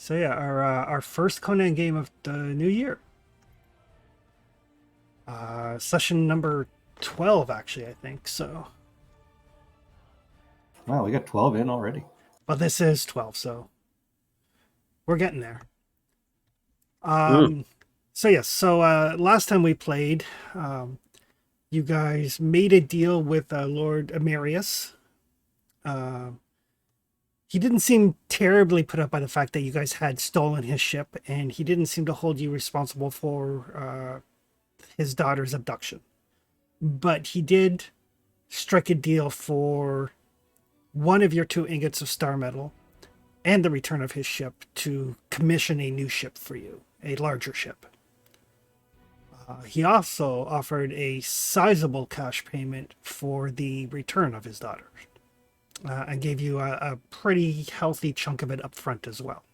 So yeah, our first Conan game of the new year. Session number 12, actually, I think. So, Wow, we got 12 in already. but this is 12, so we're getting there. Mm. So yes, last time we played, um, you guys made a deal with Lord Amarius. Uh, he didn't seem terribly put up by the fact that you guys had stolen his ship, and he didn't seem to hold you responsible for his daughter's abduction. But he did strike a deal for one of your 2 ingots of star metal and the return of his ship to commission a new ship for you, a larger ship. He also offered a sizable cash payment for the return of his daughter, and gave you a pretty healthy chunk of it up front as well.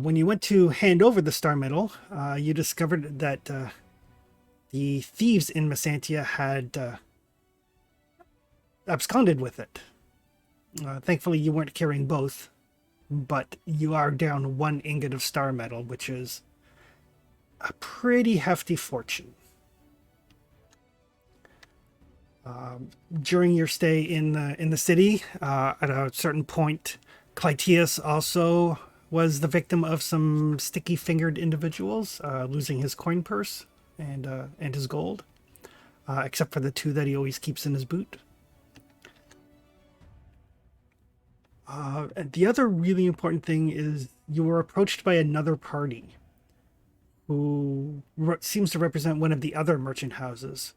When you went to hand over the star metal, you discovered that the thieves in Messantia had absconded with it. Thankfully, you weren't carrying both, but you are down 1 ingot of star metal, which is a pretty hefty fortune. During your stay in the city, at a certain point, Clytius also was the victim of some sticky-fingered individuals, losing his coin purse and his gold, except for the 2 that he always keeps in his boot. And the other really important thing is you were approached by another party who seems to represent one of the other merchant houses,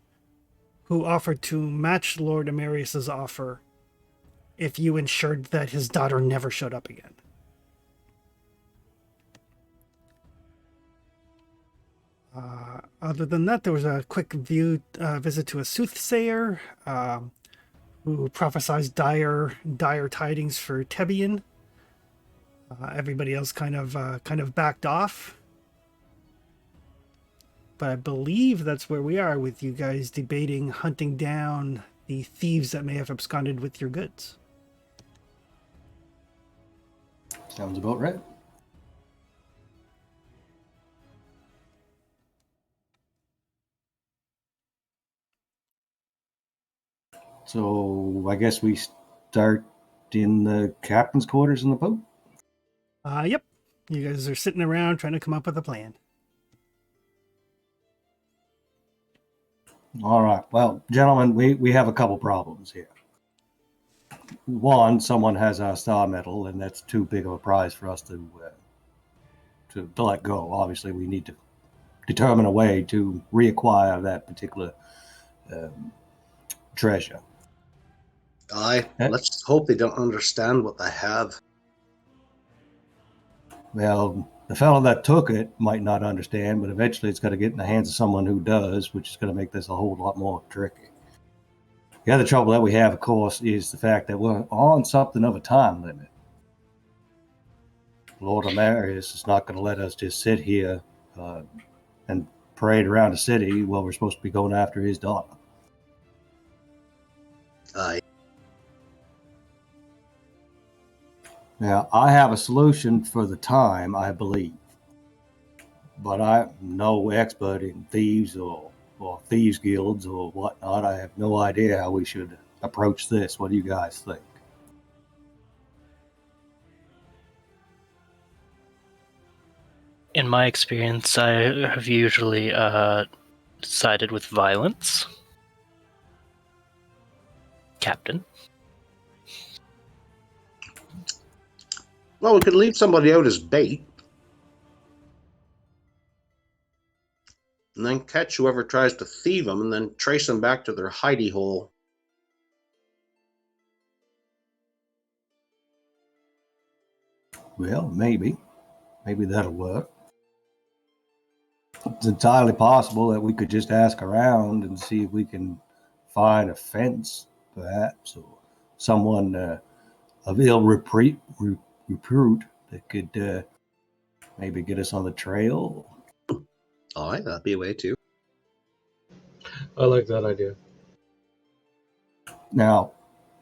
who offered to match Lord Amarius's offer if you ensured that his daughter never showed up again. Other than that, there was a quick visit to a soothsayer who prophesied dire tidings for Tebian. Everybody else kind of backed off. But I believe that's where we are with you guys debating hunting down the thieves that may have absconded with your goods. Sounds about right. So I guess we start in the captain's quarters in the boat. Yep. You guys are sitting around trying to come up with a plan. All right. Well, gentlemen, we have a couple problems here. One, someone has our star medal, and that's too big of a prize for us to let go. Obviously, we need to determine a way to reacquire that particular treasure. Let's hope they don't understand what they have. Well, the fellow that took it might not understand, but eventually it's got to get in the hands of someone who does, which is going to make this a whole lot more tricky. The other trouble that we have, of course, is the fact that we're on something of a time limit. Lord Amarius is not going to let us just sit here and parade around the city while we're supposed to be going after his daughter. Aye. Now, I have a solution for the time, I believe. But I'm no expert in thieves or thieves guilds or whatnot. I have no idea how we should approach this. What do you guys think? In my experience, I have usually sided with violence. Captain. Well, we could leave somebody out as bait. And then catch whoever tries to thieve them and then trace them back to their hidey hole. Well, maybe. Maybe that'll work. It's entirely possible that we could just ask around and see if we can find a fence, perhaps, or someone of ill repute that could maybe get us on the trail. Aye, that'd be a way too. I like that idea. Now,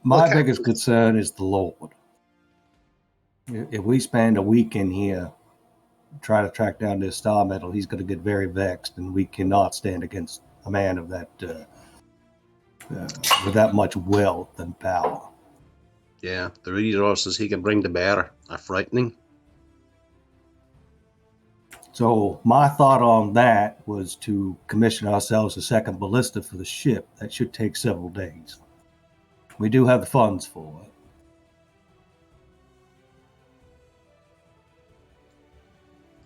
my biggest concern is the Lord. If we spend a week in here trying to track down this star metal, he's going to get very vexed, and we cannot stand against a man of that with that much wealth and power. Yeah, the resources he can bring to bear are frightening. So my thought on that was to commission ourselves a second ballista for the ship. That should take several days. We do have the funds for it.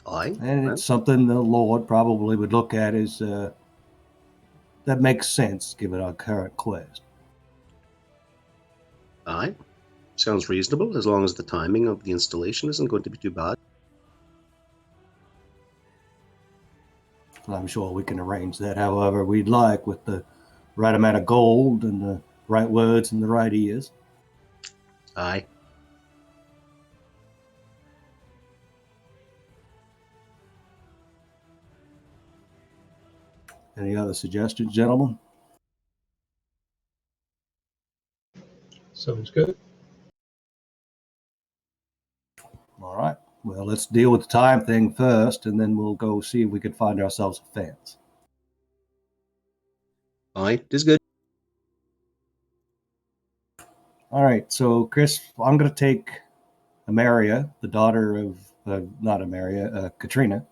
Aye. And it's something the Lord probably would look at as that makes sense given our current quest. Aye. Sounds reasonable, as long as the timing of the installation isn't going to be too bad. I'm sure we can arrange that however we'd like with the right amount of gold and the right words and the right ears. Aye. Any other suggestions, gentlemen? Sounds good. All right. Well, let's deal with the time thing first, and then we'll go see if we can find ourselves a fence. Aye, it is good. All right. So, Chris, I'm going to take Amaria, the daughter of, not Amaria, Katrina,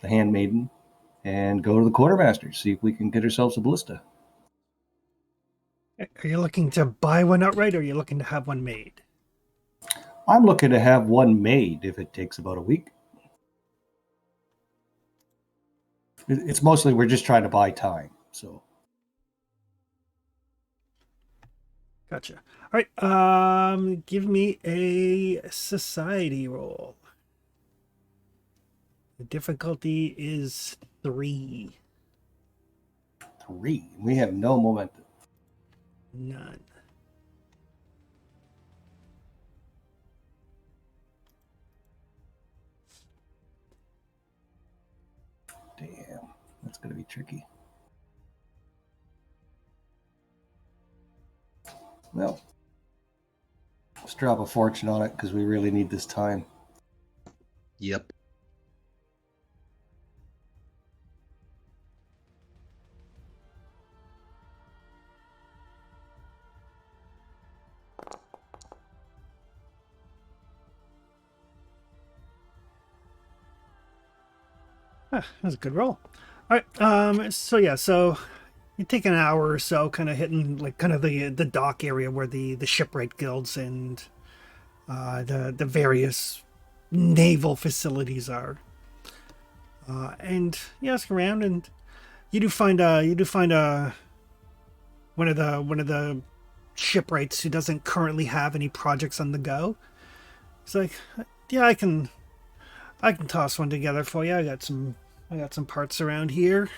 the handmaiden, and go to the quartermaster, see if we can get ourselves a ballista. Are you looking to buy one outright, or are you looking to have one made? I'm looking to have one made if it takes about a week. It's mostly we're just trying to buy time. So, Gotcha. All right. Give me a society roll. The difficulty is 3. 3. We have no momentum. None. Damn, that's going to be tricky. Well, let's drop a fortune on it because we really need this time. Yep. That's a good roll. All right. So you take an hour or so, kind of hitting like kind of the dock area where the shipwright guilds and the various naval facilities are. And you ask around, and you do find one of the shipwrights who doesn't currently have any projects on the go. He's like, yeah, I can toss one together for you. I got some parts around here.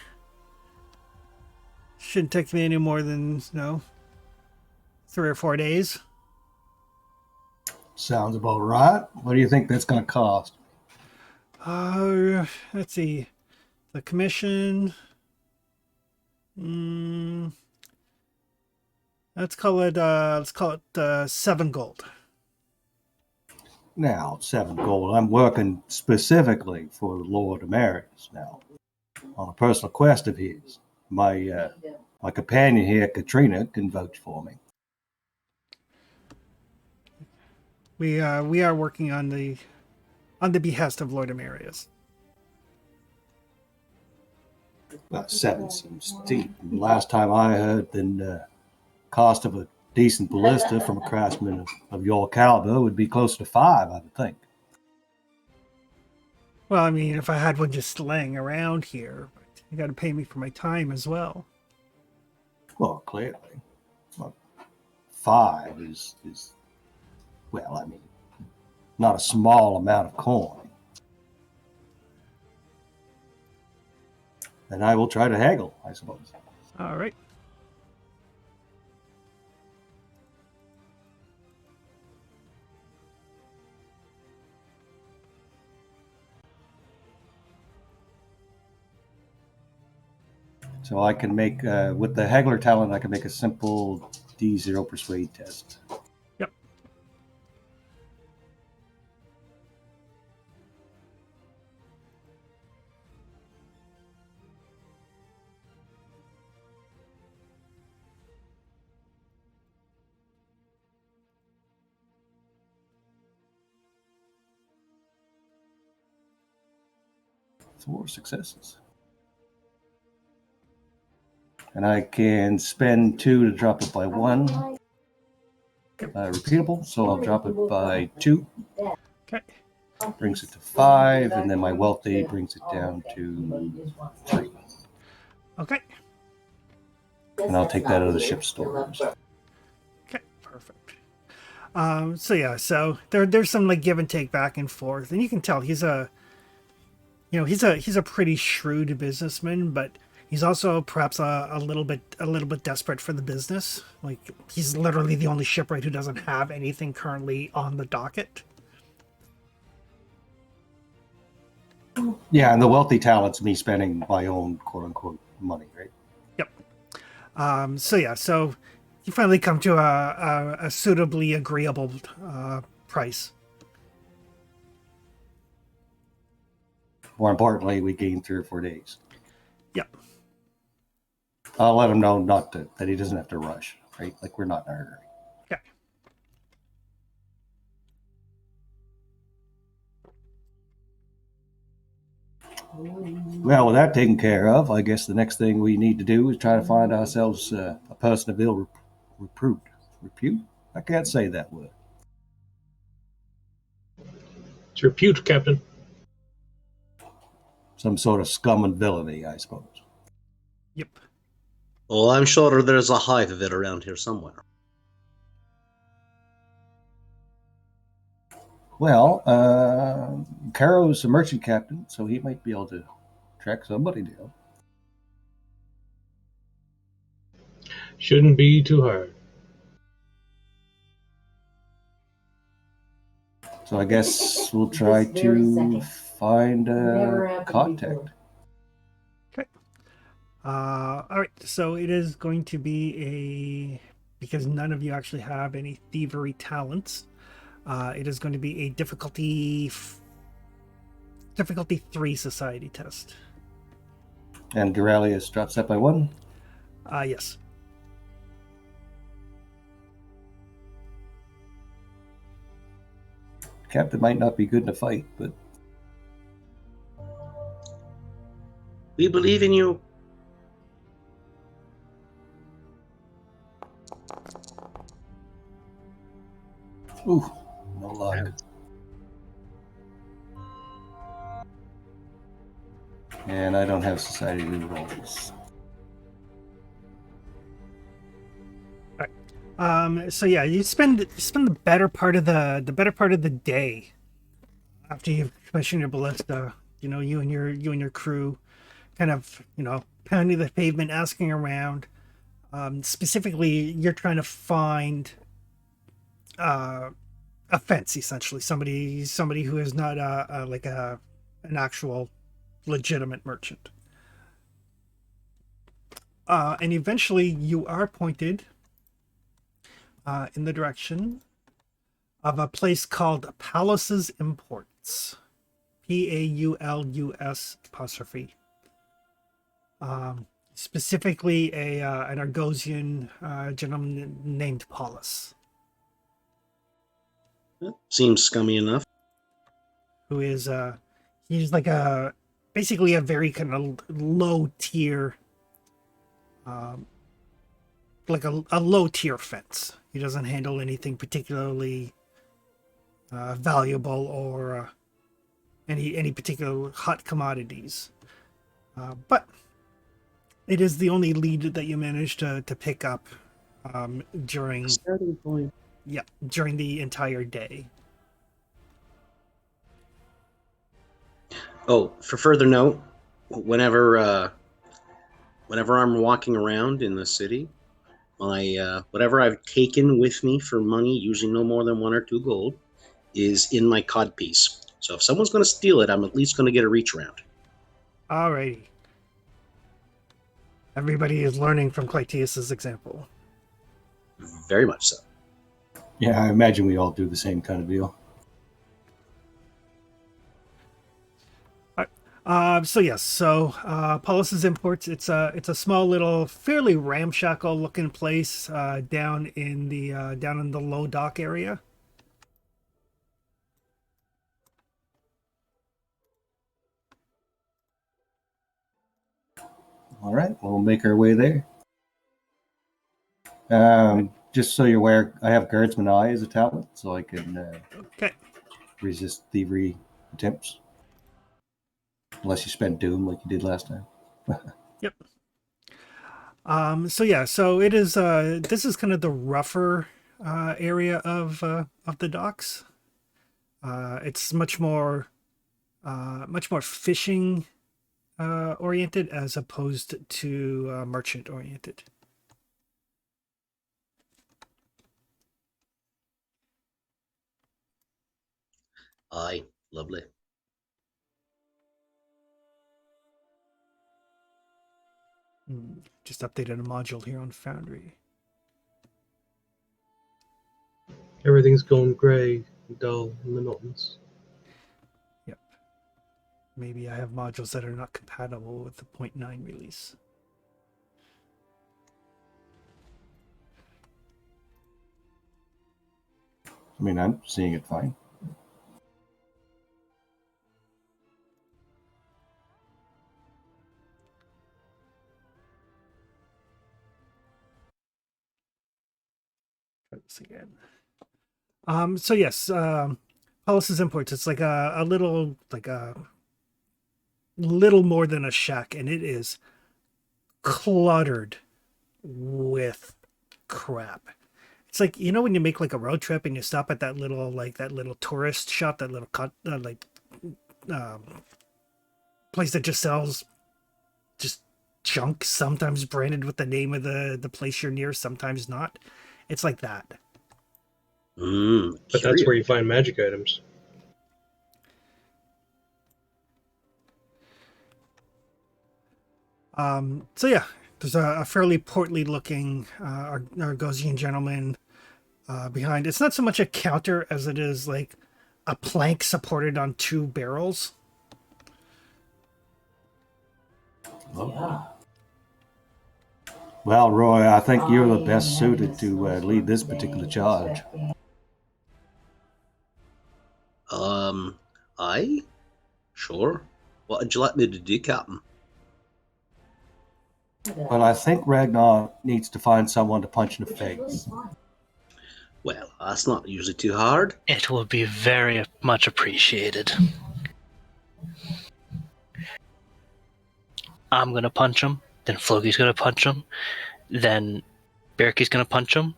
Shouldn't take me any more than 3 or 4 days. Sounds about right. What do you think that's going to cost? Let's see. The commission. Let's call it 7 gold. Now, 7 gold. I'm working specifically for Lord Emeritus now on a personal quest of his. My companion here, Katrina, can vouch for me. We are working on the behest of Lord Emeritus. 7 seems steep. Last time I heard, the cost of a decent ballista from a craftsman of your caliber would be close to 5, I would think. Well, I mean, if I had one just laying around here, but you got to pay me for my time as well. Well, clearly. Well, 5 is well, I mean, not a small amount of coin. And I will try to haggle, I suppose. All right. So I can make, with the haggler talent, I can make a simple D0 persuade test. Yep. 4 successes. And I can spend 2 to drop it by 1. Repeatable, so I'll drop it by 2. Okay. Brings it to 5, and then my wealthy brings it down to 3. Okay. And I'll take that out of the ship stores. Okay. Perfect. So there's some like give and take back and forth, and you can tell he's a pretty shrewd businessman, but he's also perhaps a little bit desperate for the business. Like he's literally the only shipwright who doesn't have anything currently on the docket. Yeah, and the wealthy talent's me spending my own quote unquote money, right? Yep. So you finally come to a suitably agreeable price. More importantly, we gain 3 or 4 days. Yep. I'll let him know that he doesn't have to rush, right? Like we're not in a hurry. Okay. Well, with that taken care of, I guess the next thing we need to do is try to find ourselves a person of ill repute. Repute? I can't say that word. It's repute, Captain. Some sort of scum and villainy, I suppose. Yep. Well, I'm sure there's a hive of it around here somewhere. Well, Caro's a merchant captain, so he might be able to track somebody down. Shouldn't be too hard. So I guess we'll try to find a contact. Okay. All right. So it is going to be because none of you actually have any thievery talents. It is going to be a difficulty 3 society test. And Geralius drops that by 1. Yes. Captain might not be good in a fight, but We believe in you. ooh, no luck. And I don't have society rerolls. So yeah, you spend the better part of the day after you've commissioned your ballista. You know, you and your crew, kind of pounding the pavement, asking around. Specifically, you're trying to find a fence, essentially somebody who is not an actual legitimate merchant. And eventually, you are pointed in the direction of a place called Palace's Imports. Paulus apostrophe. Specifically, an Argosian gentleman named Paulus, Seems scummy enough. who is he's like basically a very kind of low tier, like a low tier fence. He doesn't handle anything particularly valuable or any particular hot commodities, but it is the only lead that you managed to pick up during Starting point. during the entire day. Oh, for further note, whenever I'm walking around in the city, my whatever I've taken with me for money, using no more than 1 or 2 gold, is in my codpiece. So if someone's going to steal it, I'm at least going to get a reach around. Alrighty. Everybody is learning from Clytius's example. Very much so. Yeah, I imagine we all do the same kind of deal. Paulus's Imports. It's a small little, fairly ramshackle looking place down in the low dock area. All right, we'll make our way there. Just so you're aware, I have Guardsman Eye as a talent, so I can Okay. resist thievery attempts. Unless you spend Doom like you did last time. Yep. So it is. This is kind of the rougher area of the docks. It's much more fishing oriented as opposed to merchant oriented. Aye, lovely. Just updated a module here on Foundry. Everything's going grey, dull, and monotonous. Yep. Maybe I have modules that are not compatible with the 0.9 release. I mean, I'm seeing it fine. Try this again. So yes, Hollis's Imports. It's like a little more than a shack, and it is cluttered with crap. It's like, you know, when you make like a road trip and you stop at that little tourist shop, that little place that just sells just junk, sometimes branded with the name of the place you're near, sometimes not. It's like that. But that's where you find magic items. So yeah, there's a fairly portly looking Argosian gentleman behind. It's not so much a counter as it is like a plank supported on two barrels. Yeah. Well, Roy, I think you're the best suited to lead this particular charge. Aye? Sure. What would you like me to do, Captain? Well, I think Ragnar needs to find someone to punch in the face. Well, that's not usually too hard. It will be very much appreciated. I'm gonna punch him, then Floki's gonna punch him, then Berkey's gonna punch him,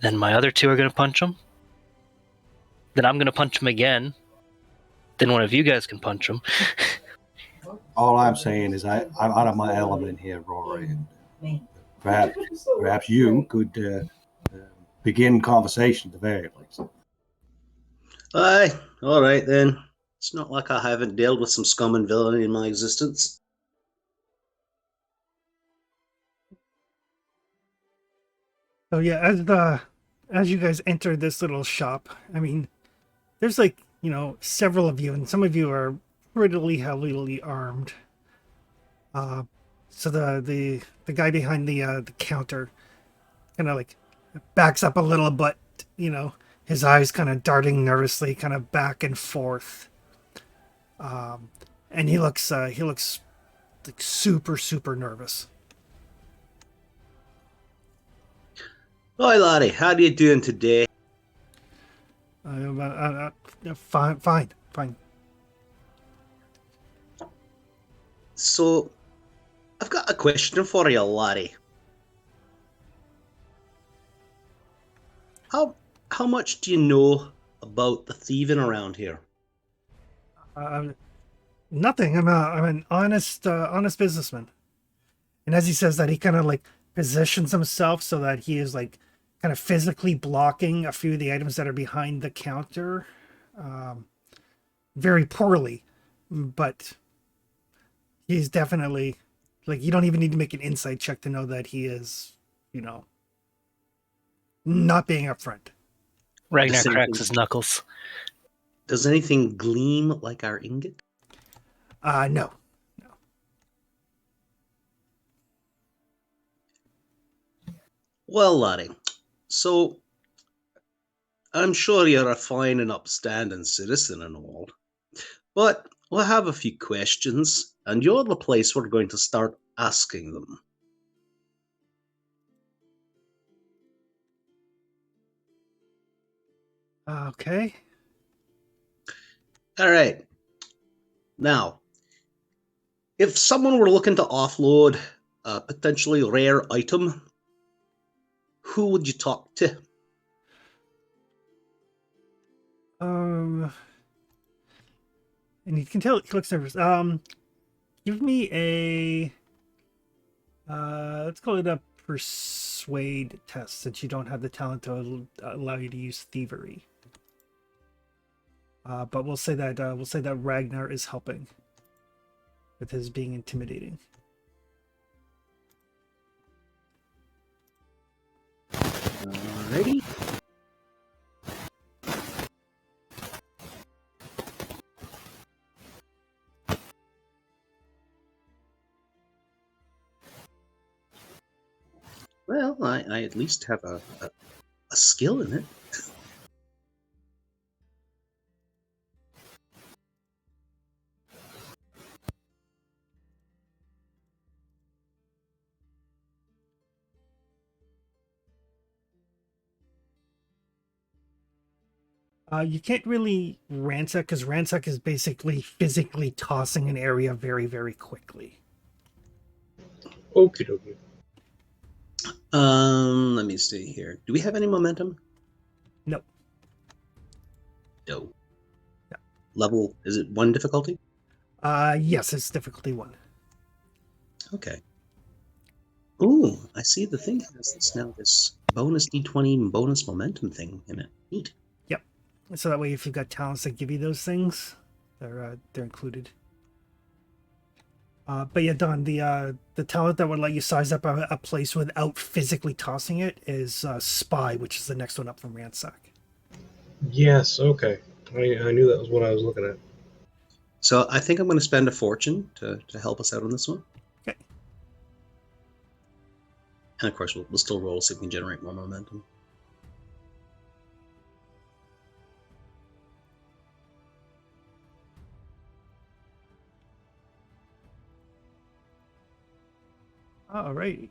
then my other two are gonna punch him, then I'm gonna punch him again, then one of you guys can punch him. All I'm saying is I'm out of my element here, Rory. And perhaps you could begin conversation at the very least. Aye, all right then. It's not like I haven't dealt with some scum and villainy in my existence. So yeah, as you guys enter this little shop, I mean, there's like, you know, several of you, and some of you are pretty heavily armed. So the guy behind the counter kind of like backs up a little, but you know, his eyes kind of darting nervously, kind of back and forth. And he looks like super nervous. Hi, laddie. How are you doing today? Fine. So, I've got a question for you, laddie. How much do you know about the thieving around here? Nothing. I'm an honest businessman. And as he says that, he kind of like positions himself so that he is like kind of physically blocking a few of the items that are behind the counter, very poorly, but he's definitely like, you don't even need to make an insight check to know that he is, you know, not being upfront. Ragnar cracks his knuckles. Does anything gleam like our ingot? No. Well, laddie, so I'm sure you're a fine and upstanding citizen and all, but we'll have a few questions, and you're the place we're going to start asking them. Okay. All right. Now, if someone were looking to offload a potentially rare item, who would you talk to? And you can tell he looks nervous. Give me a let's call it a persuade test, since you don't have the talent to allow you to use thievery. But we'll say that Ragnar is helping with his being intimidating. Alrighty. Well, I at least have a skill in it. You can't really ransack, because ransack is basically physically tossing an area very, very quickly. Okie dokie. Let me see here. Do we have any momentum? No. No. No. Level, is it 1 difficulty? Yes, it's difficulty 1. Okay. Ooh, I see the thing has this now, this bonus d20 and bonus momentum thing in it. Neat. Yep. So that way, if you've got talents that give you those things, they're included. But yeah, Don, the talent that would let you size up a place without physically tossing it is Spy, which is the next one up from Ransack. Yes, okay. I knew that was what I was looking at. So I think I'm going to spend a fortune to help us out on this one. Okay. And of course, we'll still roll so we can generate more momentum. All right.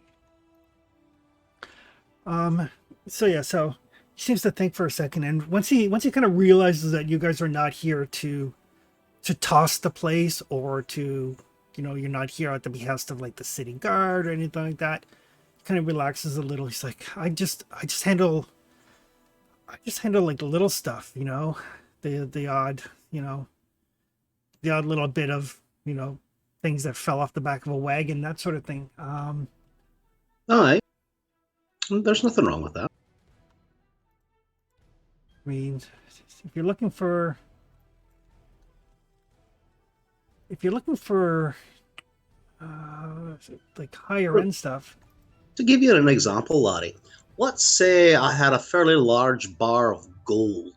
So yeah, so he seems to think for a second, and once he kind of realizes that you guys are not here to toss the place, or to, you're not here at the behest of like the city guard or anything like that, he kind of relaxes a little. He's like, I just handle like the little stuff, the odd, the odd little bit of, things that fell off the back of a wagon, that sort of thing. All right. There's nothing wrong with that. I mean, if you're looking for like higher end stuff. To give you an example, Lottie, let's say I had a fairly large bar of gold,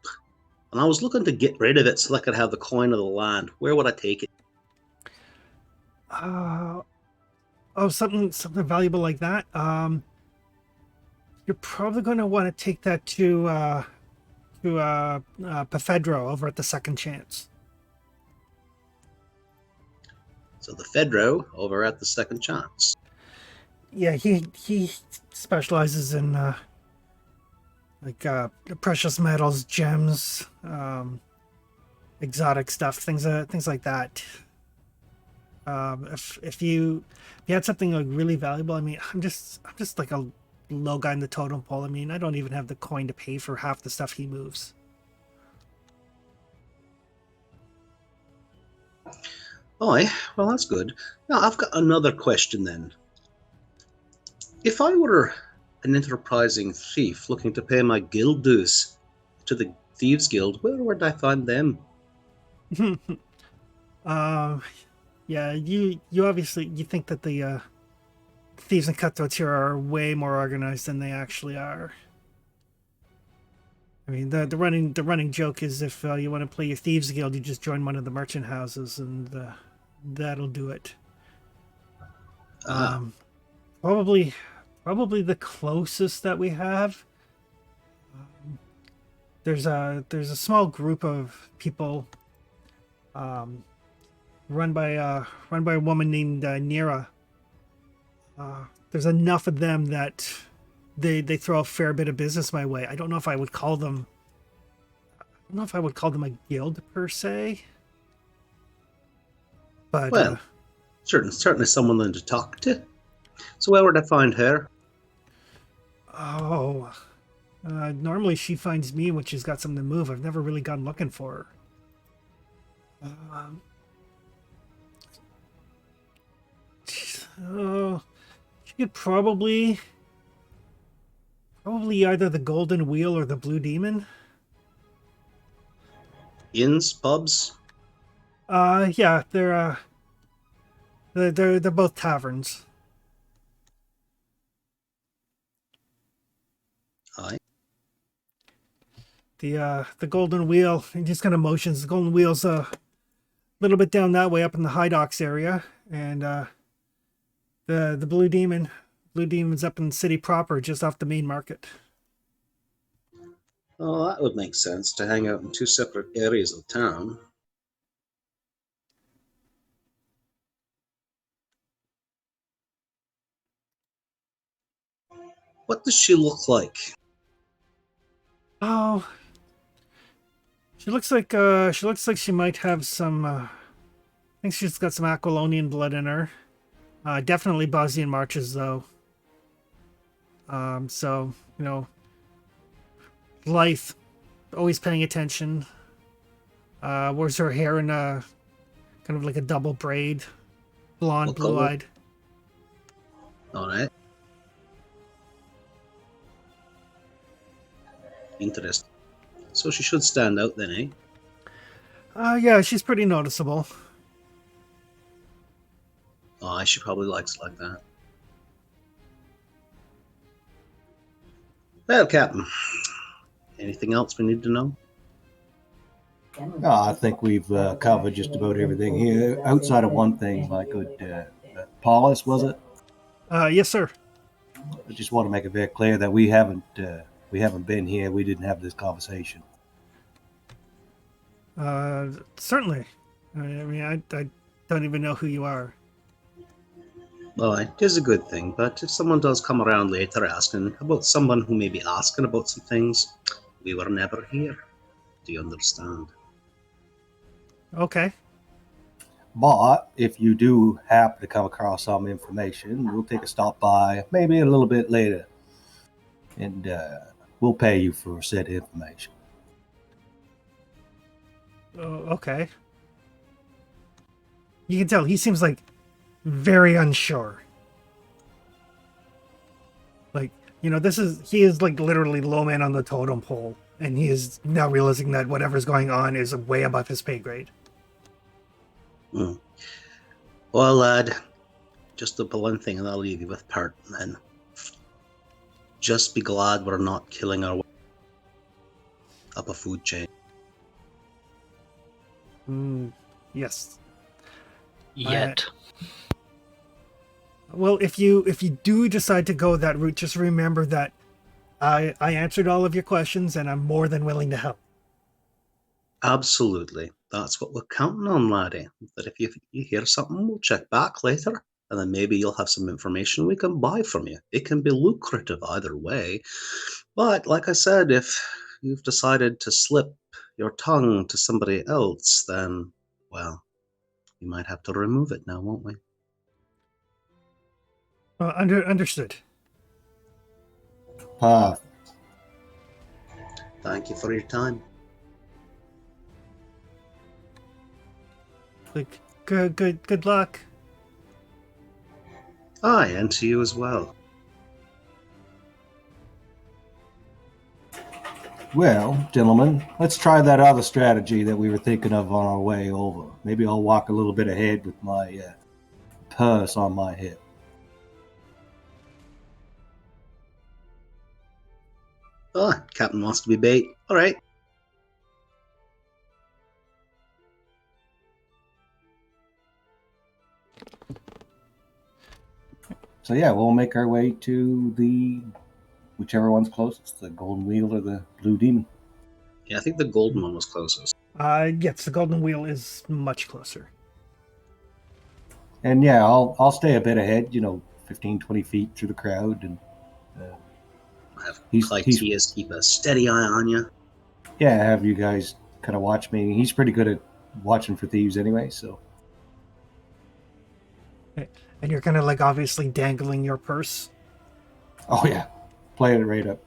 and I was looking to get rid of it so I could have the coin of the land. Where would I take it? Something valuable like that. You're probably going to want to take that to Pefedro over at the Second Chance. So the Fedro over at the Second Chance. Yeah, he specializes in precious metals, gems, exotic stuff, things like that. If you had something like really valuable, I mean, I'm just like a low guy in the totem pole. I mean, I don't even have the coin to pay for half the stuff he moves. Oh, well, that's good. Now, I've got another question then. If I were an enterprising thief looking to pay my guild dues to the Thieves Guild, where would I find them? Yeah, you obviously you think that the thieves and cutthroats here are way more organized than they actually are. I mean, the running joke is, if you want to play your Thieves Guild, you just join one of the merchant houses, and that'll do it. Probably the closest that we have. There's a small group of people, run by a woman named Nira, There's enough of them that they throw a fair bit of business my way. I don't know if I would call them. I don't know if I would call them a guild per se. But Well, certainly someone then to talk to. So where would I find her? normally she finds me when she's got something to move. I've never really gone looking for her. Oh, she could probably either the Golden Wheel or the Blue Demon. Inns, pubs? Yeah, they're both taverns. Aye. The Golden Wheel, he just kind of motions. The Golden Wheel's a little bit down that way, up in the High Docks area, and the Blue Demon's up in the city proper, just off the main market. Oh, that would make sense to hang out in two separate areas of town. What does she look like? Oh, she looks like she might have some. I think she's got some Aquilonian blood in her. Definitely Bosnian marches though. So lithe, always paying attention. Wears her hair in a kind of like a double braid, blonde, What color? blue-eyed. All right. Interesting. So she should stand out then, eh? Yeah, she's pretty noticeable. Oh, she probably likes it like that. Well, Captain, anything else we need to know? I think we've covered just about everything here, outside of one thing, my good Paulus, was it? Yes, sir. I just want to make it very clear that we haven't been here. We didn't have this conversation. Certainly. I mean, I don't even know who you are. Well, it is a good thing, but if someone does come around later asking about someone who may be asking about some things, we were never here. Do you understand? Okay. But if you do happen to come across some information, we'll take a stop by maybe a little bit later, and we'll pay you for said information. Oh, okay. You can tell he seems like very unsure. Like, he is like literally low man on the totem pole, and he is now realizing that whatever's going on is way above his pay grade. Hmm. Well, lad, just the one thing, and I'll leave you with part then. Just be glad we're not killing our way up a food chain. Yes. Yet. Well, if you do decide to go that route, just remember that I answered all of your questions, and I'm more than willing to help. Absolutely. That's what we're counting on, laddie. That if you hear something, we'll check back later, and then maybe you'll have some information we can buy from you. It can be lucrative either way. But like I said, if you've decided to slip your tongue to somebody else, then, well, we might have to remove it now, won't we? Understood. Thank you for your time. Like, good luck. Aye, and to you as well. Well, gentlemen, let's try that other strategy that we were thinking of on our way over. Maybe I'll walk a little bit ahead with my purse on my hip. Ah, Captain wants to be bait. All right. So yeah, we'll make our way to whichever one's closest, the Golden Wheel or the Blue Demon. Yeah, I think the golden one was closest. Yes, the Golden Wheel is much closer. And yeah, I'll stay a bit ahead, 15, 20 feet through the crowd, and Have he's Clytius keep a steady eye on you. yeah, have you guys kind of watch me. He's pretty good at watching for thieves anyway, so. And you're kind of like obviously dangling your purse. Oh yeah, playing it right up.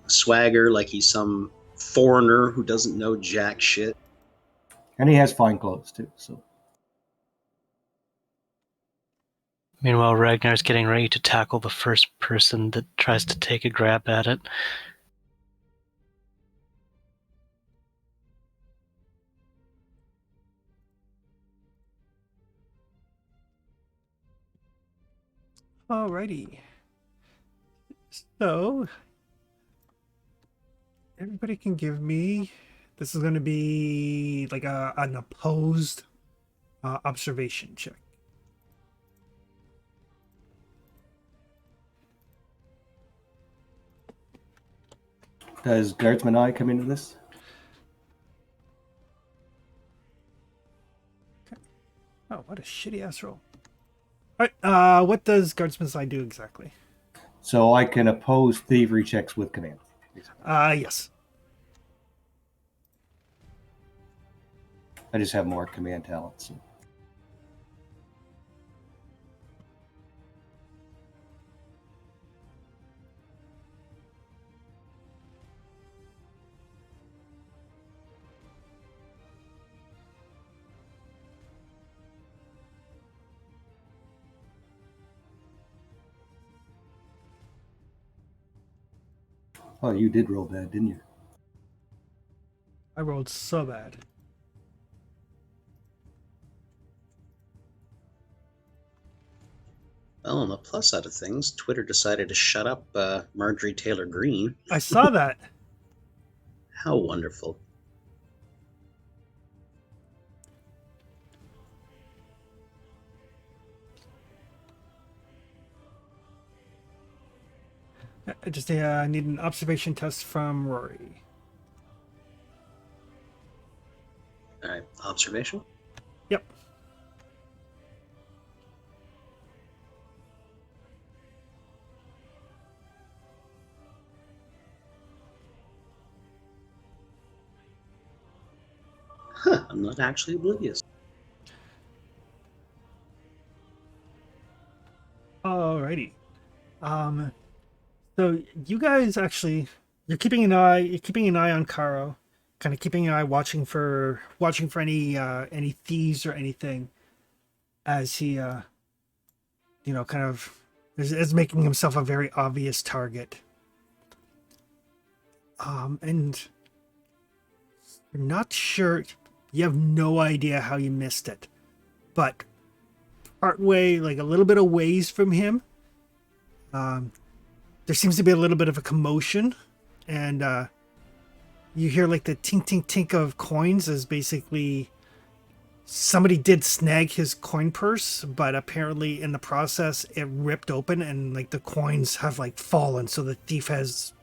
Swagger like he's some foreigner who doesn't know jack shit. And he has fine clothes too, so. Meanwhile, Ragnar's getting ready to tackle the first person that tries to take a grab at it. Alrighty. So, everybody can give me. This is going to be like an opposed observation check. Does Guardsman Eye come into this? Oh, what a shitty ass roll. Alright, what does Guardsman's Eye do exactly? So I can oppose thievery checks with command. Yes. I just have more command talents. So. Oh, you did roll bad, didn't you? I rolled so bad. Well, on the plus side of things, Twitter decided to shut up Marjorie Taylor Greene. I saw that. How wonderful. I just need an observation test from Rory. All right, observation. Yep. Huh, I'm not actually oblivious. Alrighty. So you guys actually, you're keeping an eye on Karo, kind of keeping an eye, watching for any thieves or anything, as he, kind of is making himself a very obvious target. And you're not sure, you have no idea how you missed it, but partway, like a little bit of ways from him, there seems to be a little bit of a commotion, and you hear like the tink tink tink of coins, as basically somebody did snag his coin purse, but apparently in the process it ripped open and like the coins have like fallen, so the thief has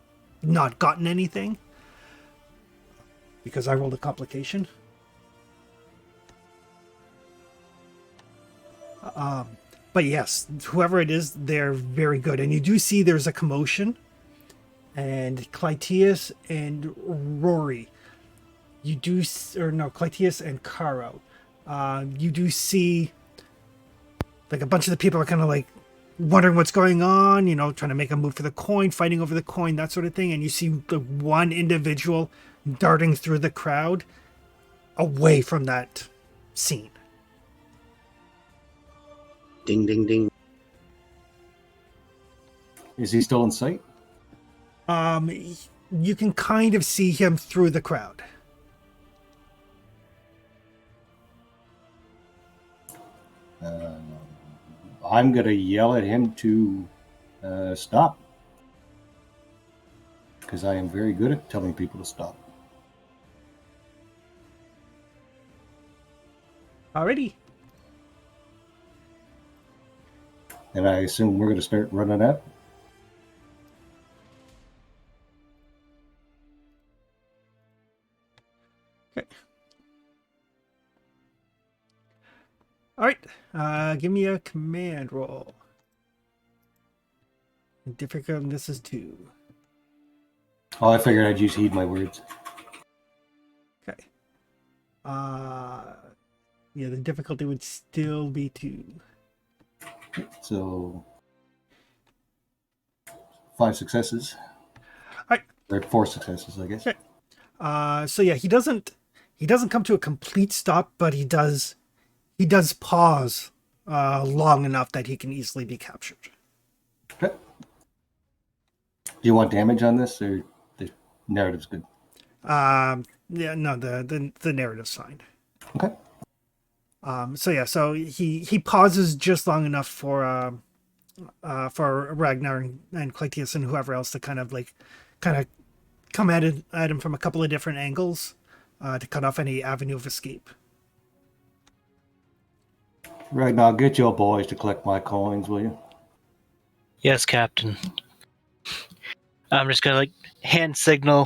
not gotten anything. Because I rolled a complication. But yes, whoever it is, they're very good. And you do see there's a commotion. And Clytius and Rory, Clytius and Caro, you do see like a bunch of the people are kind of like wondering what's going on, trying to make a move for the coin, fighting over the coin, that sort of thing. And you see the one individual darting through the crowd away from that scene. Ding, ding, ding. Is he still in sight? You can kind of see him through the crowd. I'm going to yell at him to stop. Because I am very good at telling people to stop. Alrighty. And I assume we're going to start running up. Okay. Alright. Give me a command roll. Difficult. This is 2. Oh, I figured I'd use heed my words. Okay. Yeah, the difficulty would still be 2. So 5 successes. Alright. Or 4 successes, I guess. Okay. So yeah, he doesn't come to a complete stop, but he does pause long enough that he can easily be captured. Okay. Do you want damage on this, or the narrative's good? Yeah, no, the narrative's fine. Okay. So he pauses just long enough for Ragnar and Clytius and whoever else to kind of come at him from a couple of different angles to cut off any avenue of escape. Right now, get your boys to collect my coins, will you? Yes, Captain. I'm just gonna hand signal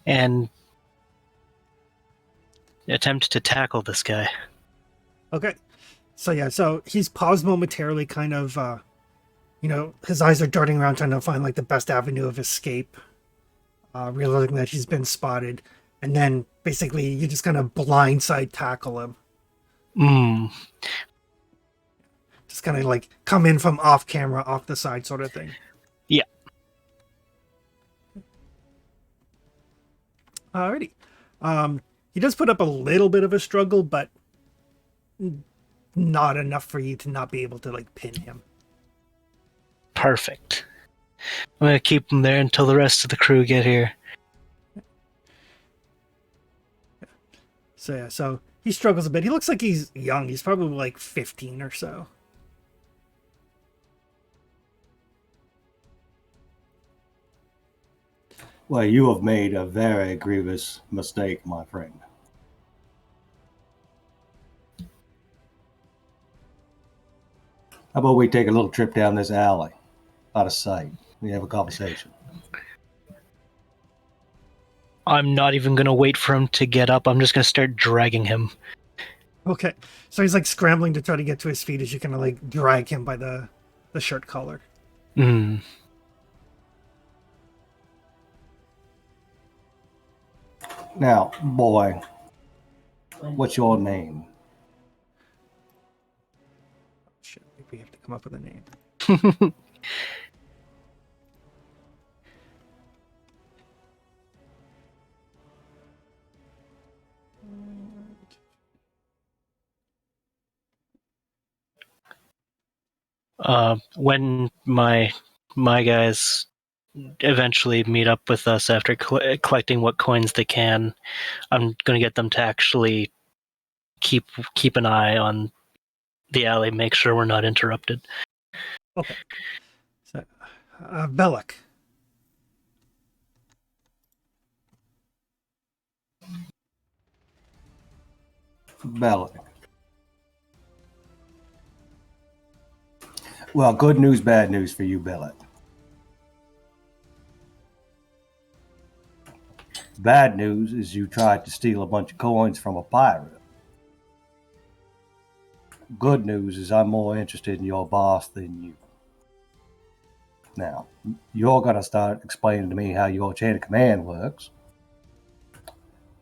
and attempt to tackle this guy. Okay. So he's paused momentarily, kind of, his eyes are darting around trying to find the best avenue of escape, realizing that he's been spotted. And then basically you just kind of blindside tackle him. Just kind of come in from off camera, off the side sort of thing. Yeah. Alrighty. He does put up a little bit of a struggle, but not enough for you to not be able to pin him. Perfect. I'm gonna keep him there until the rest of the crew get here. So he struggles a bit. He looks like he's young. He's probably 15 or so. Well, you have made a very grievous mistake, my friend. How about we take a little trip down this alley, out of sight, and have a conversation? I'm not even gonna wait for him to get up. I'm just gonna start dragging him. Okay. So he's scrambling to try to get to his feet as you kind of drag him by the shirt collar. Now, boy, what's your name? Shit, maybe we have to come up with a name. When my guys eventually meet up with us after collecting what coins they can, I'm gonna get them to actually keep an eye on the alley, make sure we're not interrupted. Okay. So, Belloc. Belloc. Well, good news, bad news for you, Belloc. Bad news is you tried to steal a bunch of coins from a pirate. Good news is I'm more interested in your boss than you. Now, you're going to start explaining to me how your chain of command works,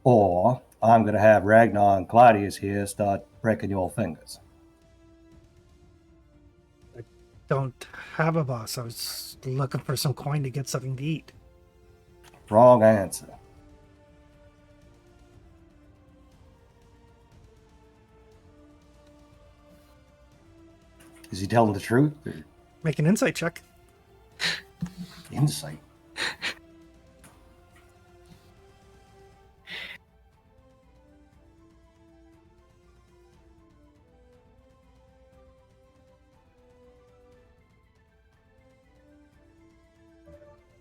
or I'm going to have Ragnar and Claudius here start breaking your fingers. I don't have a boss. I was looking for some coin to get something to eat. Wrong answer. Is he telling the truth? Or Make an insight check. insight?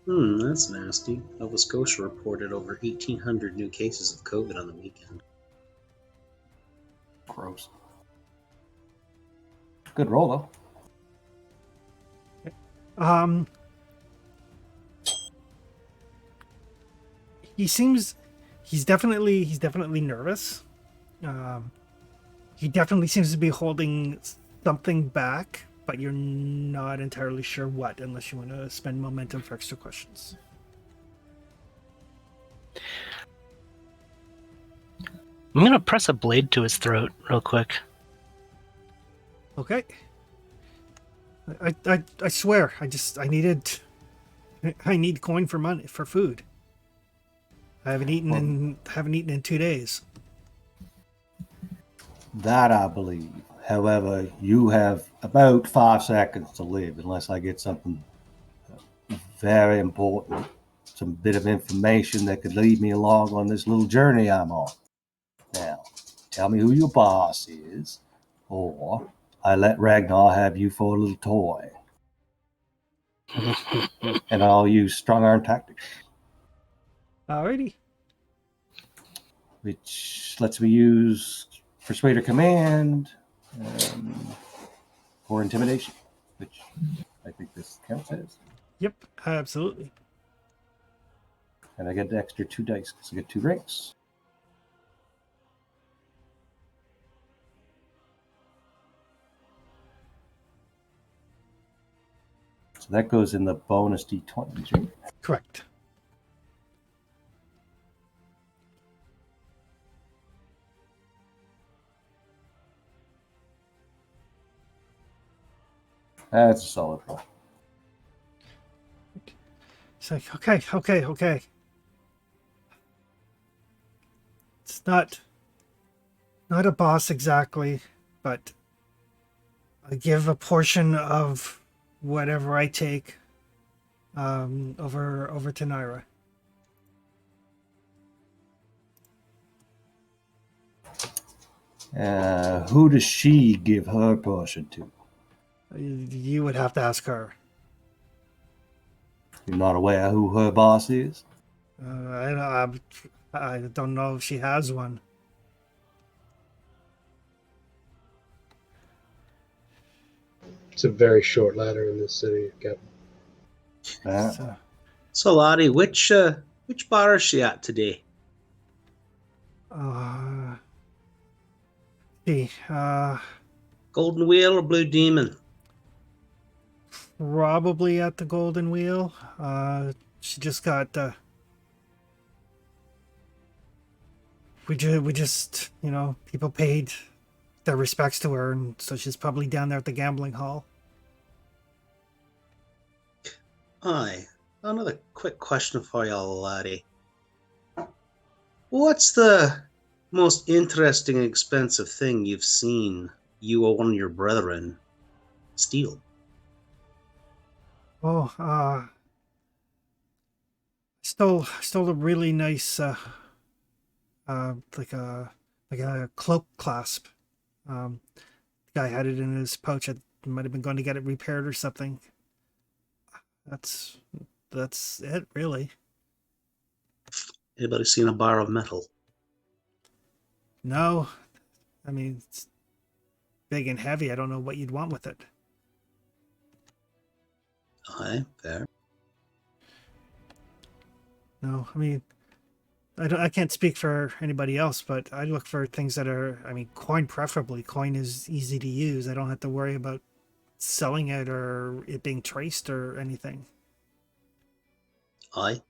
That's nasty. Nova Scotia reported over 1,800 new cases of COVID on the weekend. Gross. Good roll, though. He's definitely nervous. He definitely seems to be holding something back, but you're not entirely sure what, unless you want to spend momentum for extra questions. I'm gonna press a blade to his throat real quick. Okay. I swear, I need coin for money for food. I haven't eaten in 2 days. That I believe. However, you have about 5 seconds to live unless I get something very important, some bit of information that could lead me along on this little journey I'm on. Now, tell me who your boss is, or I let Ragnar have you for a little toy. And I'll use strong arm tactics, Alrighty. which lets me use persuade or command or intimidation, which I think this counts as. Yep, absolutely. And I get an extra 2 dice because I get 2 rings. So that goes in the bonus d20s, right? Correct. That's a solid roll. It's like, okay. It's not a boss exactly, but I give a portion of whatever I take over to Naira. Who does she give her portion to? You would have to ask her. You're not aware who her boss is? I don't know if she has one. It's a very short ladder in this city, Captain. So, So, Lottie, which bar is she at today? see, Golden Wheel or Blue Demon? probably at the Golden Wheel. She just got. We just, people paid their respects to her, and so she's probably down there at the gambling hall. Aye. Another quick question for you, laddie. What's the most interesting and expensive thing you've seen you or one of your brethren steal? Oh, stole a really nice like a cloak clasp. The guy had it in his pouch. I might have been going to get it repaired or something. That's it, really. Anybody seen a bar of metal? No, I mean, it's big and heavy. I don't know what you'd want with it. Aye, fair. No, I mean, I can't speak for anybody else, but I look for things that are, I mean, coin preferably. Coin is easy to use. I don't have to worry about selling it or it being traced or anything. Aye.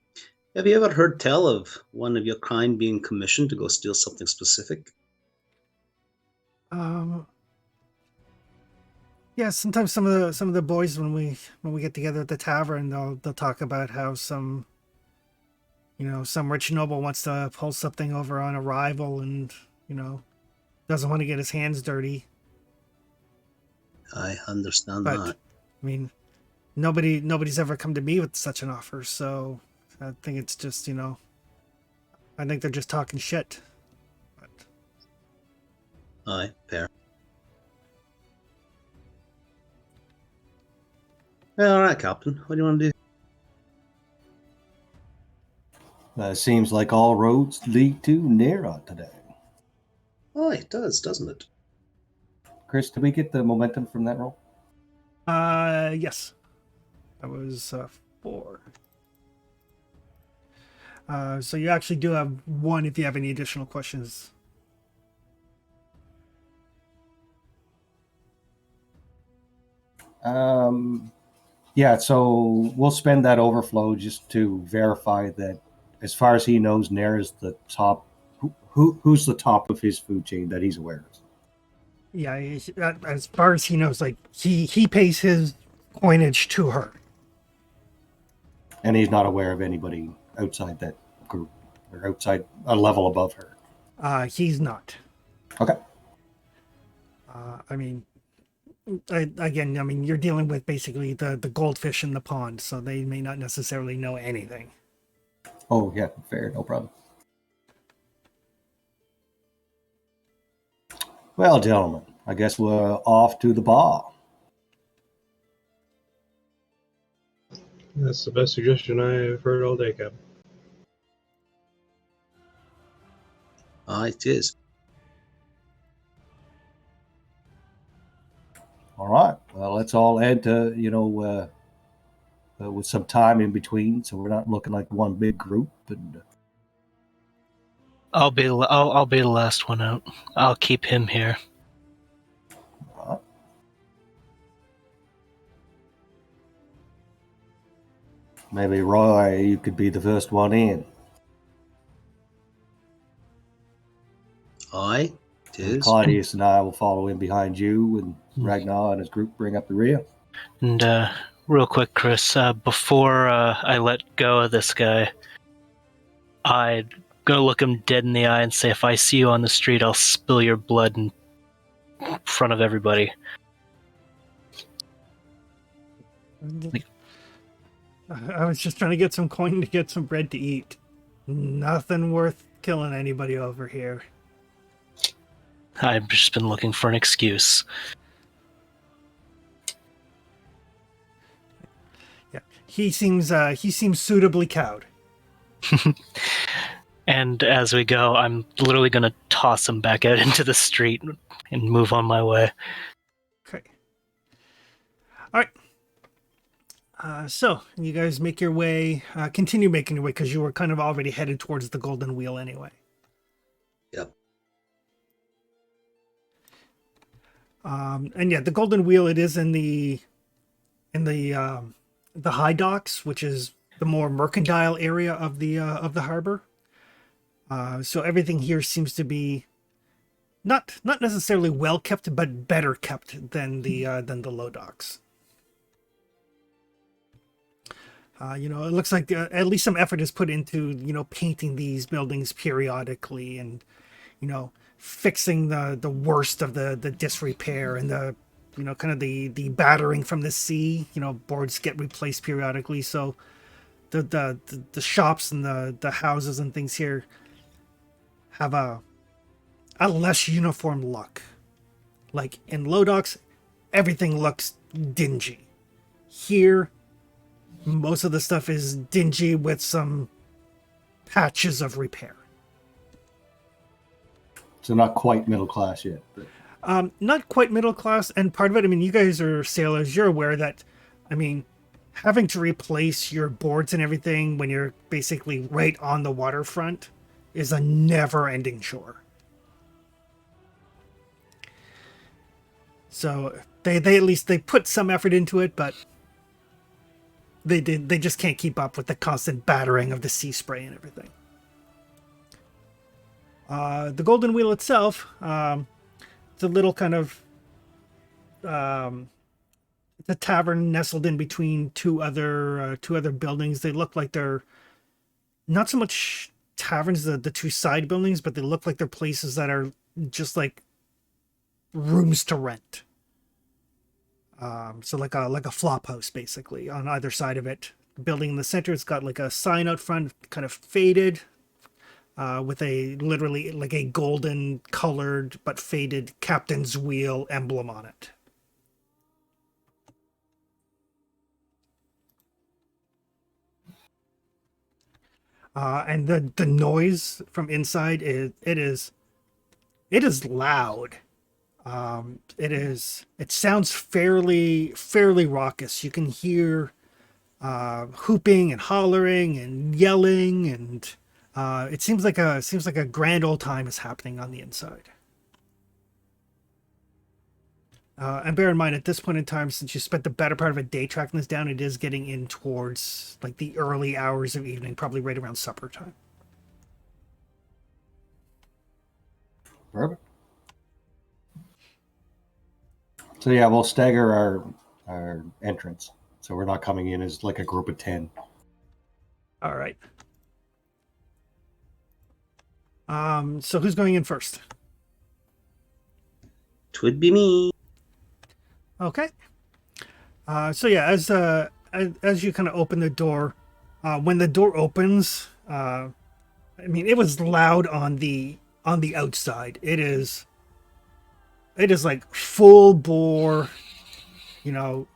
Have you ever heard tell of one of your kind being commissioned to go steal something specific? Yeah, sometimes some of the boys when we get together at the tavern, they'll talk about how some rich noble wants to pull something over on a rival and, doesn't want to get his hands dirty. I understand But that. I mean, nobody's ever come to me with such an offer, so I think it's just, I think they're just talking shit. But Aye, fair. All right, Captain. What do you want to do? Seems like all roads lead to Nera today. Aye, it does, doesn't it? Chris, did we get the momentum from that roll? yes. That was 4. So you actually do have 1 if you have any additional questions. Yeah, so we'll spend that overflow just to verify that, as far as he knows, Nair is the top. Who's the top of his food chain that he's aware of? Yeah, as far as he knows, like he pays his coinage to her. And he's not aware of anybody outside that group or outside a level above her. He's not. Okay. I mean, again, I mean, you're dealing with basically the goldfish in the pond, so they may not necessarily know anything. Oh, yeah, fair, no problem. Well, gentlemen, I guess we're off to the bar. That's the best suggestion I've heard all day, Cap. It is. All right. Well, let's all head to, with some time in between, so we're not looking like one big group. And I'll be the last one out. I'll keep him here. Maybe Roy, you could be the first one in. It And is. Claudius and I will follow in behind you, and Ragnar and his group bring up the rear. And real quick, Chris, before I let go of this guy, I'm gonna look him dead in the eye and say, if I see you on the street, I'll spill your blood in front of everybody. I was just trying to get some coin to get some bread to eat. Nothing worth killing anybody over here. I've just been looking for an excuse. Yeah, he seems suitably cowed. And as we go, I'm literally going to toss him back out into the street and move on my way. Okay. All right. So you guys make your way, continue making your way, because you were kind of already headed towards the Golden Wheel anyway. Yep. And yeah, the Golden Wheel, it is in the high docks, which is the more mercantile area of the harbor. So everything here seems to be not necessarily well kept, but better kept than the low docks. It looks like at least some effort is put into, painting these buildings periodically and, fixing the worst of the disrepair and the, kind of the battering from the sea. Boards get replaced periodically. So the shops and the houses and things here have a less uniform look. Like in low docks, everything looks dingy. Here, most of the stuff is dingy with some patches of repair. So not quite middle class yet. But... Not quite middle class, and part of it, I mean, you guys are sailors, you're aware that, I mean, having to replace your boards and everything when you're basically right on the waterfront is a never-ending chore. So they at least they put some effort into it, but they just can't keep up with the constant battering of the sea spray and everything. The Golden Wheel itself, it's a little kind of it's a tavern nestled in between two other buildings. They look like they're not so much taverns, the two side buildings, but they look like they're places that are just like rooms to rent. So like a flop house basically on either side of it. The building in the center, it's got like a sign out front, kind of faded, with a literally like a golden colored but faded captain's wheel emblem on it. And the noise from inside it is loud. It sounds fairly raucous. You can hear hooping and hollering and yelling, and it seems like a grand old time is happening on the inside. And bear in mind, at this point in time, since you spent the better part of a day tracking this down, it is getting in towards like the early hours of evening, probably right around supper time. Perfect. So yeah, we'll stagger our entrance, so we're not coming in as like a group of 10. All right. So who's going in first? Twould be me. Okay. So yeah, as you kind of open the door, when the door opens, I mean, it was loud on the outside. It is like full bore, you know,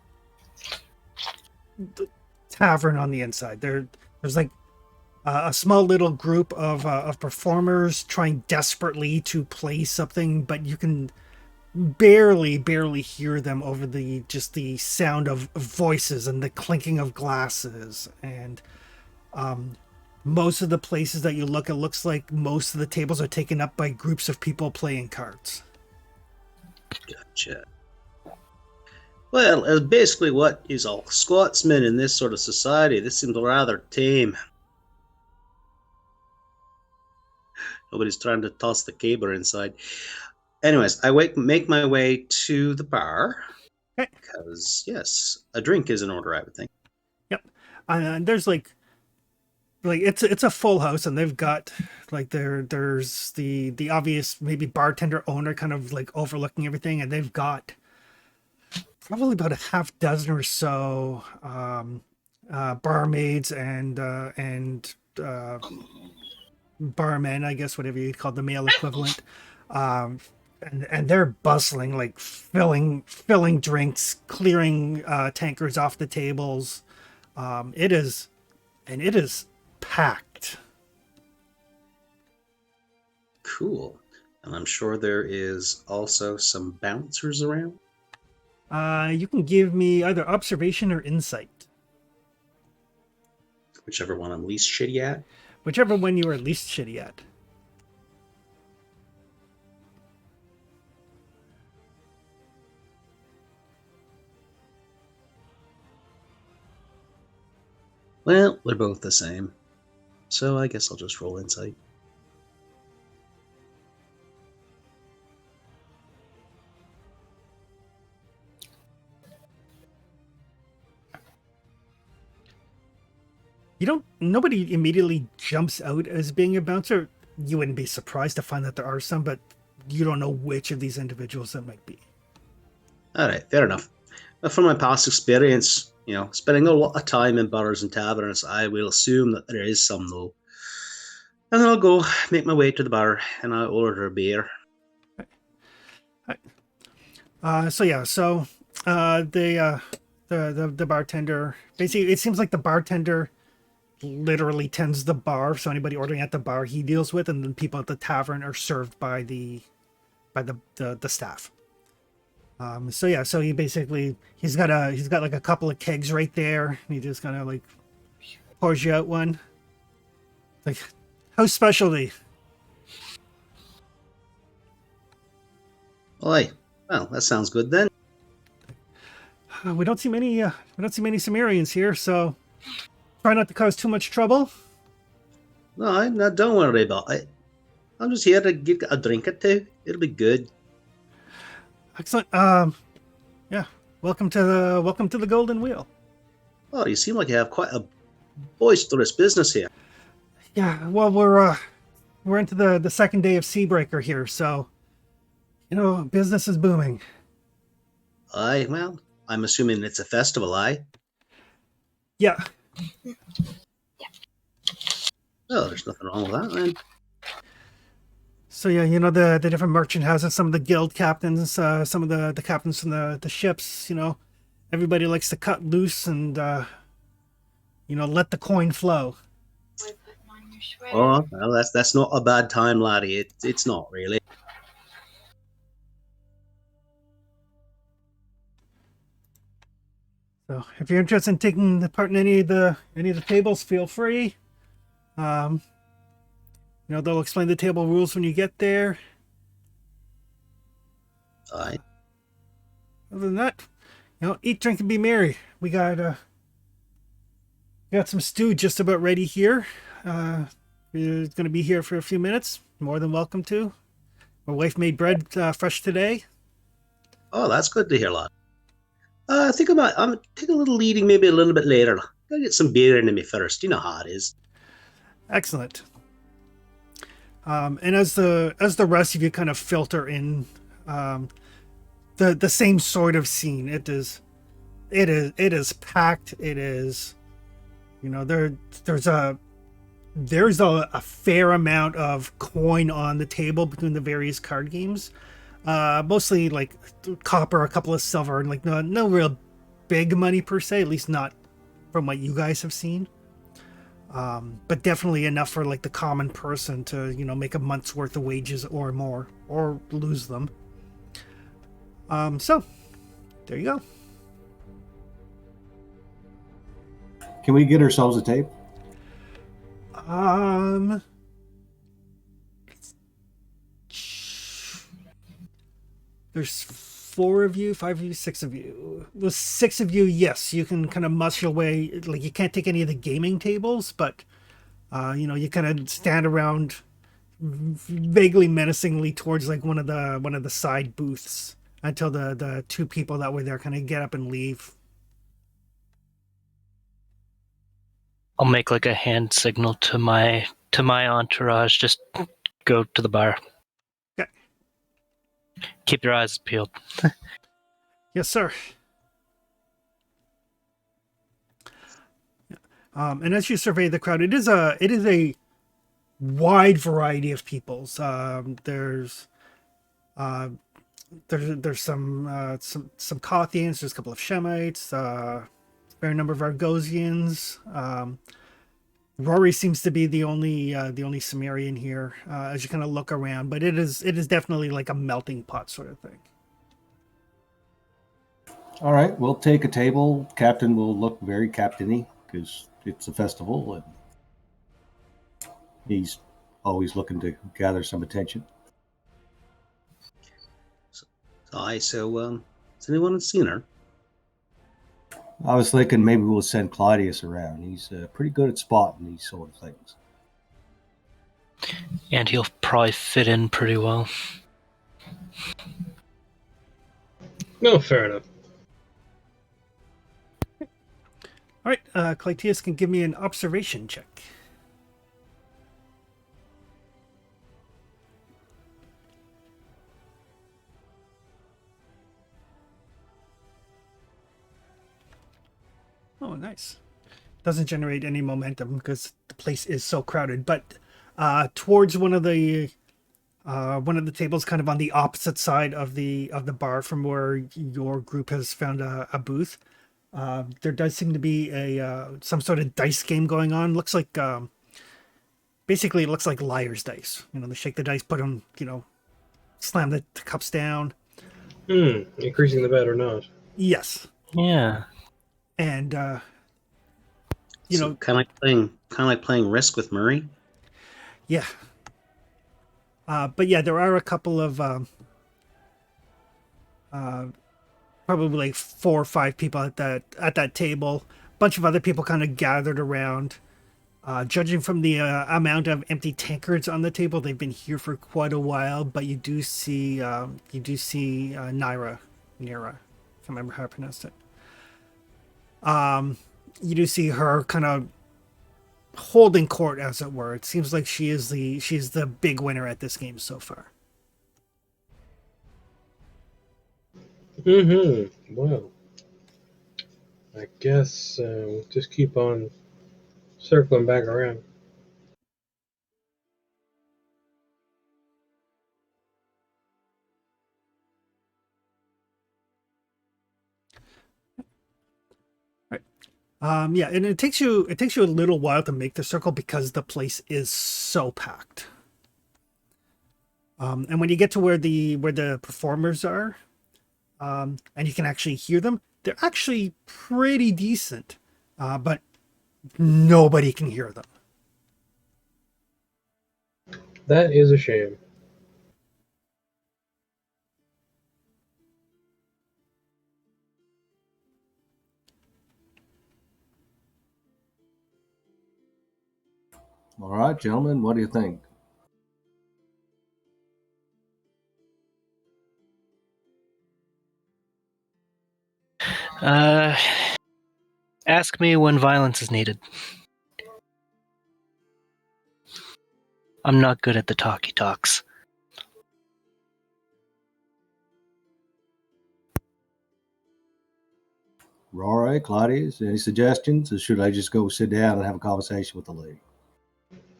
tavern on the inside. There's like a small little group of performers trying desperately to play something, but you can barely hear them over the sound of voices and the clinking of glasses. And most of the places that you look, it looks like most of the tables are taken up by groups of people playing cards. Gotcha. Well, basically what is all Scotsmen in this sort of society? This seems rather tame. Nobody's trying to toss the caber inside. Anyways, I make my way to the bar. Okay. Because, yes, a drink is in order, I would think. Yep. And there's like it's a full house, and they've got like there's the obvious maybe bartender owner kind of like overlooking everything, and they've got probably about a half dozen or so barmaids and barmen, I guess, whatever you'd call the male equivalent. And they're bustling, like filling drinks, clearing tankards off the tables. It is packed. Cool. And I'm sure there is also some bouncers around. You can give me either observation or insight, Whichever one I'm least shitty at. whichever one you are least shitty at. Well, they're both the same. So I guess I'll just roll insight. Nobody immediately jumps out as being a bouncer. You wouldn't be surprised to find that there are some, but you don't know which of these individuals that might be. All right, fair enough. From my past experience, spending a lot of time in bars and taverns, I will assume that there is some, though. And then I'll go make my way to the bar and I'll order a beer. The bartender, basically, it seems like the bartender literally tends the bar, so anybody ordering at the bar he deals with, and then people at the tavern are served by the staff. So he basically he's got like a couple of kegs right there. He just kind of like pours you out one, like house specialty. Oi, well, that sounds good then. We don't see many Sumerians here, so try not to cause too much trouble. No, don't worry about it. I'm just here to get a drink or two. It'll be good. Excellent. Yeah. Welcome to the Golden Wheel. Oh, you seem like you have quite a boisterous business here. Yeah. Well, we're into the second day of Seabreaker here, so business is booming. Aye, well, I'm assuming it's a festival, aye? Yeah. Well, there's nothing wrong with that, then. So yeah, the different merchant houses, some of the guild captains, some of the captains from the ships, everybody likes to cut loose and let the coin flow. Oh, well, that's not a bad time, laddie. It's not really. So if you're interested in taking part in any of the tables, feel free. They'll explain the table rules when you get there. Aye. Other than that, eat, drink, and be merry. We got some stew just about ready here. We're going to be here for a few minutes. More than welcome to. My wife made bread fresh today. Oh, that's good to hear, lad. I think I'm take a little eating maybe a little bit later. Gotta get some beer into me first. You know how it is. Excellent. And as the rest of you kind of filter in, the same sort of scene. It is packed. It is, there's a fair amount of coin on the table between the various card games. Mostly like copper, a couple of silver, and like no real big money per se, at least not from what you guys have seen. But definitely enough for like the common person to, make a month's worth of wages or more, or lose them. So there you go. Can we get ourselves a table? There's 4 of you, 5 of you, 6 of you. The 6 of you, yes, you can kind of muss your way. Like, you can't take any of the gaming tables, but you kind of stand around vaguely menacingly towards like one of the side booths until the 2 people that were there kind of get up and leave. I'll make like a hand signal to my entourage. Just go to the bar. Okay. Keep your eyes peeled. Yes, sir. And as you survey the crowd, it is a wide variety of peoples. There's some Kothians, there's a couple of Shemites, a fair number of Argosians. Rory seems to be the only Sumerian here, as you kind of look around, but it is definitely like a melting pot sort of thing. All right, we'll take a table. Captain will look very captainy because it's a festival and he's always looking to gather some attention. So has anyone seen her? I was thinking maybe we'll send Claudius around. He's pretty good at spotting these sort of things. And he'll probably fit in pretty well. No, fair enough. All right, Clytius can give me an observation check. Oh, nice. Doesn't generate any momentum because the place is so crowded. But towards one of the tables, kind of on the opposite side of the bar from where your group has found a booth, there does seem to be some sort of dice game going on. Looks like basically it looks like liar's dice. They shake the dice, put them, slam the cups down. Increasing the bet or not? Yes. Yeah. And kind of like playing Risk with Murray. Yeah. But yeah, there are a couple of probably like 4 or 5 people at that table. A bunch of other people kind of gathered around. Judging from the amount of empty tankards on the table, they've been here for quite a while. But you do see Nira, if I remember how I pronounced it. You do see her kind of holding court, as it were. It seems like she's the big winner at this game so far. Well, I guess just keep on circling back around. Yeah, and it takes you a little while to make the circle because the place is so packed. And when you get to where the performers are, and you can actually hear them, they're actually pretty decent, but nobody can hear them. That is a shame. All right, gentlemen, what do you think? Ask me when violence is needed. I'm not good at the talky talks. Rory, Claudius, any suggestions? Or should I just go sit down and have a conversation with the lady?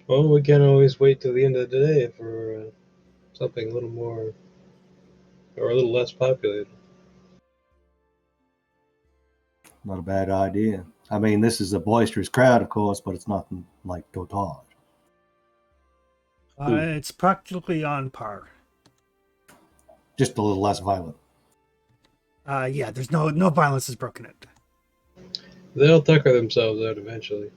Well, we can always wait till the end of the day for something a little more, or a little less populated. Not a bad idea. I mean, this is a boisterous crowd, of course, but it's nothing like Dotage. It's practically on par. Just a little less violent. Yeah, there's no violence is broken out. They'll tucker themselves out eventually.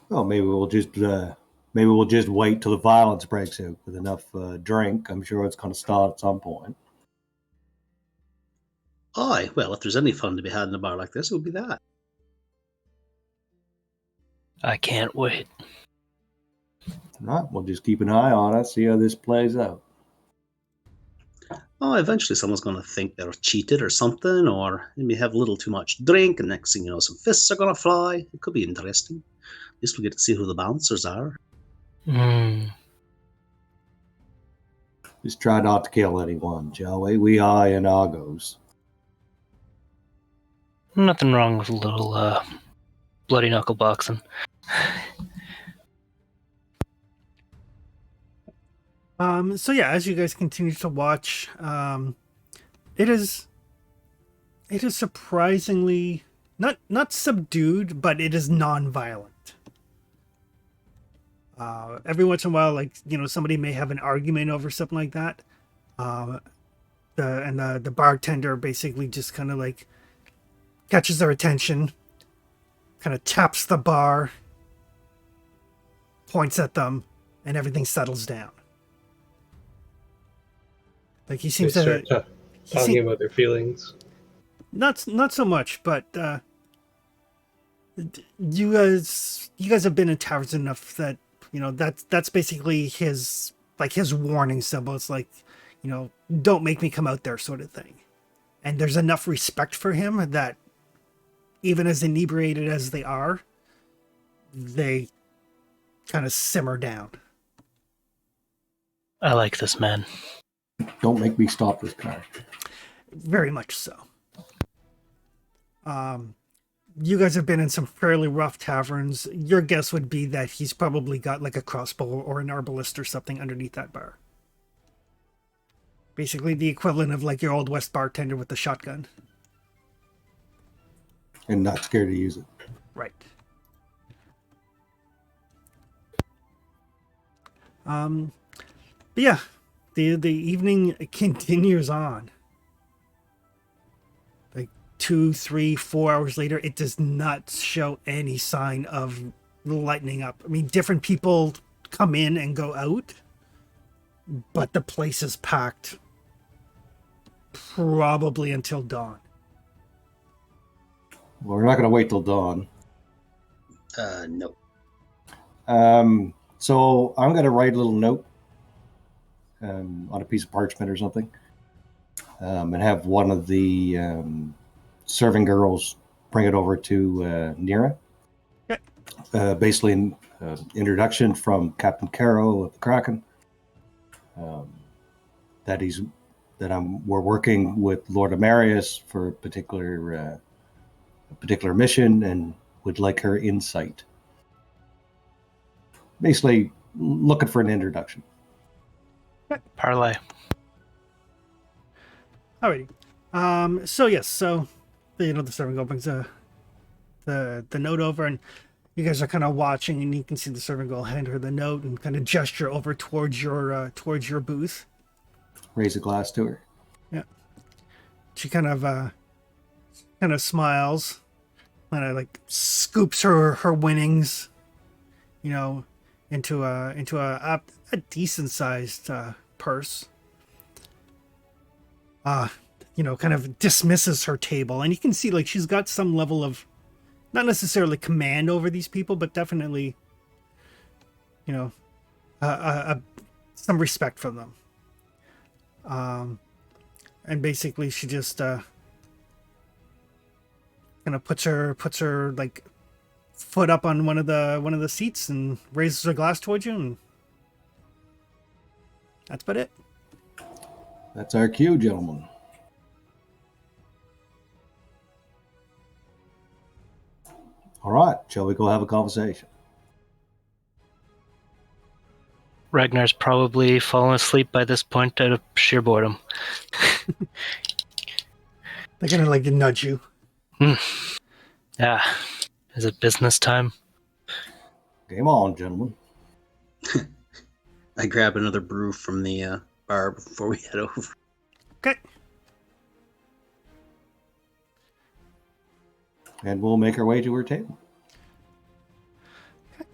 Well, maybe we'll just wait till the violence breaks out with enough drink. I'm sure it's going to start at some point. Aye, well, if there's any fun to be had in a bar like this, it would be that. I can't wait. All right, we'll just keep an eye on it, see how this plays out. Oh, eventually someone's going to think they're cheated or something, or maybe have a little too much drink, and next thing you know, some fists are going to fly. It could be interesting. At least we get to see who the bouncers are. Just try not to kill anyone, shall we? We are in Argos. Nothing wrong with a little bloody knuckle boxing. So yeah, as you guys continue to watch, it is surprisingly not subdued, but it is non-violent. Every once in a while, like, you know, somebody may have an argument over something like that. The bartender basically just kind of like catches their attention, kind of taps the bar, points at them, and everything settles down. Like he seems They to start talking about their feelings. not so much, but you guys have been in taverns enough that, you know, that's basically his warning symbol. It's like, you know, don't make me come out there, sort of thing. And there's enough respect for him that even as inebriated as they are, they kind of simmer down. I like this man. Don't make me stop this car. Very much so. You guys have been in some fairly rough taverns. Your guess would be that he's probably got like a crossbow or an arbalist or something underneath that bar. Basically the equivalent of like your Old West bartender with the shotgun. And not scared to use it. Right. But yeah, the evening continues on. Like 2, 3, 4 hours later, it does not show any sign of lightening up. I mean, different people come in and go out, but the place is packed probably until dawn. Well, we're not going to wait till dawn. No. So I'm going to write a little note on a piece of parchment or something, and have one of the serving girls bring it over to Nira. Okay. Basically, an introduction from Captain Caro of the Kraken. We're working with Lord Amarius for a particular mission, and would like her insight. Basically, looking for an introduction. Parlay. Alrighty. So yes, so the servant girl brings the note over, and you guys are kind of watching, and you can see the servant girl hand her the note and kind of gesture over towards your booth. Raise a glass to her. Yeah. She kind of smiles, kind of like scoops her winnings, you know, into a decent sized purse. You know, kind of dismisses her table, and you can see like she's got some level of not necessarily command over these people, but definitely, you know, some respect from them. And basically she just kind of puts her like foot up on one of the seats and raises her glass towards you, and that's about it. That's our cue, gentlemen. All right, shall we go have a conversation? Ragnar's probably fallen asleep by this point out of sheer boredom. They're gonna like nudge you. Yeah. Is it business time? Game on, gentlemen. I grab another brew from the bar before we head over. Okay. And we'll make our way to her table.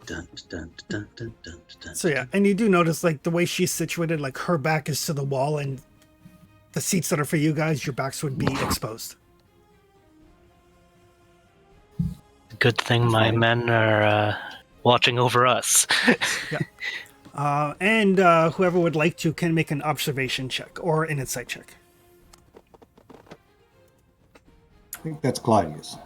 Dun, dun, dun, dun, dun, dun, So yeah, and you do notice like the way she's situated, like her back is to the wall, and the seats that are for you guys, your backs would be exposed. Good thing my men are watching over us. And whoever would like to can make an observation check or an insight check. I think that's Claudius.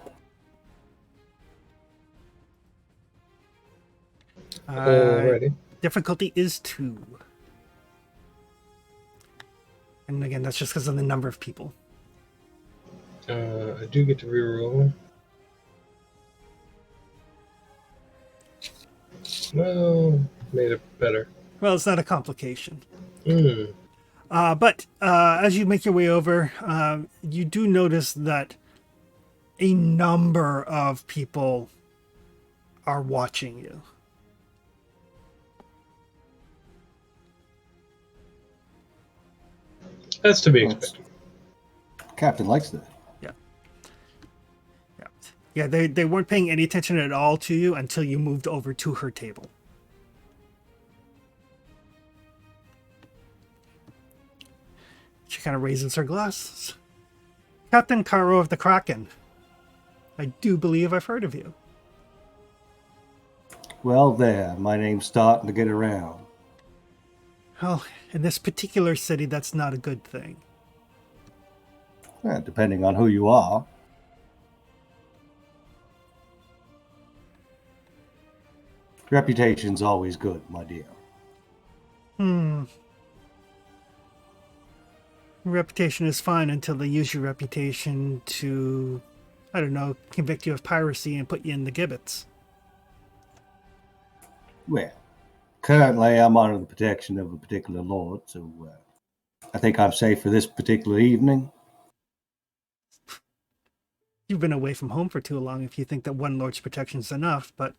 Alrighty. Difficulty is 2. And again, that's just because of the number of people. I do get to reroll. Well, made it better. Well, it's not a complication. Hmm. But as you make your way over, you do notice that a number of people are watching you. That's to be expected. Captain likes that. Yeah, they weren't paying any attention at all to you until you moved over to her table. She kind of raises her glass. Captain Caro of the Kraken. I do believe I've heard of you. Well, there. My name's starting to get around. Well, in this particular city, that's not a good thing. Depending on who you are. Reputation's always good, my dear. Reputation is fine until they use your reputation to, I don't know, convict you of piracy and put you in the gibbets. Well, currently I'm under the protection of a particular lord, so I think I'm safe for this particular evening. You've been away from home for too long if you think that one lord's protection is enough, but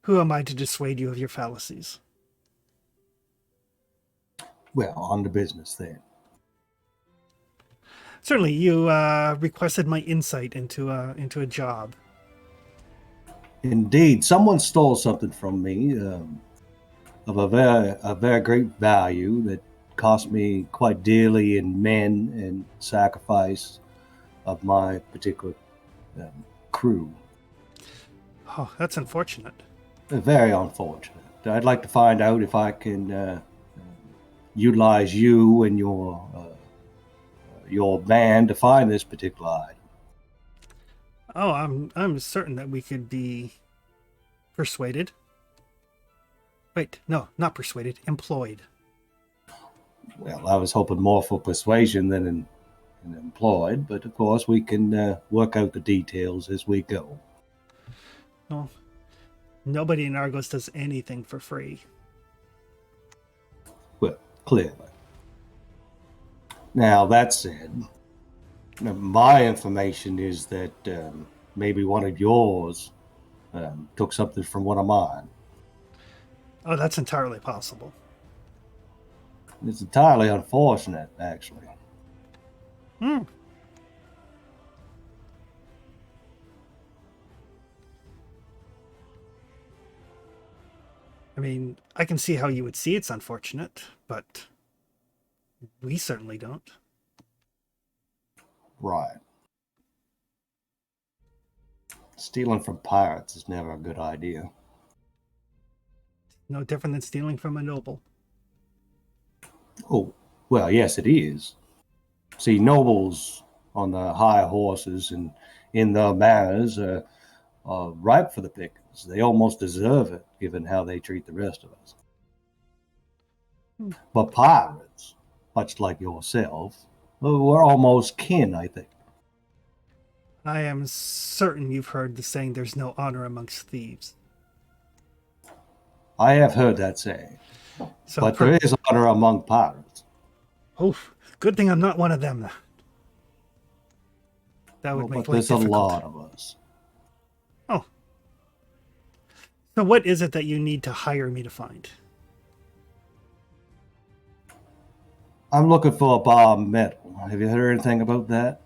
who am I to dissuade you of your fallacies? Well, on to business then. Certainly, you requested my insight into a job. Indeed, someone stole something from me of a very great value that cost me quite dearly in men and sacrifice of my particular crew. Oh, that's unfortunate. Very unfortunate. I'd like to find out if I can utilize you and your band to find this particular item. Oh, I'm certain that we could be persuaded. Wait, no, not persuaded, employed. Well, I was hoping more for persuasion than in employed, but of course we can work out the details as we go. No, nobody in Argos does anything for free. Well, clearly. Now, that said, my information is that maybe one of yours took something from one of mine. Oh, that's entirely possible. It's entirely unfortunate, actually. Hmm. I mean, I can see how you would see it's unfortunate, but we certainly don't. Right. Stealing from pirates is never a good idea. No different than stealing from a noble. Oh, well, yes, it is. See, nobles on the high horses and in the manors are ripe for the pickings. They almost deserve it, given how they treat the rest of us. But pirates, much like yourself, we're almost kin, I think. I am certain you've heard the saying, there's no honor amongst thieves. I have heard that saying, So, but there is honor among pirates. Oh, good thing I'm not one of them. That would make But life there's a difficult. lot of us. Oh. So what is it that you need to hire me to find? I'm looking for a bar of metal. Have you heard anything about that?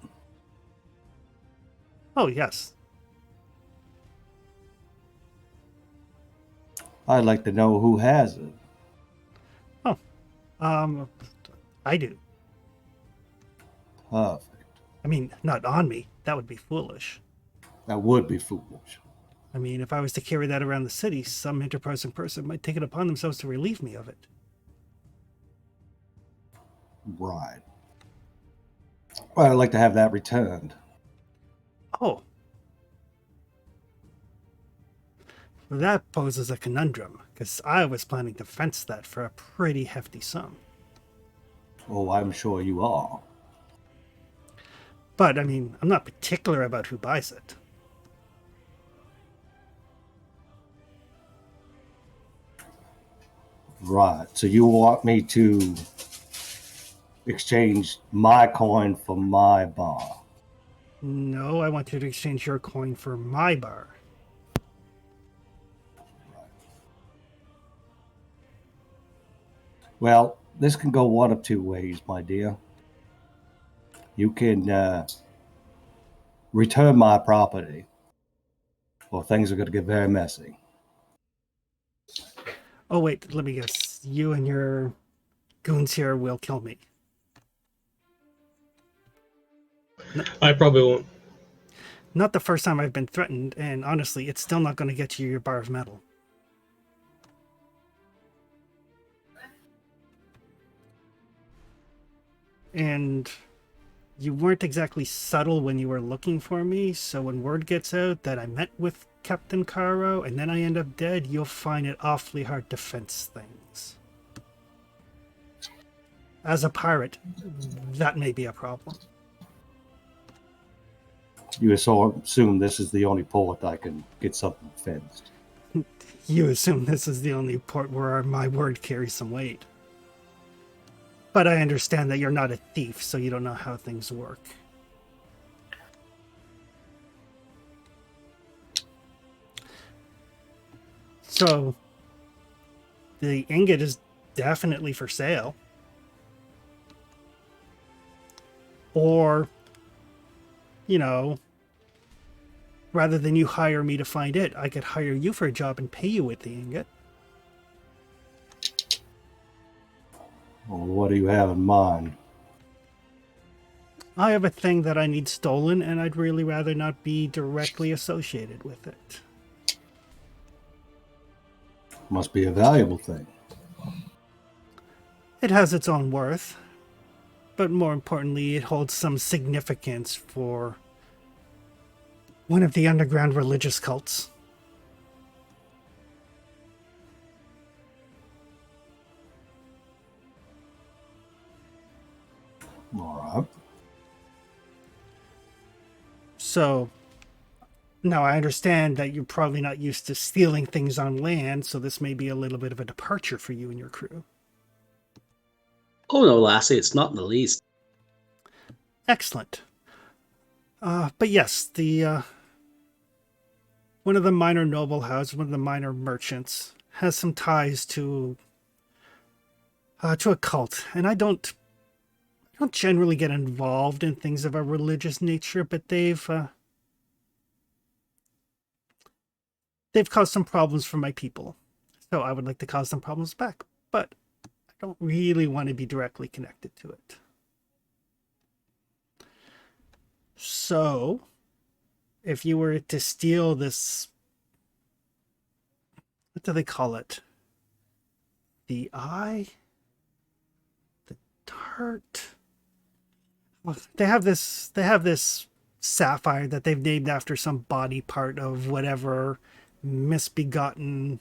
Oh, yes. I'd like to know who has it. I do. Perfect. I mean, not on me. That would be foolish. That would be foolish. I mean, if I was to carry that around the city, some enterprising person might take it upon themselves to relieve me of it. Right. Well, I'd like to have that returned. Oh. That poses a conundrum, because I was planning to fence that for a pretty hefty sum. Oh, I'm sure you are. But, I mean, I'm not particular about who buys it. Right. So you want me to exchange my coin for my bar? No, I want you to exchange your coin for my bar. Well, this can go one of two ways, my dear. You can return my property, or things are going to get very messy. Oh, wait, let me guess. You and your goons here will kill me. I probably won't. Not the first time I've been threatened, and honestly, it's still not going to get you your bar of metal. And you weren't exactly subtle when you were looking for me, so when word gets out that I met with Captain Caro and then I end up dead, you'll find it awfully hard to fence things. As a pirate, that may be a problem. You assume this is the only port I can get something fenced. You assume this is the only port where my word carries some weight. But I understand that you're not a thief, so you don't know how things work. So, the ingot is definitely for sale. Or, you know, rather than you hire me to find it, I could hire you for a job and pay you with the ingot. Well, what do you have in mind? I have a thing that I need stolen, and I'd really rather not be directly associated with it. Must be a valuable thing. It has its own worth, but more importantly, it holds some significance for one of the underground religious cults. All right. So, now I understand that you're probably not used to stealing things on land, so this may be a little bit of a departure for you and your crew. Oh no, lassie, it's not in the least. Excellent. But yes, the one of the minor noble houses, one of the minor merchants, has some ties to a cult, and I don't generally get involved in things of a religious nature, but they've caused some problems for my people, so I would like to cause some problems back, but I don't really want to be directly connected to it. So, if you were to steal this, what do they call it? The eye? The dart? Well, they have this sapphire that they've named after some body part of whatever misbegotten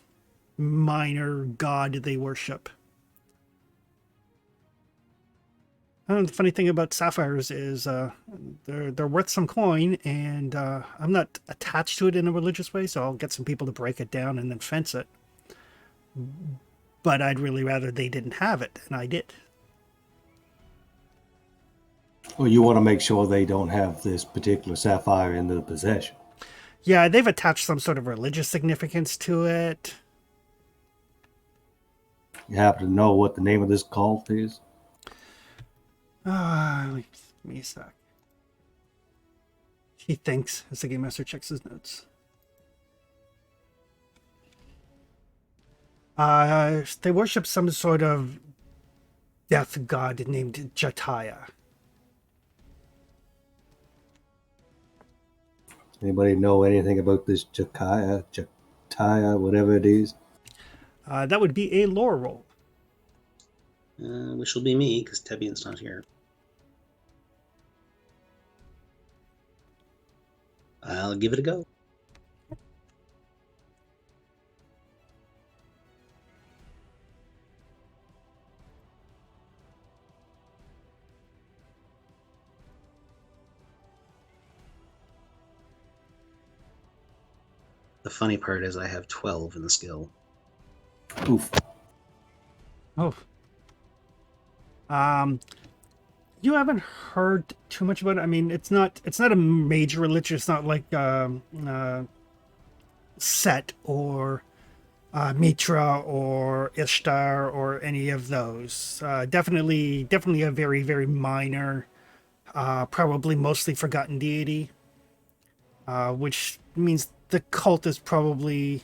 minor god they worship. The funny thing about sapphires is they're worth some coin, and I'm not attached to it in a religious way, so I'll get some people to break it down and then fence it. But I'd really rather they didn't have it, and I did. Well, you want to make sure they don't have this particular sapphire in their possession. Yeah, they've attached some sort of religious significance to it. You happen to know what the name of this cult is? Give me a sec. He thinks as the game master checks his notes. They worship some sort of death god named Jataya. Anybody know anything about this Jataya, whatever it is? That would be a lore roll. Which will be me, because Tebian's not here. I'll give it a go. The funny part is I have 12 in the skill. Oof. Oh. You haven't heard too much about it. I mean, it's not a major religion. It's not like Set or Mitra or Ishtar or any of those. Definitely a very, very minor, probably mostly forgotten deity, which means the cult is probably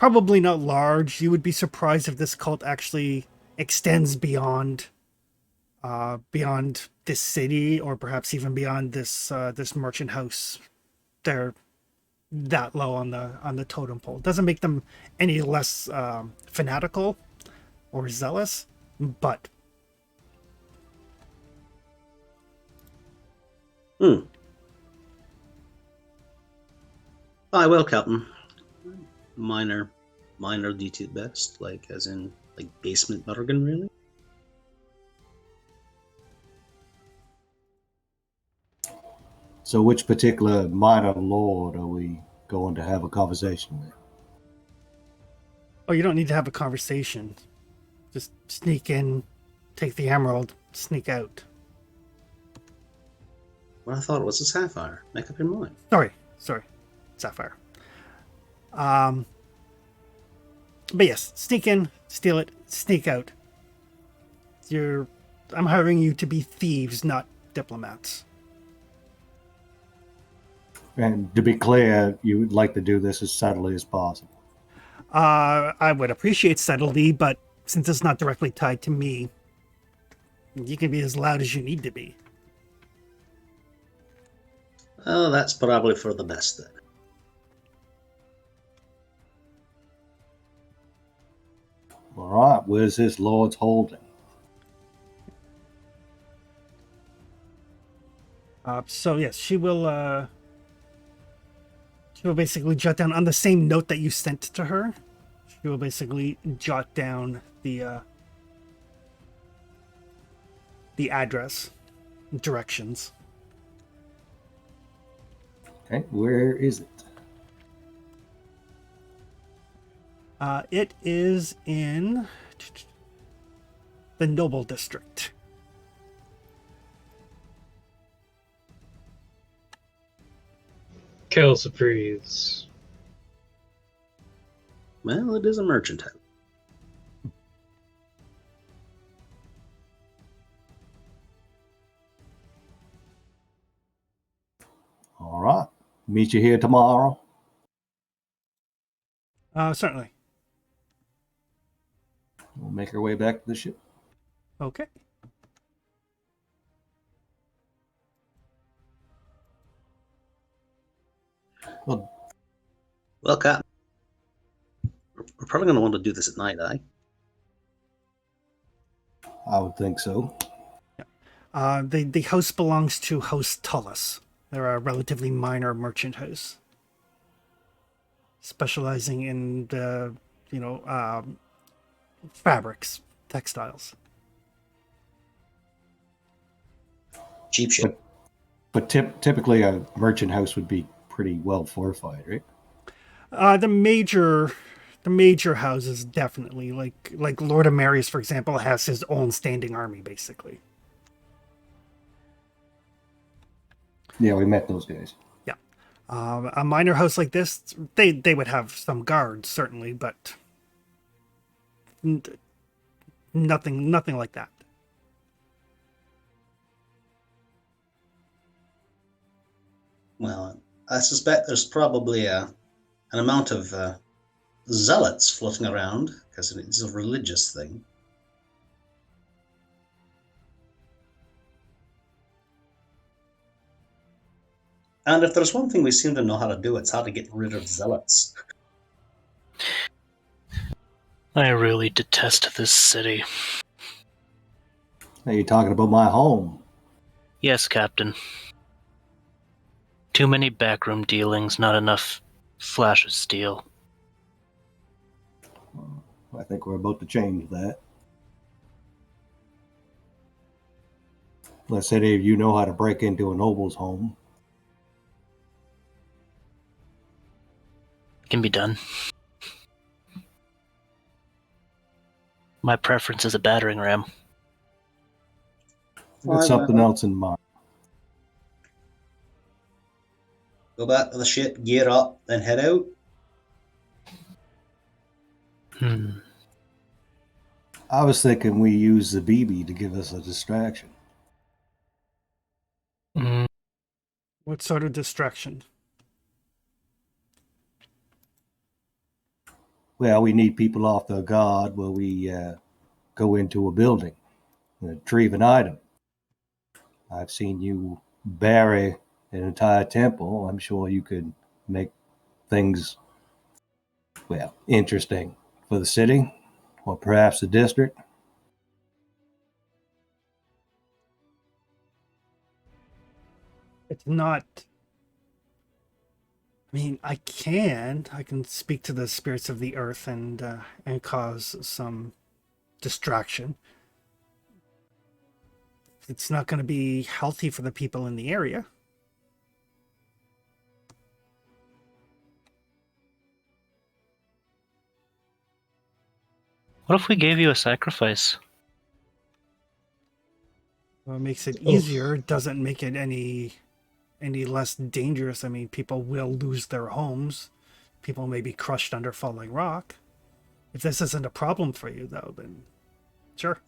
not large. You would be surprised if this cult actually extends beyond this city, or perhaps even beyond this merchant house. They're that low on the totem pole. It doesn't make them any less fanatical or zealous, but I will, Captain. Minor DT at best, like as in like basement Buttergun, really. So which particular minor lord are we going to have a conversation with? oh, you don't need to have a conversation. Just sneak in, take the emerald, sneak out. Well, I thought it was a sapphire. Make up your mind. Sorry, sapphire. But yes, sneak in, steal it, sneak out. I'm hiring you to be thieves, not diplomats. And to be clear, you would like to do this as subtly as possible. I would appreciate subtlety, but since it's not directly tied to me, you can be as loud as you need to be. Oh, that's probably for the best then. All right, where's this lord's holding? So yes, she will basically jot down on the same note that you sent to her. She will basically jot down the address, directions. Okay, where is it? It is in the Noble District. Calciprees. Well, it is a merchant house. All right, meet you here tomorrow. Certainly. We'll make our way back to the ship. Okay. Well, Well, Captain, we're probably going to want to do this at night, eh? I would think so. The house belongs to House Tullus. They're a relatively minor merchant house, specializing in fabrics, textiles. Cheap shit. But typically, a merchant house would be pretty well fortified, right? The major houses definitely, like Lord Amarius, for example, has his own standing army basically. Yeah, we met those guys. Yeah, a minor house like this, they would have some guards certainly, but nothing like that. Well, I suspect there's probably an amount of zealots floating around because it's a religious thing. And if there's one thing we seem to know how to do, it's how to get rid of zealots. I really detest this city. Hey, you're talking about my home. Yes, Captain. Too many backroom dealings, not enough flash of steel. I think we're about to change that. Unless any of you know how to break into a noble's home. Can be done. My preference is a battering ram. Got something else in mind. Go back to the ship, gear up, then head out. I was thinking we use the BB to give us a distraction. What sort of distraction? Well, we need people off their guard while we go into a building and retrieve an item. I've seen you bury an entire temple. I'm sure you could make things, well, interesting for the city or perhaps the district. It's not. I mean, I can speak to the spirits of the earth and cause some distraction. It's not going to be healthy for the people in the area. What if we gave you a sacrifice? What makes it Oof. easier doesn't make it any less dangerous. I mean, people will lose their homes. People may be crushed under falling rock. If this isn't a problem for you, though, then sure.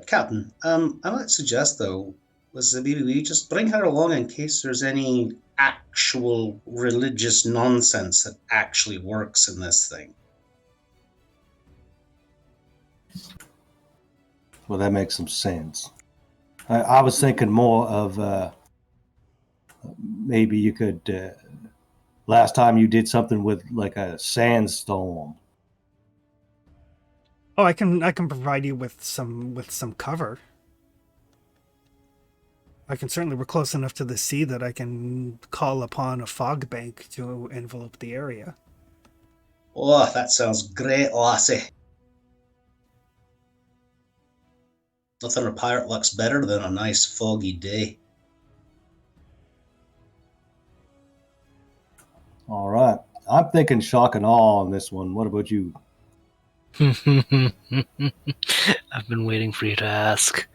Captain, I might suggest, though, was maybe we just bring her along in case there's any actual religious nonsense that actually works in this thing. Well, that makes some sense. I was thinking more of maybe you could. Last time you did something with like a sandstorm. Oh, I can provide you with some cover. I can certainly, we're close enough to the sea that I can call upon a fog bank to envelope the area. Oh, that sounds great, lassie. Nothing a pirate looks better than a nice foggy day. All right. I'm thinking shock and awe on this one. What about you? I've been waiting for you to ask.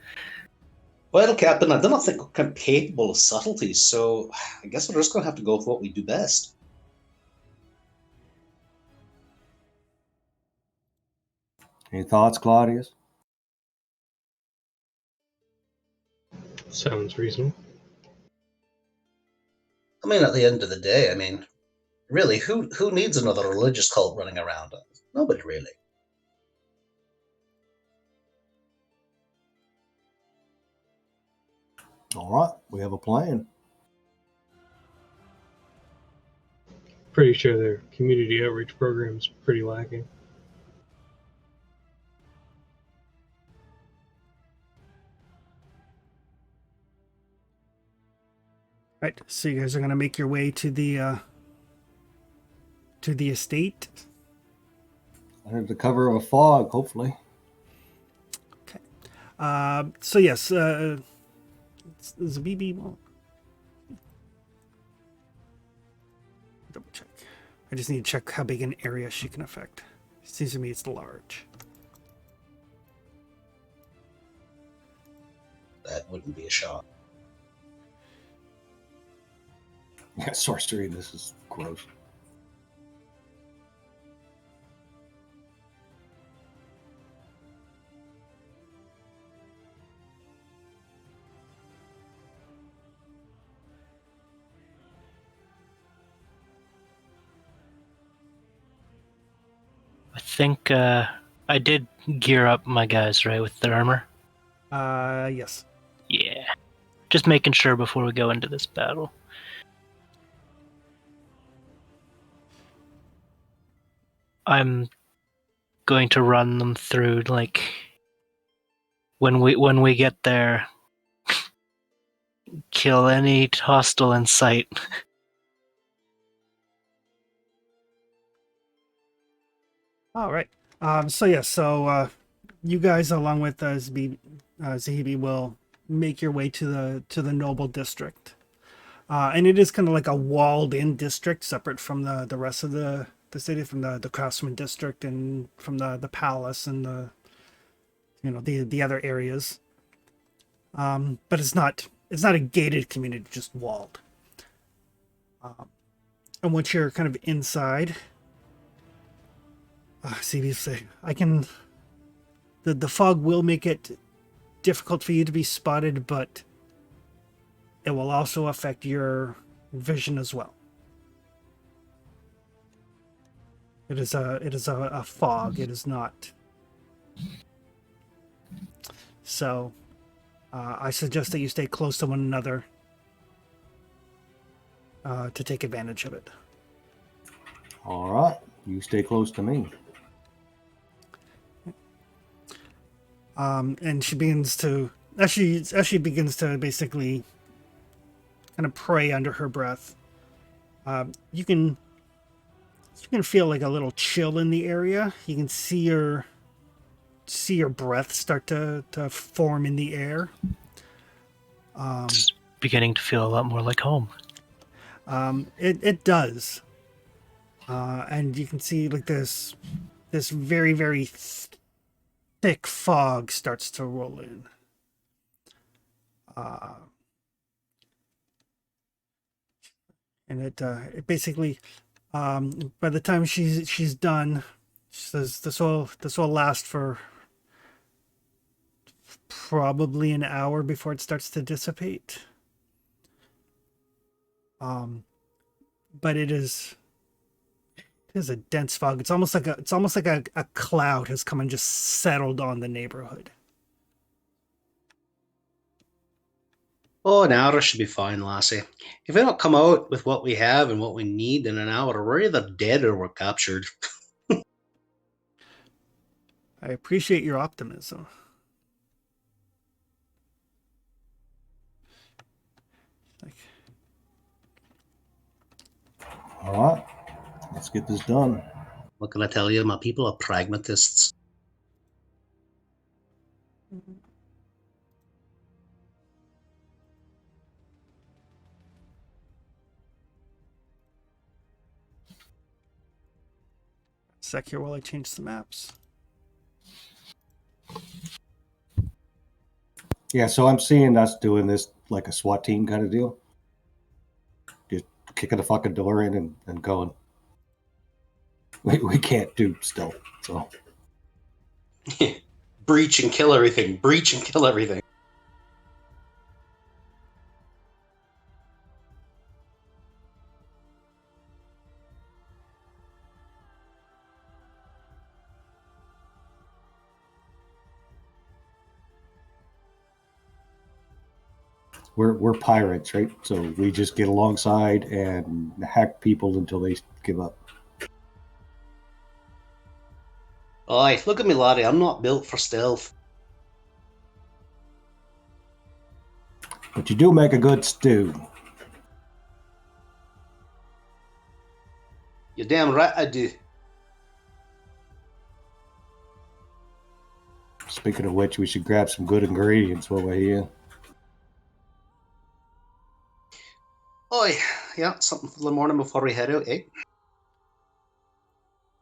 Well, Captain, I do not think we're capable of subtleties, so I guess we're just going to have to go with what we do best. Any thoughts, Claudius? Sounds reasonable. I mean, at the end of the day, really, who needs another religious cult running around? Nobody really. All right. We have a plan. pretty sure their community outreach program is pretty lacking. Right. So you guys are gonna make your way to the estate. Under the cover of a fog, hopefully. Okay. So yes, Zabibi will double check. I just need to check how big an area she can affect. Seems to me it's large. That wouldn't be a shot. Yeah, sorcery. This is gross. I think I did gear up my guys, right, with their armor? Yes. Yeah. Just making sure before we go into this battle. I'm going to run them through, like, when we get there, kill any hostile in sight. All right. So yeah. So you guys, along with Zahibi, will make your way to the noble district, and it is kind of like a walled-in district, separate from the rest of the city, from the craftsman district and from the palace and the other areas. But it's not a gated community, just walled. And once you're kind of inside, CB say, I can. The fog will make it difficult for you to be spotted, but it will also affect your vision as well. It is a fog. It is not. So, I suggest that you stay close to one another to take advantage of it. All right. You stay close to me. And she begins to as she begins to basically kind of pray under her breath. You can feel like a little chill in the area. You can see your breath start to form in the air. It's beginning to feel a lot more like home. It does, and you can see like this very very thick fog starts to roll in. And it basically, by the time she's done, she says this will last for probably an hour before it starts to dissipate. But it is a dense fog. It's almost like a cloud has come and just settled on the neighborhood. Oh, an hour should be fine, lassie. If we don't come out with what we have and what we need in an hour, we're either dead or we're captured. I appreciate your optimism. All right. Let's get this done. What can I tell you? My people are pragmatists. Sec here while I change the maps. Yeah, so I'm seeing us doing this like a SWAT team kind of deal. Just kicking the fucking door in and going. We can't do stealth, so. Breach and kill everything. Breach and kill everything. we're pirates, right? So we just get alongside and hack people until they give up. Aye, look at me, laddie. I'm not built for stealth. But you do make a good stew. You're damn right I do. Speaking of which, we should grab some good ingredients while we're here. Aye, yeah, something for the morning before we head out, eh?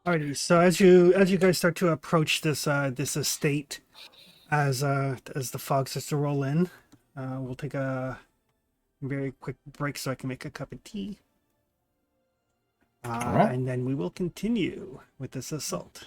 Alrighty, so as you guys start to approach this this estate, as the fog starts to roll in, we'll take a very quick break so I can make a cup of tea. All right. And then we will continue with this assault.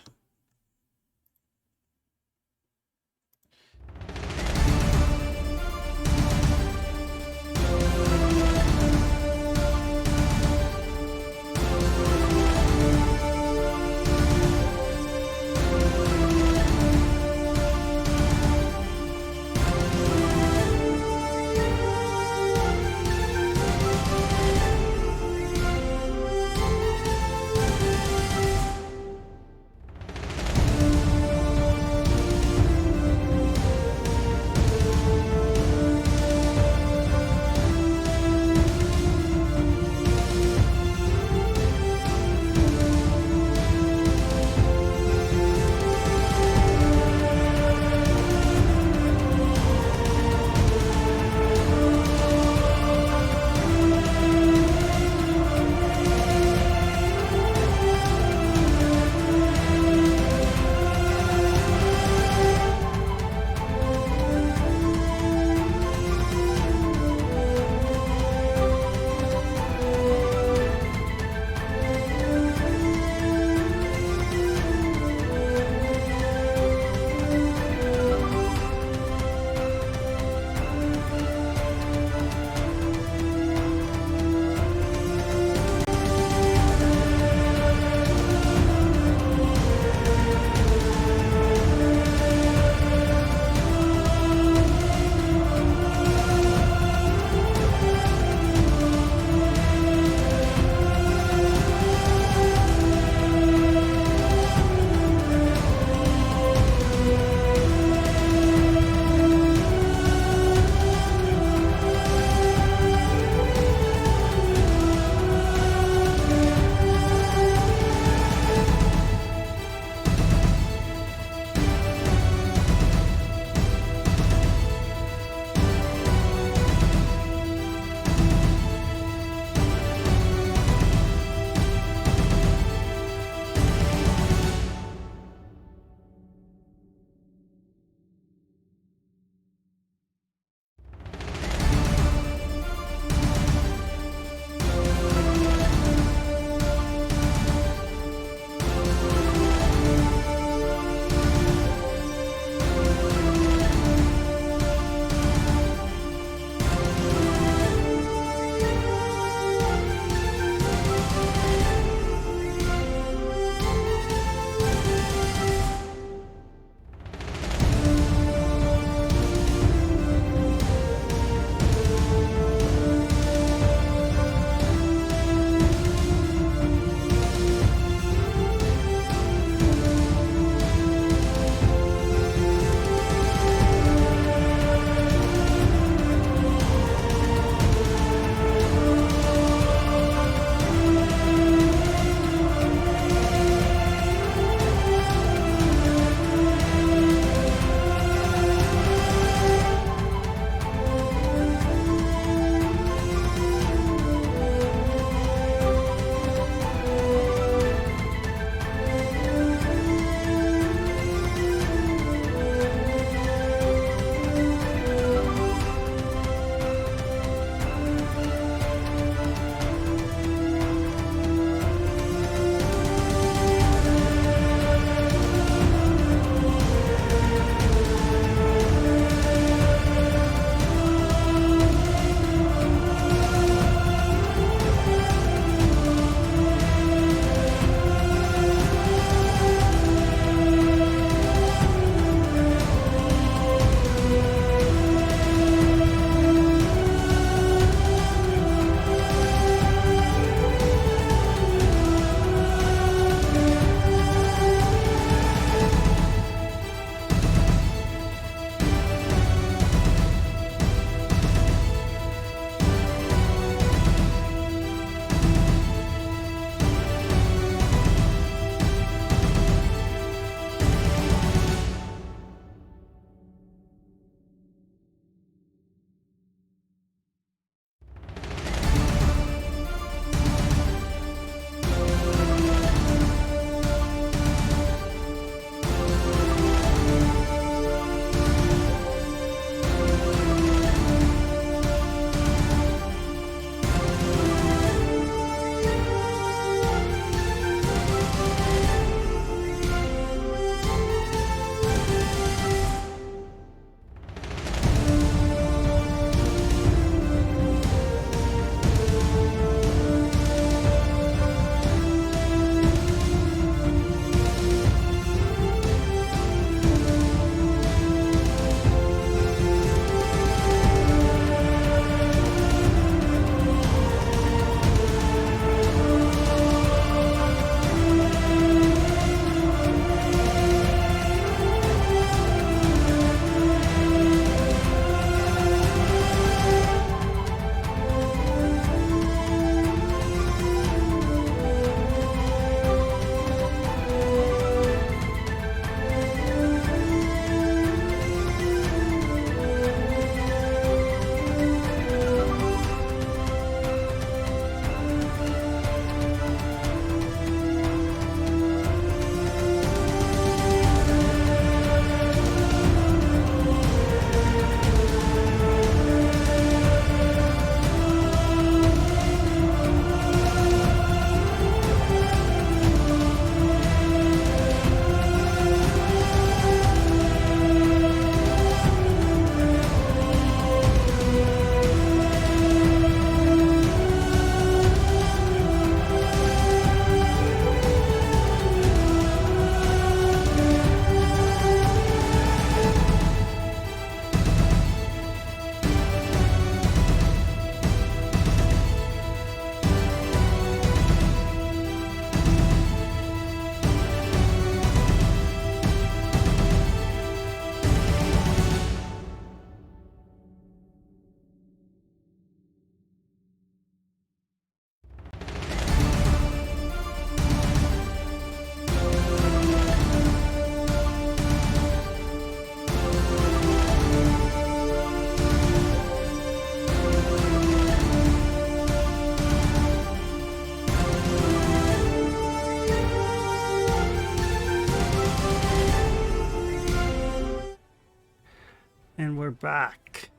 And we're back.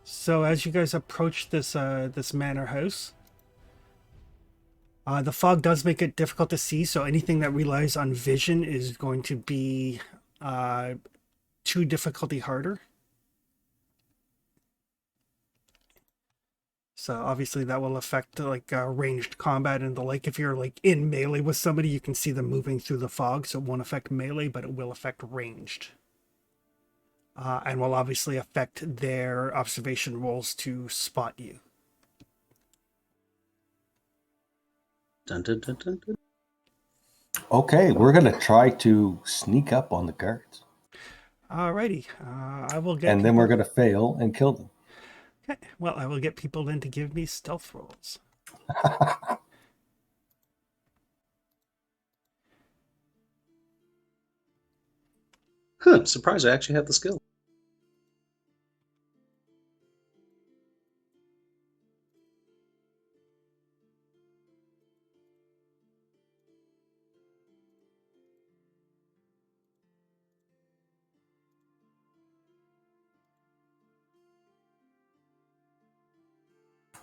So as you guys approach this manor house, the fog does make it difficult to see, so anything that relies on vision is going to be 2 difficulty harder. So obviously that will affect like ranged combat and the like. If you're like in melee with somebody, you can see them moving through the fog, so it won't affect melee, but it will affect ranged. And will obviously affect their observation rolls to spot you. Dun, dun, dun, dun, dun. Okay, we're going to try to sneak up on the guards. Alrighty, I will get. And then we're going to fail and kill them. Okay, well, I will get people then to give me stealth rolls. Huh, surprised I actually have the skill.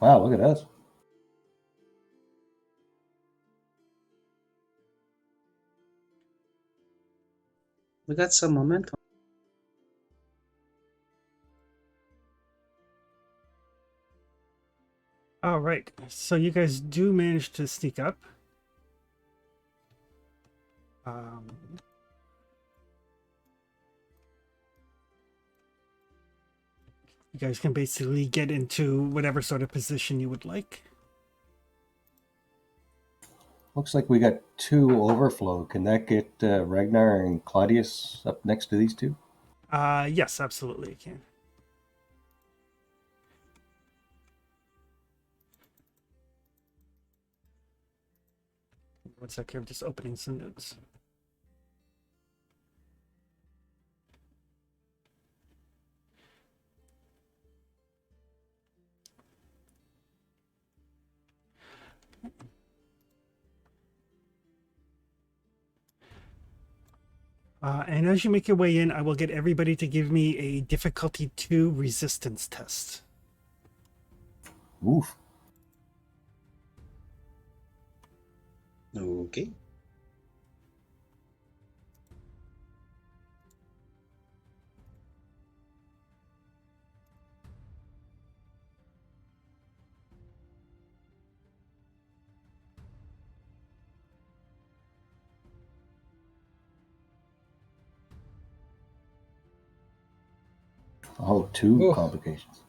Wow, look at us. We got some momentum. All right, so you guys do manage to sneak up. You guys can basically get into whatever sort of position you would like. Looks like we got 2 overflow. Can that get Ragnar and Claudius up next to these 2? Yes, absolutely, you can. One sec here, I'm just opening some notes. And as you make your way in, I will get everybody to give me a difficulty 2 resistance test. Oof. Okay. Oh, 2 Oof. complications.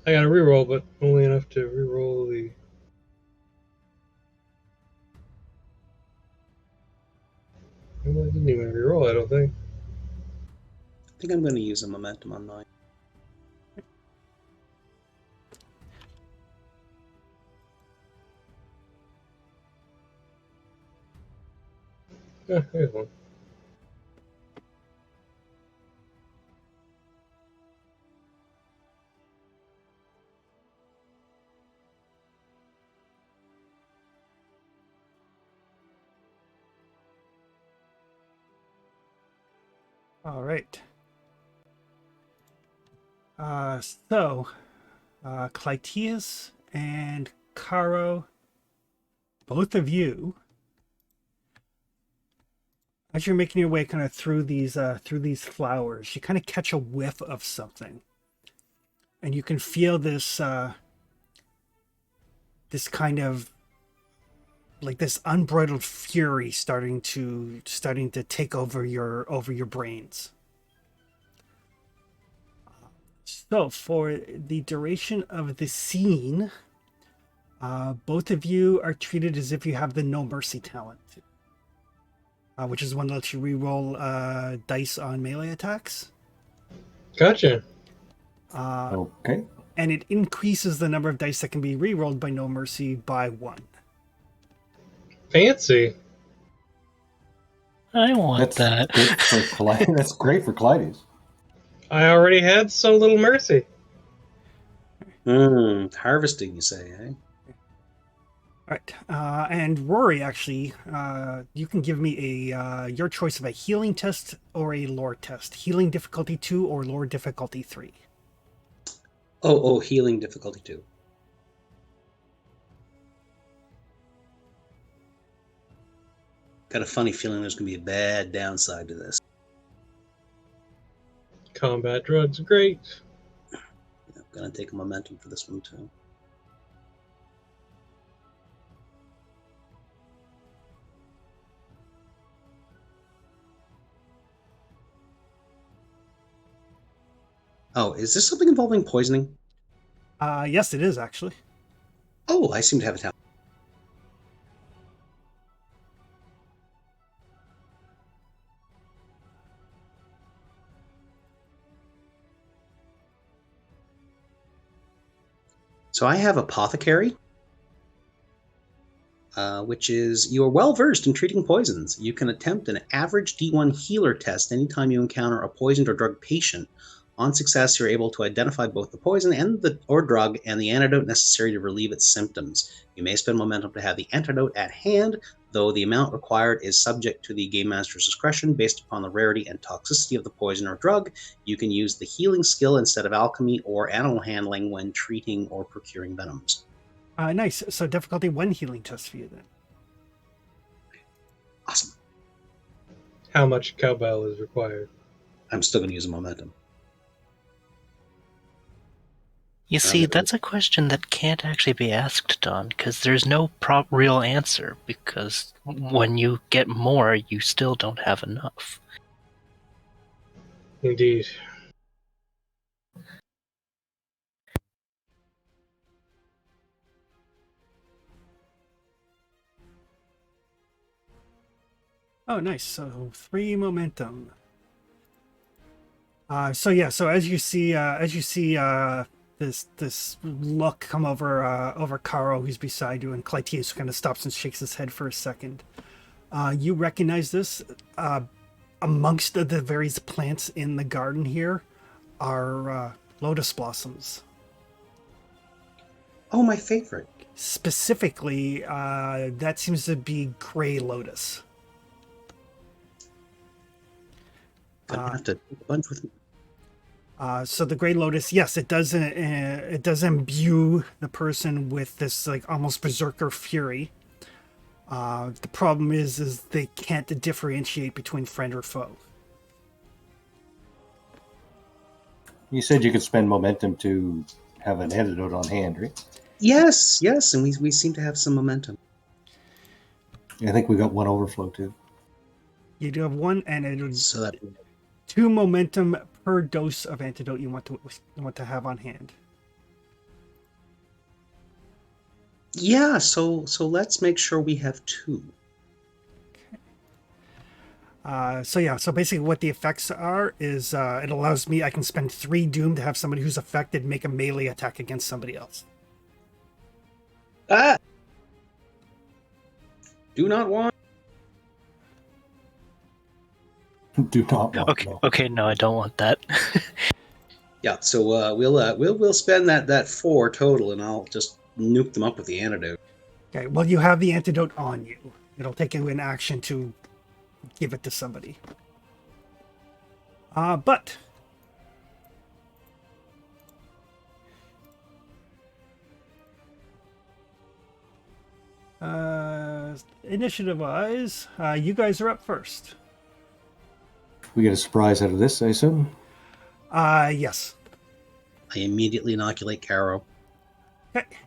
I got a reroll, but only enough to reroll the. Well, I didn't even reroll, I don't think. I think I'm going to use a momentum on mine. Yeah, here's one. All right. So, Clytius and Caro, both of you, as you're making your way kind of through these flowers, you kind of catch a whiff of something, and you can feel this this kind of like this unbridled fury starting to take over your brains. So for the duration of the scene, both of you are treated as if you have the No Mercy talent, which is one that lets you reroll dice on melee attacks. Gotcha. Okay. And it increases the number of dice that can be rerolled by No Mercy by 1. Fancy. I want that. Good for That's great for Claudius. I already had so little mercy. Harvesting, you say, eh? All right. And Rory, actually, you can give me your choice of a healing test or a lore test. Healing difficulty 2 or lore difficulty 3. Oh, healing difficulty 2. Got a funny feeling there's going to be a bad downside to this. Combat drugs, great. I'm going to take a momentum for this one, too. Oh, is this something involving poisoning? Yes, it is, actually. Oh, I seem to have a talent. So I have Apothecary, which is you are well versed in treating poisons. You can attempt an average D1 healer test anytime you encounter a poisoned or drugged patient. On success, you're able to identify both the poison or drug and the antidote necessary to relieve its symptoms. You may spend momentum to have the antidote at hand, though the amount required is subject to the game master's discretion based upon the rarity and toxicity of the poison or drug. You can use the healing skill instead of alchemy or animal handling when treating or procuring venoms. Nice. So difficulty 1 healing test for you then. Awesome. How much cowbell is required? I'm still going to use a momentum. You see, that's a question that can't actually be asked, Don, because there's no real answer, because when you get more, you still don't have enough. Indeed. Oh, nice. So 3 momentum. So as you see this look come over Caro, who's beside you, and Clytius kind of stops and shakes his head for a second. You recognize this. Amongst the various plants in the garden here are lotus blossoms. Oh, my favorite. Specifically, that seems to be gray lotus. Gonna have to take a bunch with me. So the gray lotus, yes, it does imbue the person with this like almost berserker fury. The problem is they can't differentiate between friend or foe. You said you could spend momentum to have an antidote on hand, right? Yes, and we seem to have some momentum. I think we got 1 overflow too. You do have 1, and it would So that 2 momentum per dose of antidote you want to have on hand. yeah. So let's make sure we have 2. So basically what the effects are is it allows me, I can spend 3 doom to have somebody who's affected make a melee attack against somebody else. Ah! Do not want. Do not want Okay, no. okay, no, I don't want that. Yeah. So we'll spend that 4 total, and I'll just nuke them up with the antidote. Okay, well, you have the antidote on you. It'll take you an action to give it to somebody. But initiative-wise, you guys are up first. We get a surprise out of this, I assume. Yes. I immediately inoculate Caro. Okay.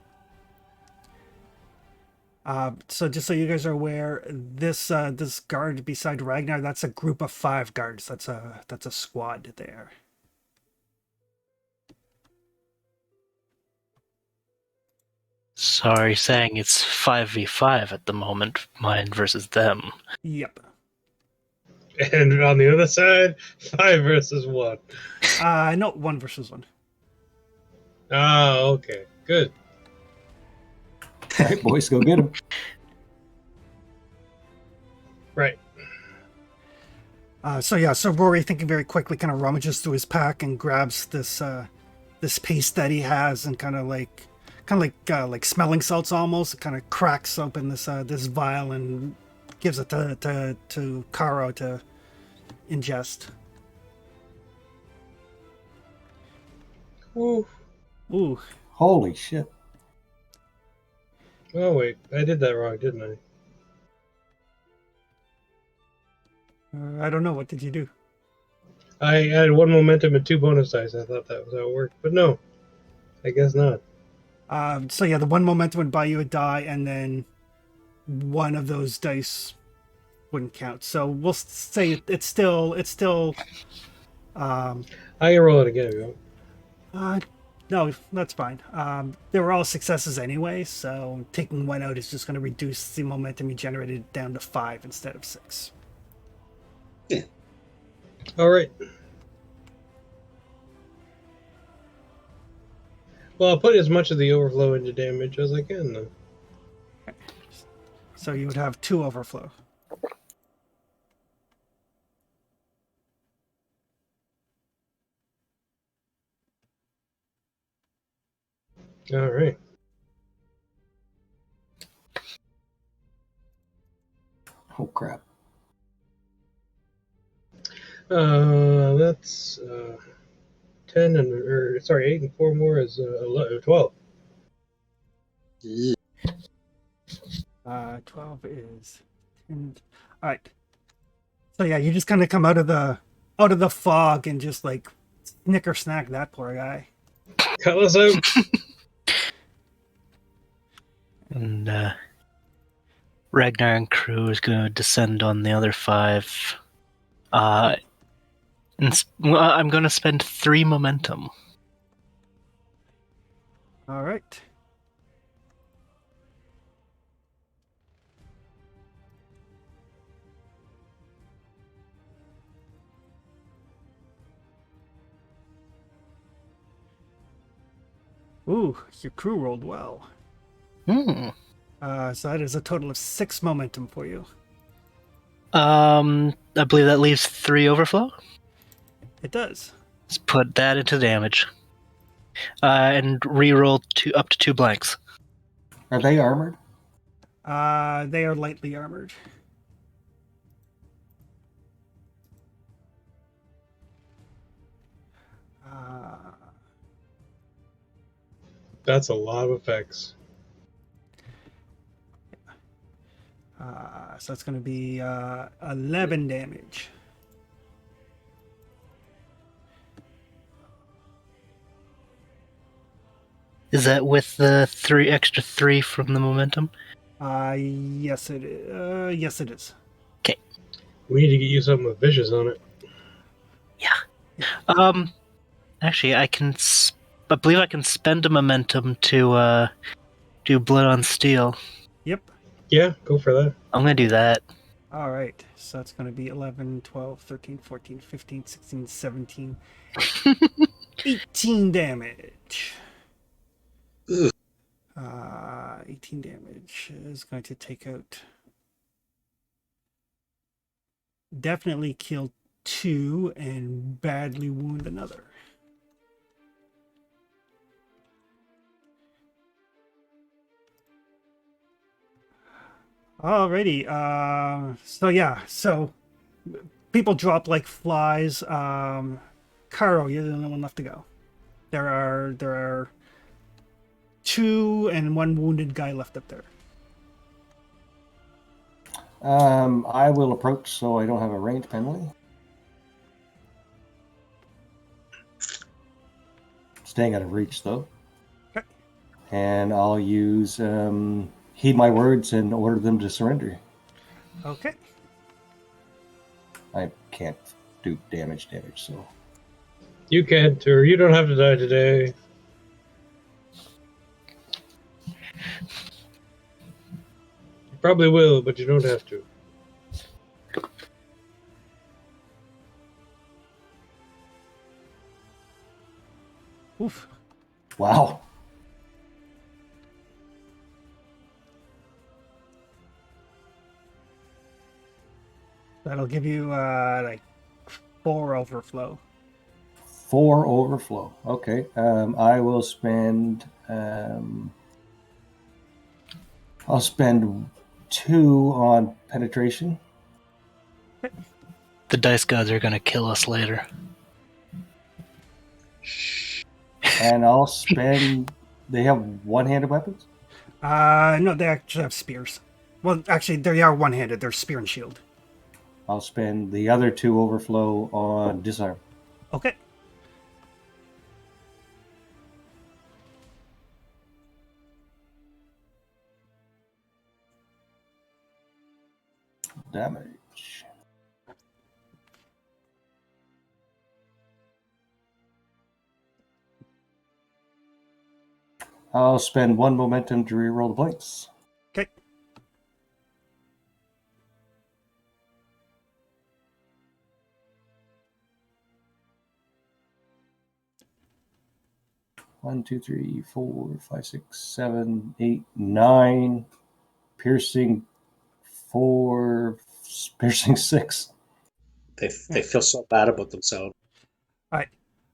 So just so you guys are aware, this guard beside Ragnar, that's a group of 5 guards. That's a squad there. Sorry, saying it's 5v5 at the moment, mine versus them. Yep. And on the other side, 5 versus 1. No, 1 versus 1. Oh, okay. Good. All right, boys, go get him. Right. So Rory, thinking very quickly, kind of rummages through his pack and grabs this paste that he has and kind of like kind of like smelling salts almost. It kind of cracks open this vial and gives it to Karo to ingest. Ooh. Ooh, Holy shit. Oh wait, I did that wrong, didn't I? I don't know. What did you do? I added 1 momentum and 2 bonus dice. I thought that was how it worked, but no, I guess not. So yeah, the 1 momentum would buy you a die, and then one of those dice wouldn't count. So we'll say it's still um, I can roll it again if you want. no, that's fine. They were all successes anyway, so taking one out is just going to reduce the momentum you generated down to 5 instead of 6. Yeah. All right. Well, I'll put as much of the overflow into damage as I can, then. So you would have 2 overflow. All right. Oh, crap. That's 10 and or sorry, 8 and 4 more is 12. Ugh. 12 is 10. All right. So yeah, you just kind of come out of the fog and just like snicker snack that poor guy. Cutlass out. And Ragnar and crew is going to descend on the other 5. I'm going to spend 3 momentum. All right. Ooh, your crew rolled well. Hmm. So that is a total of 6 momentum for you. I believe that leaves 3 overflow. It does. Let's put that into damage. And reroll up to 2 blanks. Are they armored? They are lightly armored. That's a lot of effects. So it's going to be 11 damage. Is that with the extra 3 from the momentum? Yes it is. Yes it is. We need to get you something with vicious on it. Yeah. Actually, I believe I can spend a momentum to do blood on steel. Yep. Yeah, go for that. I'm gonna do that. All right. So that's going to be 11, 12, 13, 14, 15, 16, 17, 18 damage. Ugh. 18 damage is going to take out. Definitely kill 2 and badly wound another. Alrighty. So people drop like flies. Karo, you're the only one left to go. There are 2 and 1 wounded guy left up there. I will approach so I don't have a range penalty. Staying out of reach, though. Okay. And I'll use heed my words and order them to surrender. Okay. I can't do damage, so. You can't, or you don't have to die today. You probably will, but you don't have to. Oof. Wow. That'll give you like 4 overflow. 4 overflow. Okay. I will spend. I'll spend 2 on penetration. The dice gods are gonna kill us later. And I'll spend. They have one-handed weapons. No, they actually have spears. Well, actually, they are one-handed. They're spear and shield. I'll spend the other 2 overflow on disarm. Okay. Damage. I'll spend 1 momentum to reroll the points. Okay. One, 2, 3, 4, 5, 6, 7, 8, 9. Piercing 4. Piercing 6. They feel so bad about themselves. All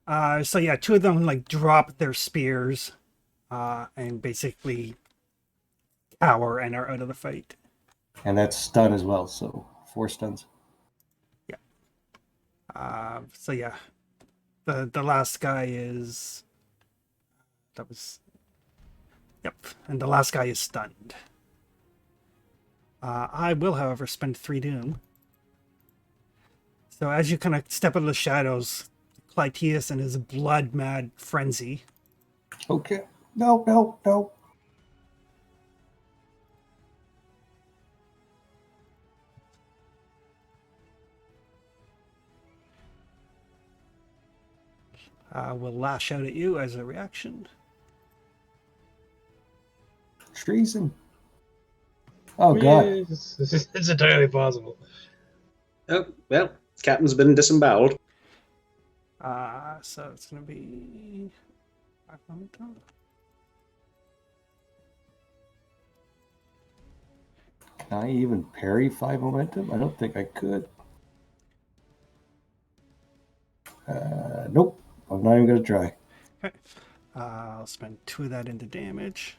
right. So yeah, 2 of them like drop their spears, and basically cower and are out of the fight. And that's stun as well, so 4 stuns. So yeah, the last guy is. That was. Yep, and the last guy is stunned. I will, however, spend 3 doom. So as you kind of step out of the shadows, Clytius in his blood-mad frenzy. Okay. No. Will lash out at you as a reaction. Treason. Oh, God. It's entirely possible. Oh, well, Captain's been disemboweled. So it's going to be 5 momentum. Can I even parry 5 momentum? I don't think I could. Nope. I'm not even going to try. Okay. I'll spend 2 of that into damage.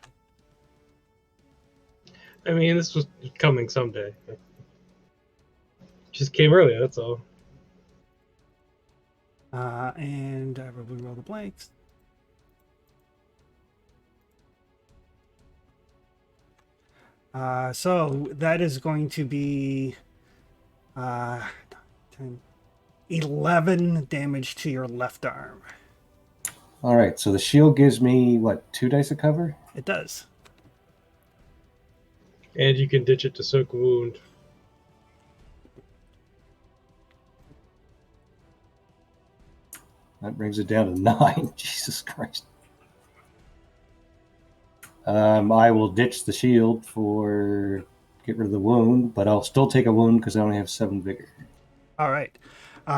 I mean, this was coming someday. Just came earlier, that's all. And I will roll the blanks. So that is going to be 10, 11 damage to your left arm. All right, so the shield gives me, what, 2 dice of cover? It does. And you can ditch it to soak wound. That brings it down to 9. Jesus Christ. I will ditch the shield for get rid of the wound, but I'll still take a wound because I only have 7 vigor. All right.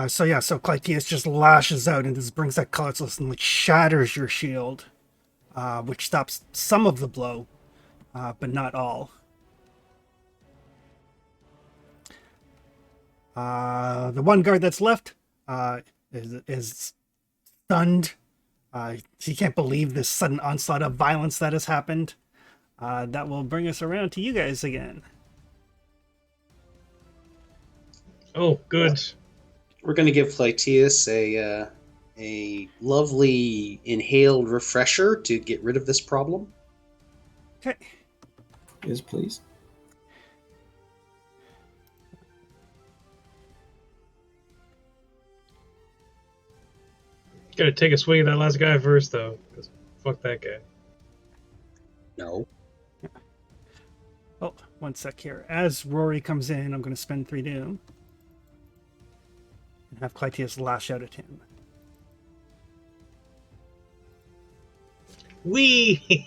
So Clytius just lashes out and just brings that colorless and like shatters your shield, which stops some of the blow, but not all. The one guard that's left is stunned. He can't believe this sudden onslaught of violence that has happened. That will bring us around to you guys again. Oh, good. We're going to give Clytius a lovely inhaled refresher to get rid of this problem. Okay. Yes, please. Gotta take a swing at that last guy first, though. 'Cause fuck that guy. No. Oh, one sec here. As Rory comes in, I'm going to spend 3 doom. And have Clytius lash out at him. Wee!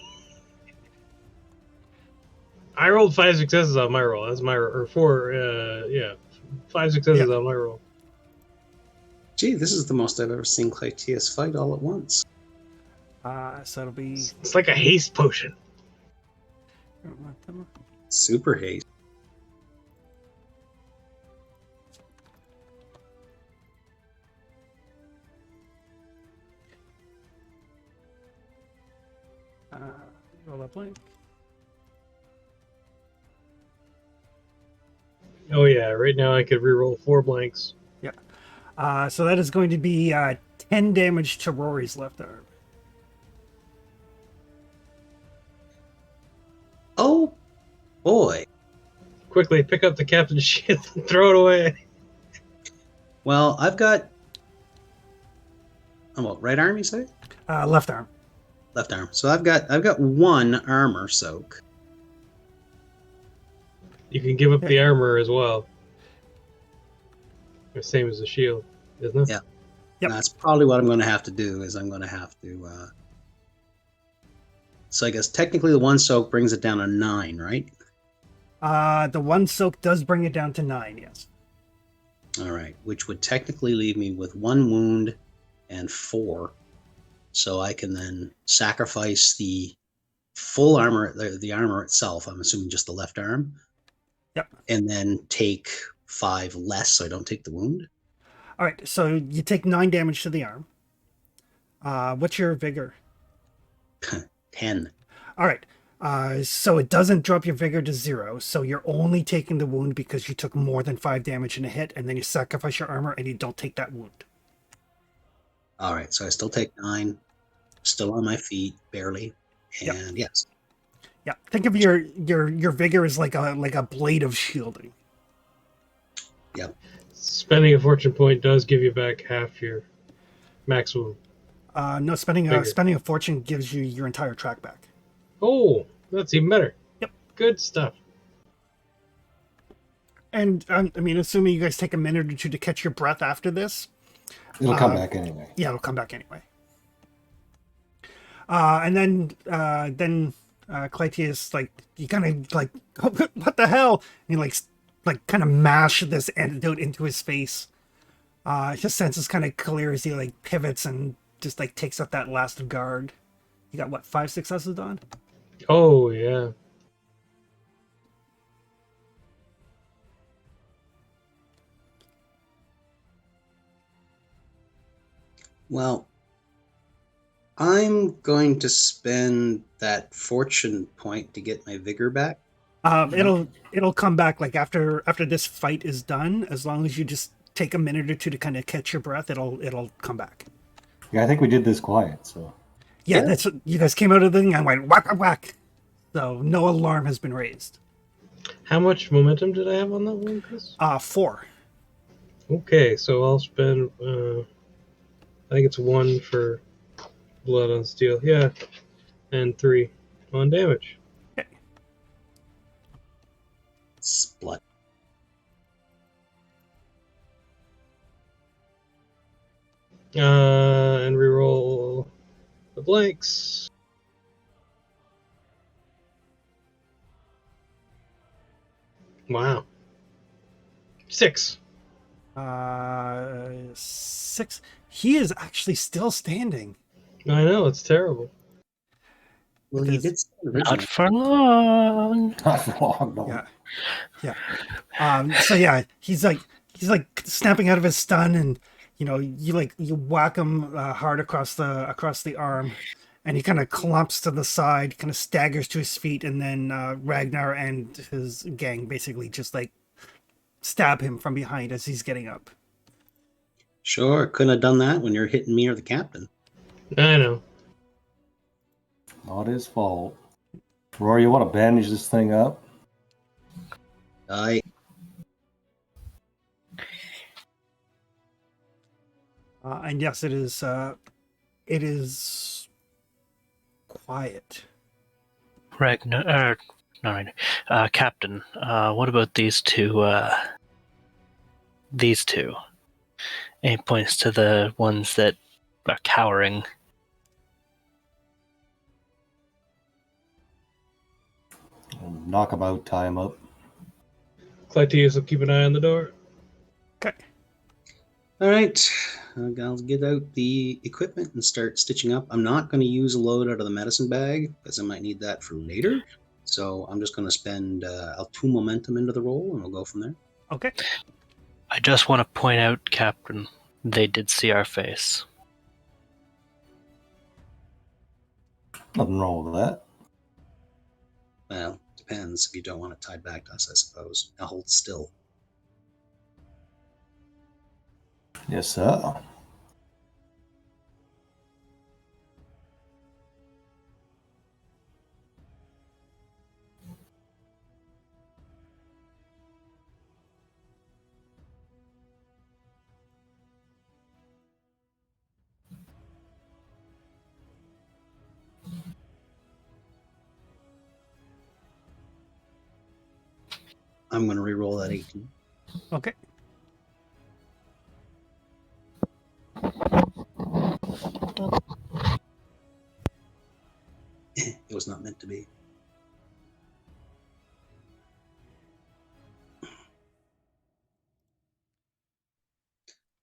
I rolled 5 successes on my roll. That's my or 4. Yeah, 5 successes on my roll. Gee, this is the most I've ever seen Clytius fight all at once. So it'll be It's like a haste potion. Super haste. Roll that blank. Oh yeah, right now I could reroll 4 blanks. So that is going to be 10 damage to Rory's left arm. Oh boy. Quickly, pick up the captain's shield and throw it away. Well, I've got. Oh, what, right arm, you say? Left arm. Left arm. So I've got 1 armor soak. You can give up the armor as well. The same as the shield, isn't it? Yeah. Yep. That's probably what I'm going to have to do. Is I'm going to have to. So I guess technically the 1 soak brings it down to 9, right? The 1 soak does bring it down to 9, yes. All right, which would technically leave me with 1 wound and 4. So I can then sacrifice the full armor, the armor itself. I'm assuming just the left arm. Yep. And then take 5 less, so I don't take the wound. All right, so you take 9 damage to the arm. What's your vigor? 10. All right. So it doesn't drop your vigor to 0. So you're only taking the wound because you took more than 5 damage in a hit, and then you sacrifice your armor and you don't take that wound. All right, so I still take 9, still on my feet, barely, and yes. Yeah. Think of your vigor as like a blade of shielding. Yep. Spending a fortune point does give you back half your maximum. No, spending Vigor. a fortune gives you your entire track back. Oh, that's even better. Yep. Good stuff. And I mean, assuming you guys take a minute or two to catch your breath after this, It'll come back anyway. yeah, it'll come back anyway. And then Clytius, like, you kind of like, oh, what the hell? And he like kind of mash this antidote into his face. His senses kind of clear as he like pivots and just like takes up that last guard. You got what, 5 successes, Don? Oh, yeah. Well, I'm going to spend that fortune point to get my vigor back. It'll come back like after this fight is done. As long as you just take a minute or two to kind of catch your breath, it'll come back. Yeah, I think we did this quiet, so. Yeah, Yeah. that's what you guys came out of the thing and went whack whack whack. So no alarm has been raised. How much momentum did I have on that one, Chris? 4. Okay, so I'll spend, I think it's 1 for blood on steel. Yeah. And 3 on damage. Splut. And reroll the blanks. Wow. 6. 6. He is actually still standing. I know, it's terrible. Well, he Because- did say Not originally. for long. Not wrong, no. Yeah. So yeah, he's like snapping out of his stun, and you whack him hard across the arm, and he kind of clumps to the side, kind of staggers to his feet, and then Ragnar and his gang basically just like stab him from behind as he's getting up. Sure, couldn't have done that when you're hitting me or the captain. I know. Not his fault. Rory, you want to bandage this thing up? I And yes, it is quiet. Ragnar, Captain, what about these two? These two. And he points to the ones that are cowering. Knock him out, tie him up. Clytius will keep an eye on the door. Okay. all right. I'll get out the equipment and start stitching up. I'm not going to use a load out of the medicine bag because I might need that for later. So I'm just going to spend I'll 2 momentum into the roll and we'll go from there. Okay. I just want to point out, Captain, they did see our face. Nothing wrong with that. Well, depends if you don't want it tied back to us, I suppose. Now hold still. Yes, sir. I'm going to re-roll that 18. Okay. It was not meant to be.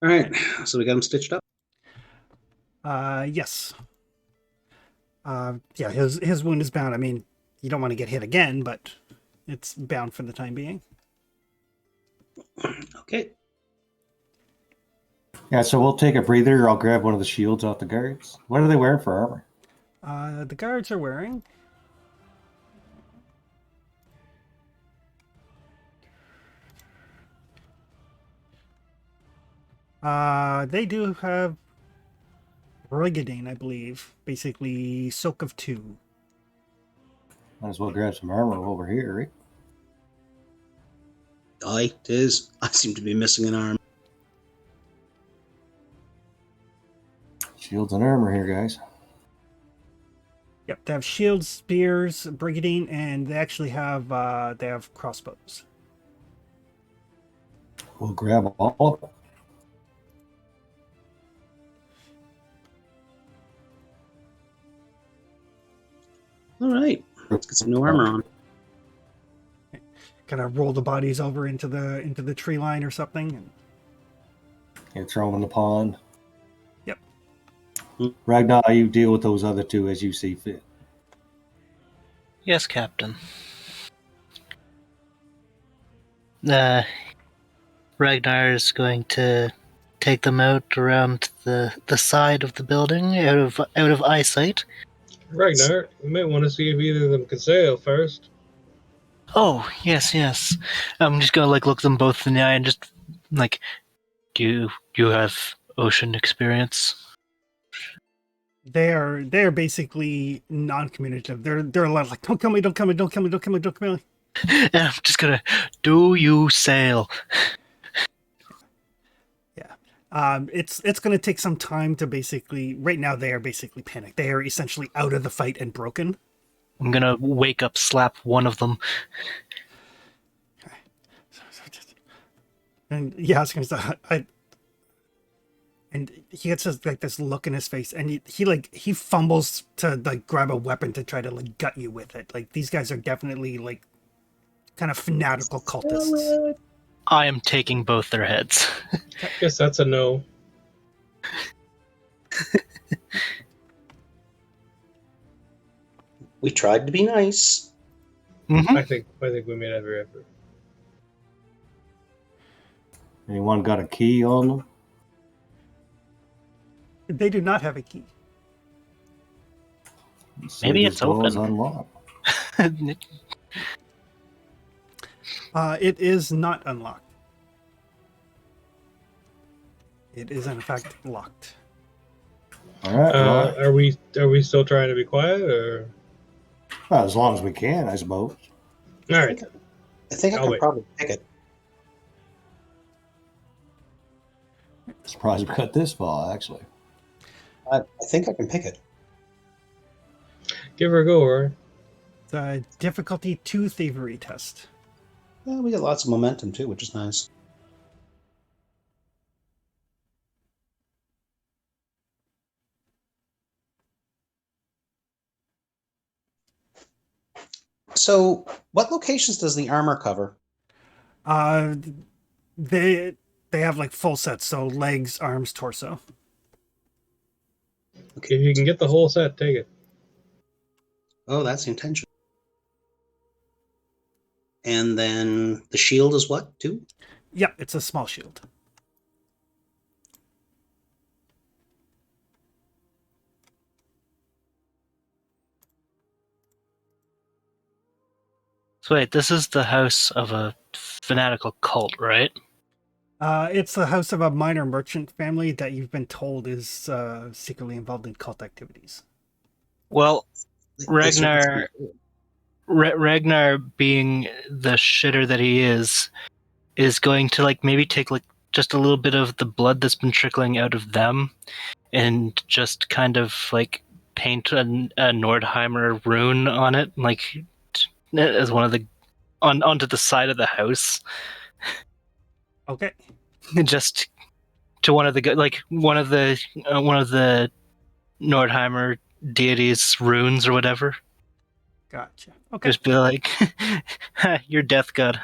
All right, so we got him stitched up. Yes. Yeah, his wound is bound. I mean, you don't want to get hit again, but it's bound for the time being. Okay. Yeah, so we'll take a breather. I'll grab one of the shields off the guards. What are they wearing for armor? The guards are wearing. They do have Brigadine, I believe. Basically, soak of 2. Might as well grab some armor over here, right? Aye, it is. I seem to be missing an arm. Shields and armor here, guys. Yep, they have shields, spears, Brigadine, and they actually have they have crossbows. We'll grab all of them. All right, let's get some new armor on. Kind of roll the bodies over into the tree line or something. And throw them in the pond. Yep. Ragnar, you deal with those other two as you see fit. Yes, Captain. Ragnar is going to take them out around the side of the building, out of eyesight. Ragnar, you might want to see if either of them can sail first. Oh, yes. I'm just gonna look them both in the eye and just do you have ocean experience? They're basically non-communicative. They're a lot like, don't kill me, don't kill me, don't kill me, don't kill me, don't kill me. And I'm just gonna, do you sail? Yeah. It's going to take some time to basically. Right now, they are basically panicked. They are essentially out of the fight and broken. I'm gonna wake up, slap one of them. And yeah, I was going to say, and he gets this look in his face, and he fumbles to grab a weapon to try to gut you with it. Like, these guys are definitely kind of fanatical cultists. I am taking both their heads. Guess that's a no. We tried to be nice. Mm-hmm. I think we made every effort. Anyone got a key on them? They do not have a key. Maybe this it's door is open. unlocked. It is not unlocked. It is in fact locked. All right. Well, Are we still trying to be quiet, or? as long as we can, I suppose. All right. I think I I'll can wait. probably pick it. Surprised we got this far, actually. I think I can pick it. Give her a go, Rory. It's a difficulty 2 thievery test. Yeah, we get lots of momentum too, which is nice. So, what locations does the armor cover? They have full sets, so legs, arms, torso. Okay, if you can get the whole set, take it. Oh, that's the intention. And then the shield is what, too? Yeah, it's a small shield. So wait, this is the house of a fanatical cult, right? It's the house of a minor merchant family that you've been told is secretly involved in cult activities. Well, I certainly Ragnar, Ragnar, being the shitter that he is going to like maybe take like just a little bit of the blood that's been trickling out of them, and just kind of like paint a Nordheimer rune on it, like as one of the onto the side of the house, Okay. and just to one of the one of the Nordheimer deities' runes or whatever. Gotcha. Okay. Just be like, "Your death god,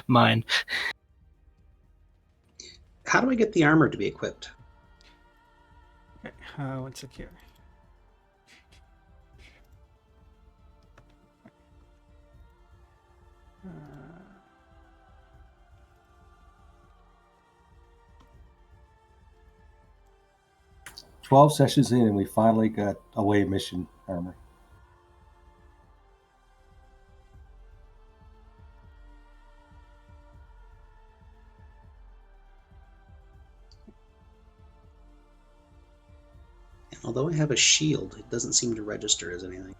mine." How do I get the armor to be equipped? Okay. One sec here. Uh, 12 sessions in, and we finally got away mission armor. And although I have a shield, it doesn't seem to register as anything.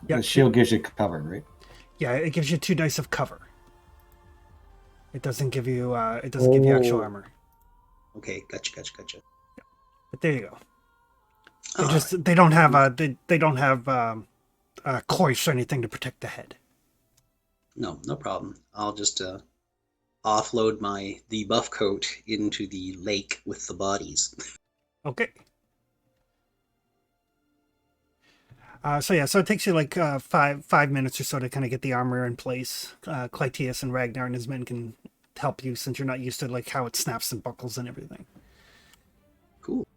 Yeah. The shield gives you cover, right? Yeah, it gives you 2 dice of cover. It doesn't give you give you actual Oh. armor. Okay, gotcha. But there you go. They All just right. they don't have they don't have coif or anything to protect the head. No problem. I'll just offload the buff coat into the lake with the bodies. Okay. So it takes you like 5 minutes or so to kind of get the armor in place. Clytius and Ragnar and his men can help you since you're not used to like how it snaps and buckles and everything. Cool.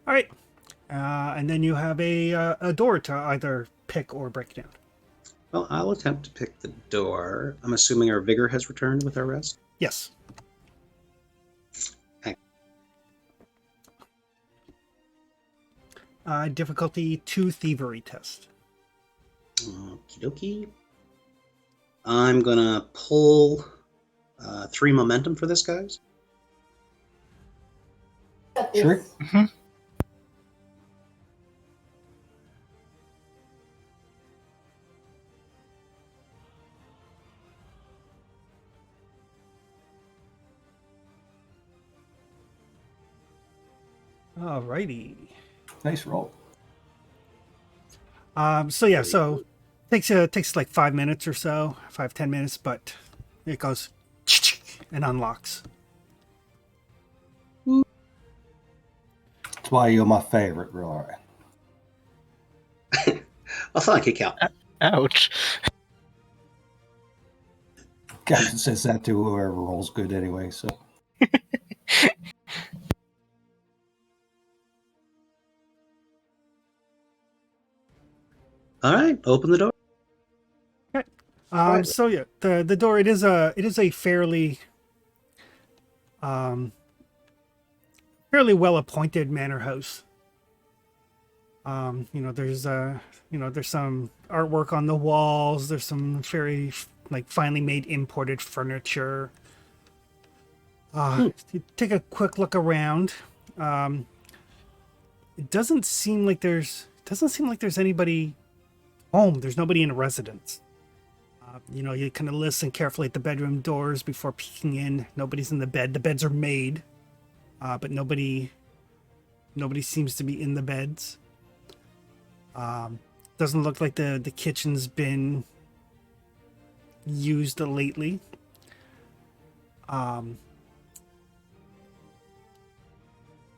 All right, and then you have a door to either pick or break down. Well, I'll attempt to pick the door. I'm assuming our vigor has returned with our rest. Yes. Difficulty 2 thievery test. Okie dokie. I'm gonna pull 3 momentum for this, guys. Sure. Alrighty. Nice roll. So takes like 5 minutes or so, 5-10 minutes, but it goes and unlocks. That's why you're my favorite, Rory. I'll thank you, Cal. Ouch. Captain says that to whoever rolls good anyway, so. All right, open the door. The door, it is a fairly well appointed manor house. There's some artwork on the walls. There's some very like finely made imported furniture. You take a quick look around. It doesn't seem like there's anybody home. There's nobody in a residence. You kind of listen carefully at the bedroom doors before peeking in. Nobody's in the bed. The beds are made, but nobody seems to be in the beds. Doesn't look like the kitchen's been used lately.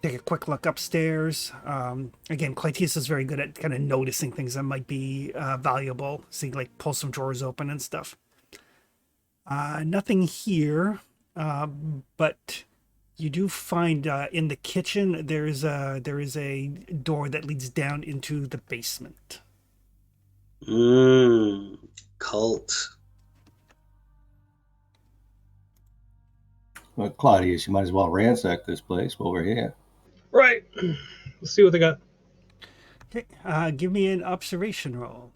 Take a quick look upstairs. Again, Clytius is very good at kind of noticing things that might be valuable. See, like pull some drawers open and stuff. Nothing here, but you do find in the kitchen there is a door that leads down into the basement. Cult. Well, Claudius, you might as well ransack this place while we're here. Right. Let's see what they got. Okay, give me an observation roll.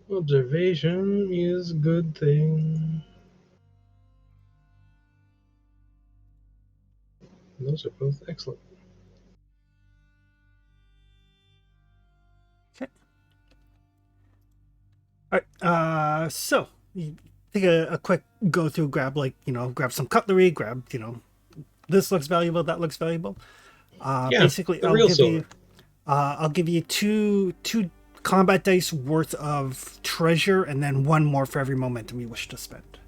Observation is a good thing. Those are both excellent. Okay. All right. So you take a quick go through, grab grab some cutlery, grab this looks valuable, that looks valuable. Yeah, Basically, the real silver. I'll give you two combat dice worth of treasure, and then one more for every momentum you wish to spend.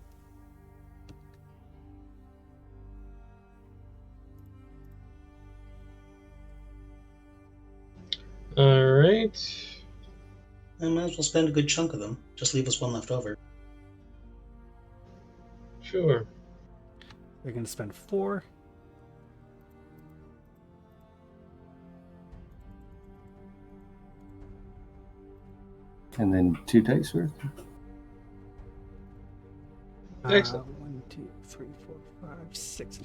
All right. I might as well spend a good chunk of them. Just leave us one left over. Sure. You're going to spend 4. And then 2 dice worth. Excellent. 1, 2, 3, 4, 5, 6.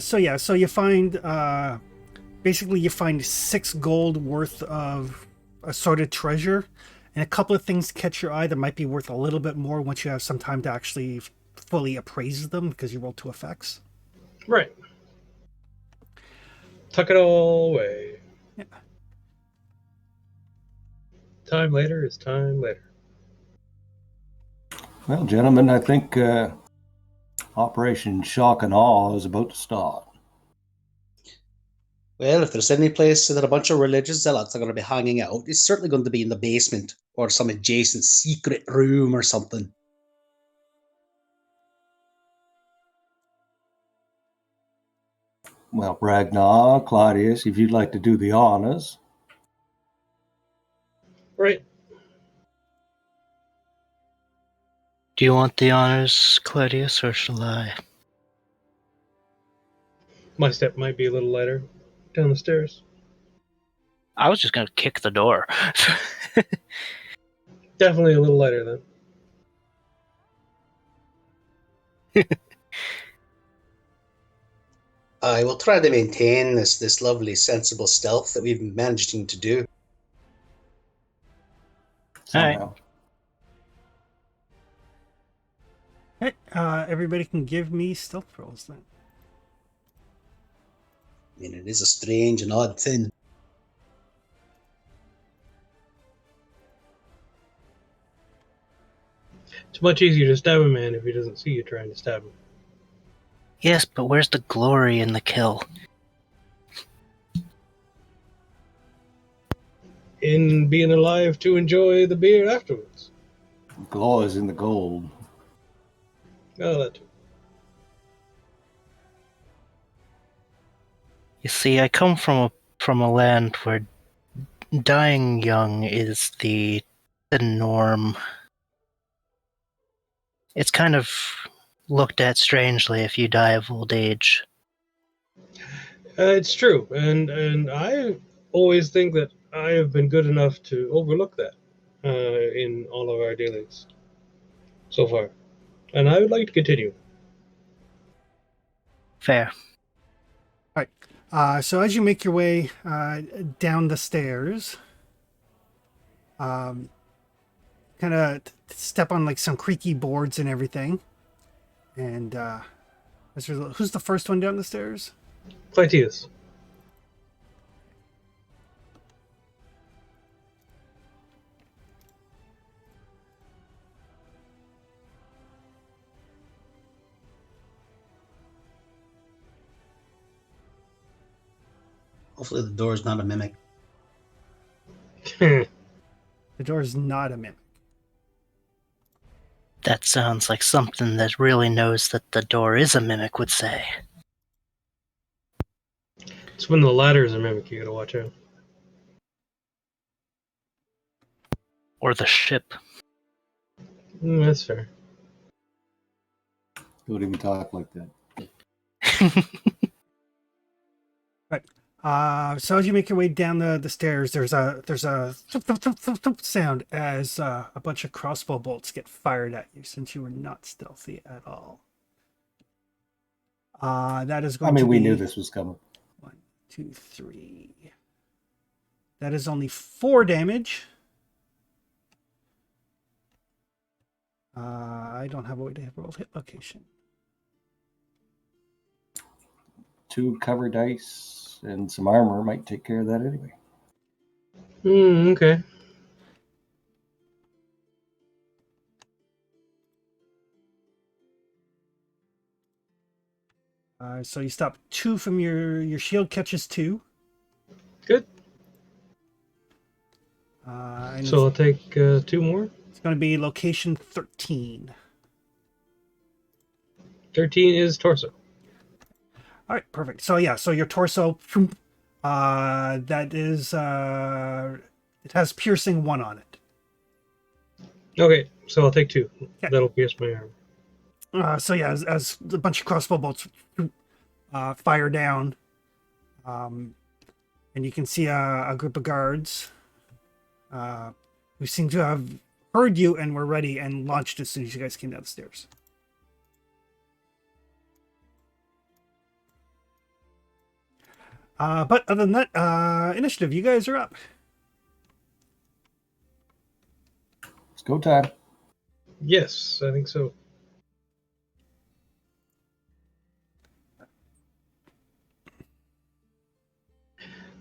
So you find basically you find 6 gold worth of assorted treasure, and a couple of things catch your eye that might be worth a little bit more once you have some time to actually fully appraise them because you rolled 2 effects. Right. Tuck it all away. Yeah. Time later is time later. Well, gentlemen, I think Operation Shock and Awe is about to start. Well, if there's any place that a bunch of religious zealots are going to be hanging out, it's certainly going to be in the basement or some adjacent secret room or something. Well, Ragnar, Claudius, if you'd like to do the honors. Right. Do you want the honors, Claudius, or shall I? My step might be a little lighter down the stairs. I was just going to kick the door. Definitely a little lighter then. I will try to maintain this lovely, sensible stealth that we've been managing to do. Somehow. Okay, everybody can give me stealth rolls then. I mean, it is a strange and odd thing. It's much easier to stab a man if he doesn't see you trying to stab him. Yes, but where's the glory in the kill? In being alive to enjoy the beer afterwards. Glow is in the gold. Oh, that too. You see, I come from a land where dying young is the norm. It's kind of looked at strangely if you die of old age. It's true, and I always think that I have been good enough to overlook that in all of our dealings so far, and I would like to continue. Fair. All right. So as you make your way down the stairs, kind of step on like some creaky boards and everything. And who's the first one down the stairs? Clytius. Hopefully the door is not a mimic. The door is not a mimic. That sounds like something that really knows that the door is a mimic would say. It's when the ladder is a mimic, you gotta watch out. Or the ship. That's fair. Don't even talk like that. So as you make your way down the stairs, there's a thump, thump, thump, thump, thump sound as a bunch of crossbow bolts get fired at you since you were not stealthy at all. That is I going to mean, we be knew this was coming. 1, 2, 3. That is only 4 damage. I don't have a way to roll hit location. 2 cover dice and some armor might take care of that anyway. Okay. So you stop 2 from your shield catches 2. Good. And So I'll take 2 more. it's going to be location 13. 13 is torso. All right, perfect. So yeah, so your torso, that is, it has piercing 1 on it. Okay, so I'll take 2. Okay. That'll pierce my arm. So yeah, as a bunch of crossbow bolts fire down, and you can see a group of guards who seem to have heard you and were ready and launched as soon as you guys came down the stairs. But other than that, initiative, you guys are up. It's go time. Yes, I think so.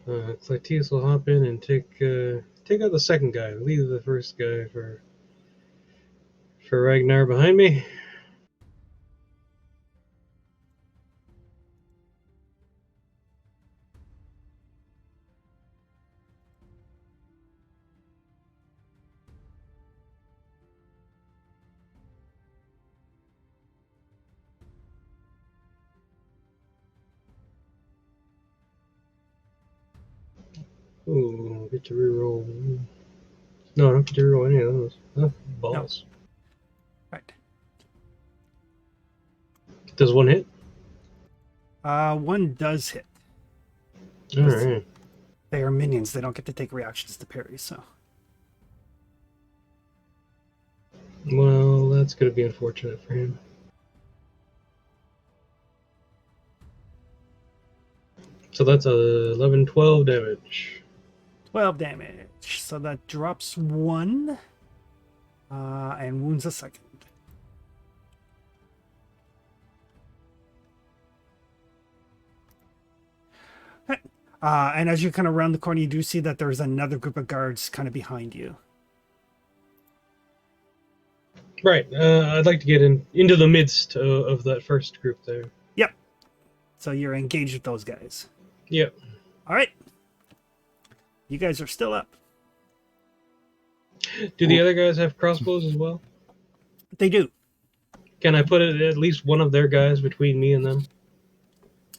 Clytius will hop in and take out the second guy. Leave the first guy for Ragnar behind me. Ooh, get to reroll. No, I don't get to reroll any of those. Oh, balls. Right. Does 1 hit? 1 does hit. Alright. They are minions. They don't get to take reactions to parry, so. Well, that's going to be unfortunate for him. So that's 11, 12 damage. 12 damage. So that drops 1 and wounds a second. And as you kind of round the corner, you do see that there's another group of guards kind of behind you. Right. I'd like to get into the midst of that first group there. Yep. So you're engaged with those guys. Yep. All right. You guys are still up. Do the other guys have crossbows as well? They do. Can I put at least one of their guys between me and them?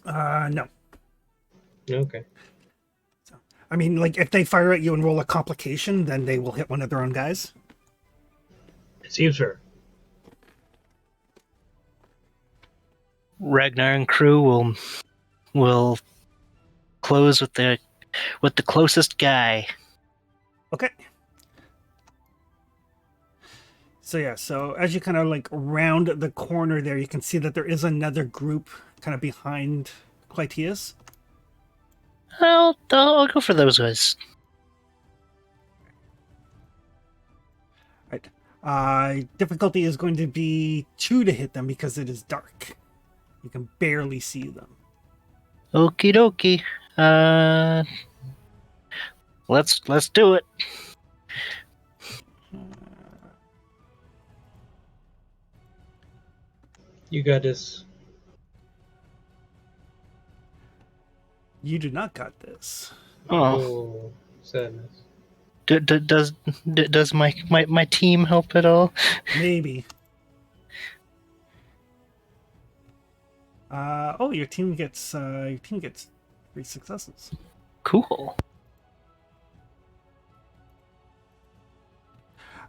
No. Okay. So, I mean, like, if they fire at you and roll a complication, then they will hit one of their own guys. It seems fair. Ragnar and crew will close with the closest guy. Okay. So yeah, so as you kind of like round the corner there, you can see that there is another group kind of behind Clytius. I'll go for those guys. Right. Difficulty is going to be 2 to hit them because it is dark. You can barely see them. Okie dokie. Let's do it. You got this. You do not got this. Oh, sadness. Does my team help at all? Maybe. Your team gets 3 successes. Cool.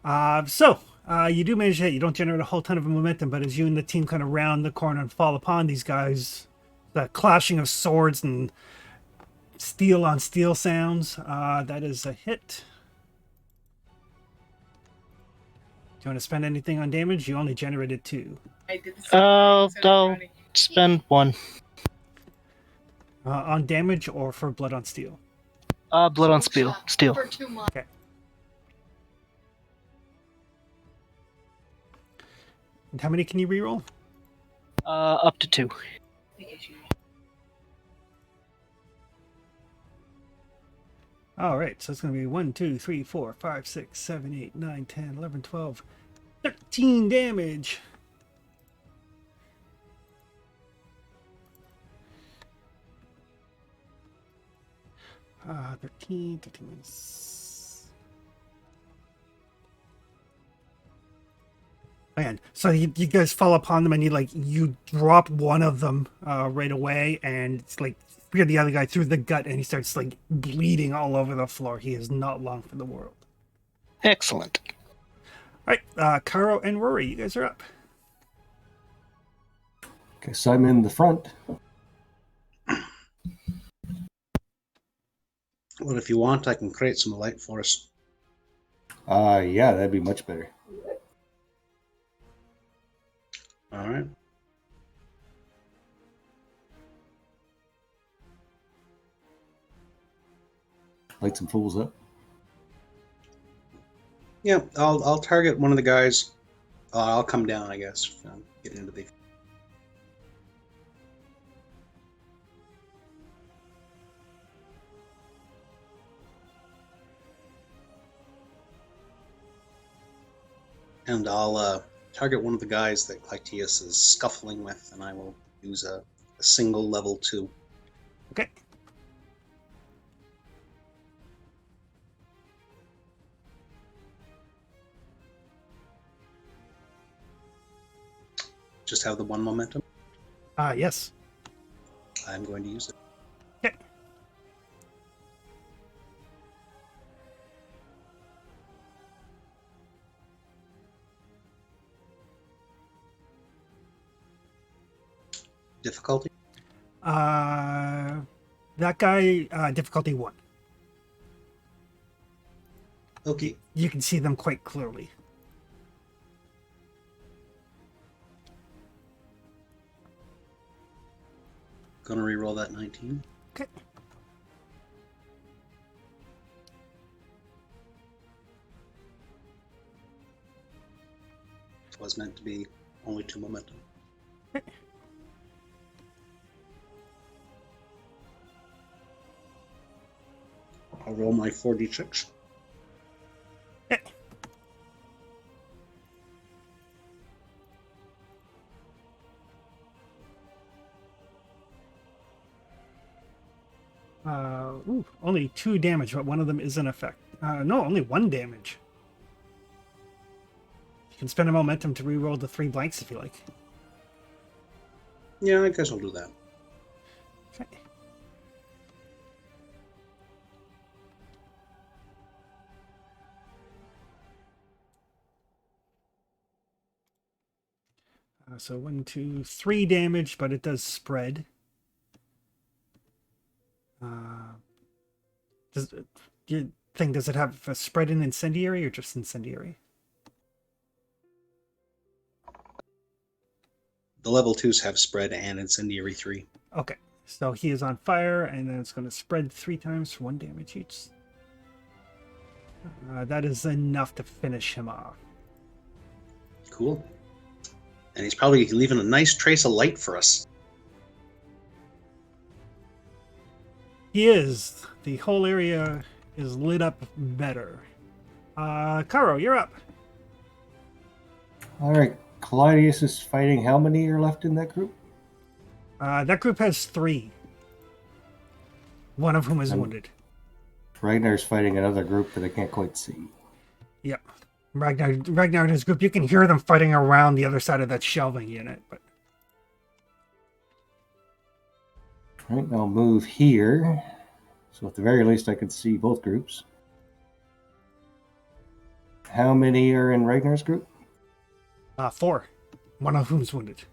You do manage to hit. You don't generate a whole ton of momentum, but as you and the team kind of round the corner and fall upon these guys, the clashing of swords and steel on steel sounds. That is a hit. Do you want to spend anything on damage? You only generated 2. I'll spend 1. On damage or for blood on steel? Blood on steel. Okay. And how many can you reroll? Up to 2. All right, so it's going to be 1, 2, 3, 4, 5, 6, 7, 8, 9, 10, 11, 12, 13 damage. Uh, 13 is... Man, so you guys fall upon them and you drop one of them right away, and it's like spear the other guy through the gut, and he starts like bleeding all over the floor. He is not long for the world. Excellent. All right, Caro and Rory, you guys are up. Okay, so I'm in the front. Well, if you want, I can create some light for us. Yeah, that'd be much better. All right. Light some fools up. Yeah, I'll target one of the guys. I'll come down, I guess. Get into the. And I'll target one of the guys that Clytius is scuffling with, and I will use a single level 2. Okay. Just have the 1 momentum. Yes. I'm going to use it. Okay. Difficulty? That guy, difficulty 1. Okay. You can see them quite clearly. Gonna reroll that 19. Okay. It was meant to be only 2 momentum. Okay. I'll roll my 4d6. Okay. Only 2 damage, but one of them is an effect. No, only 1 damage. You can spend a momentum to reroll the 3 blanks if you like. Yeah, I guess I'll do that. Okay. So 1, 2, 3 damage, but it does spread. Does it have a spread in incendiary or just incendiary? The level 2s have spread and incendiary 3. Okay, so he is on fire, and then it's going to spread 3 times for 1 damage each. That is enough to finish him off. Cool. And he's probably leaving a nice trace of light for us. He is. The whole area is lit up better. Caro, you're up. All right, Clydius is fighting. How many are left in that group? That group has 3. One of whom is wounded. Ragnar's fighting another group that I can't quite see. Yep. Ragnar and his group, you can hear them fighting around the other side of that shelving unit. But All right, I'll move here. So at the very least, I can see both groups. How many are in Ragnar's group? 4. One of whom's wounded.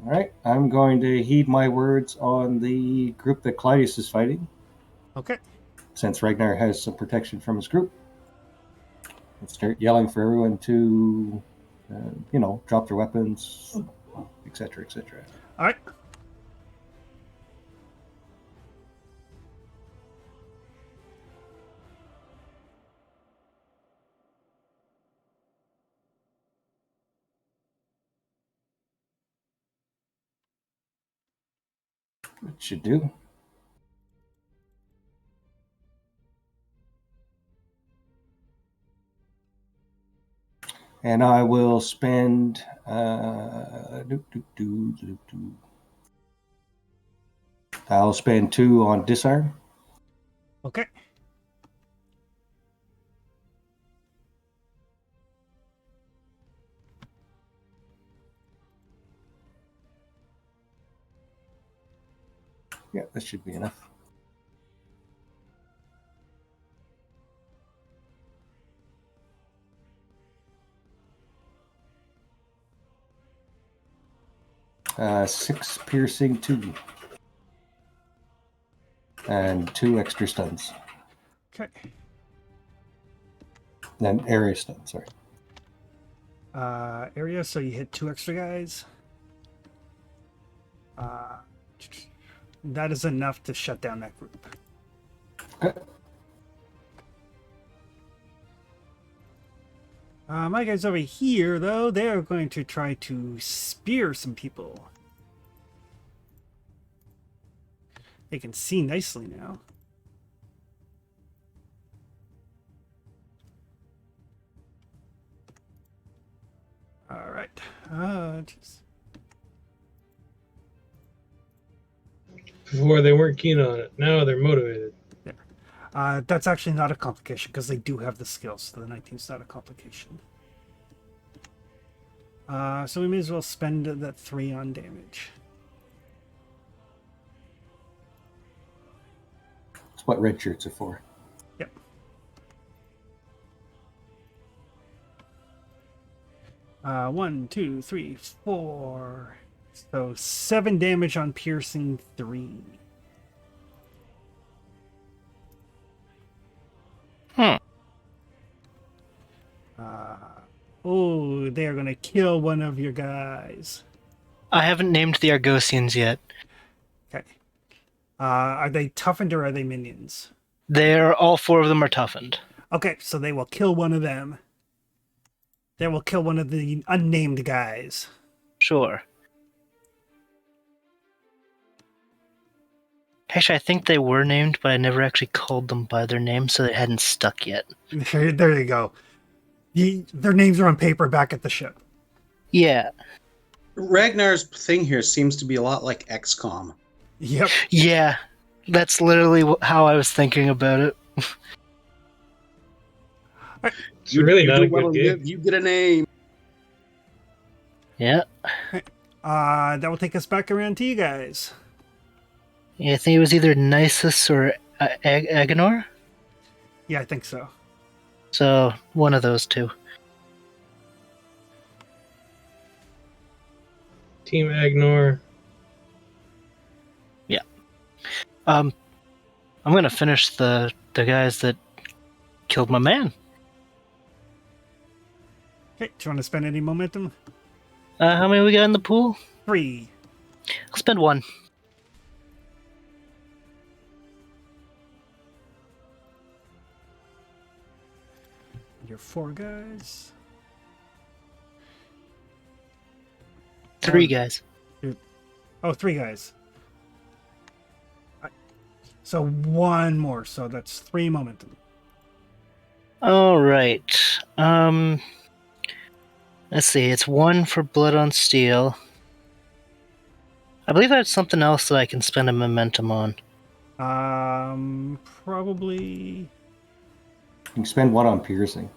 All right, I'm going to heed my words on the group that Claudius is fighting, Okay. since Ragnar has some protection from his group. And start yelling for everyone to, drop their weapons, etc., etc. All right. It should do. And I will spend I'll spend 2 on disarm. Okay. Yeah, that should be enough. Six piercing, 2. And 2 extra stuns. Okay. Then area stun, sorry. Area, so you hit 2 extra guys. That is enough to shut down that group. Okay. My guys over here, though, they are going to try to spear some people. They can see nicely now. All right. Jeez. Before they weren't keen on it. Now they're motivated. That's actually not a complication because they do have the skills. So the 19's not a complication. So we may as well spend that 3 on damage. That's what red shirts are for. Yep. One, two, three, 4. So 7 damage on piercing 3. Oh, they are going to kill one of your guys. I haven't named the Argosians yet. Okay. Are they toughened or are they minions? All 4 of them are toughened. Okay, so they will kill one of them. They will kill one of the unnamed guys. Sure. Actually, I think they were named, but I never actually called them by their name, so they hadn't stuck yet. There you go. Their names are on paper back at the ship. Yeah. Ragnar's thing here seems to be a lot like XCOM. Yep. Yeah. That's literally how I was thinking about it. It's really not a good game. You get a name. Yeah. That will take us back around to you guys. Yeah, I think it was either Nisus or Agenor. Yeah, I think so. So, one of those 2. Team Agnor. Yeah. I'm gonna finish the guys that killed my man. Okay, do you want to spend any momentum? How many we got in the pool? 3. I'll spend 1. Your 4 guys. 3 guys. Oh, 3 guys. So 1 more, so that's 3 momentum. All right. Let's see. It's 1 for Blood on Steel. I believe I have something else that I can spend a momentum on. Probably. You can spend 1 on piercing.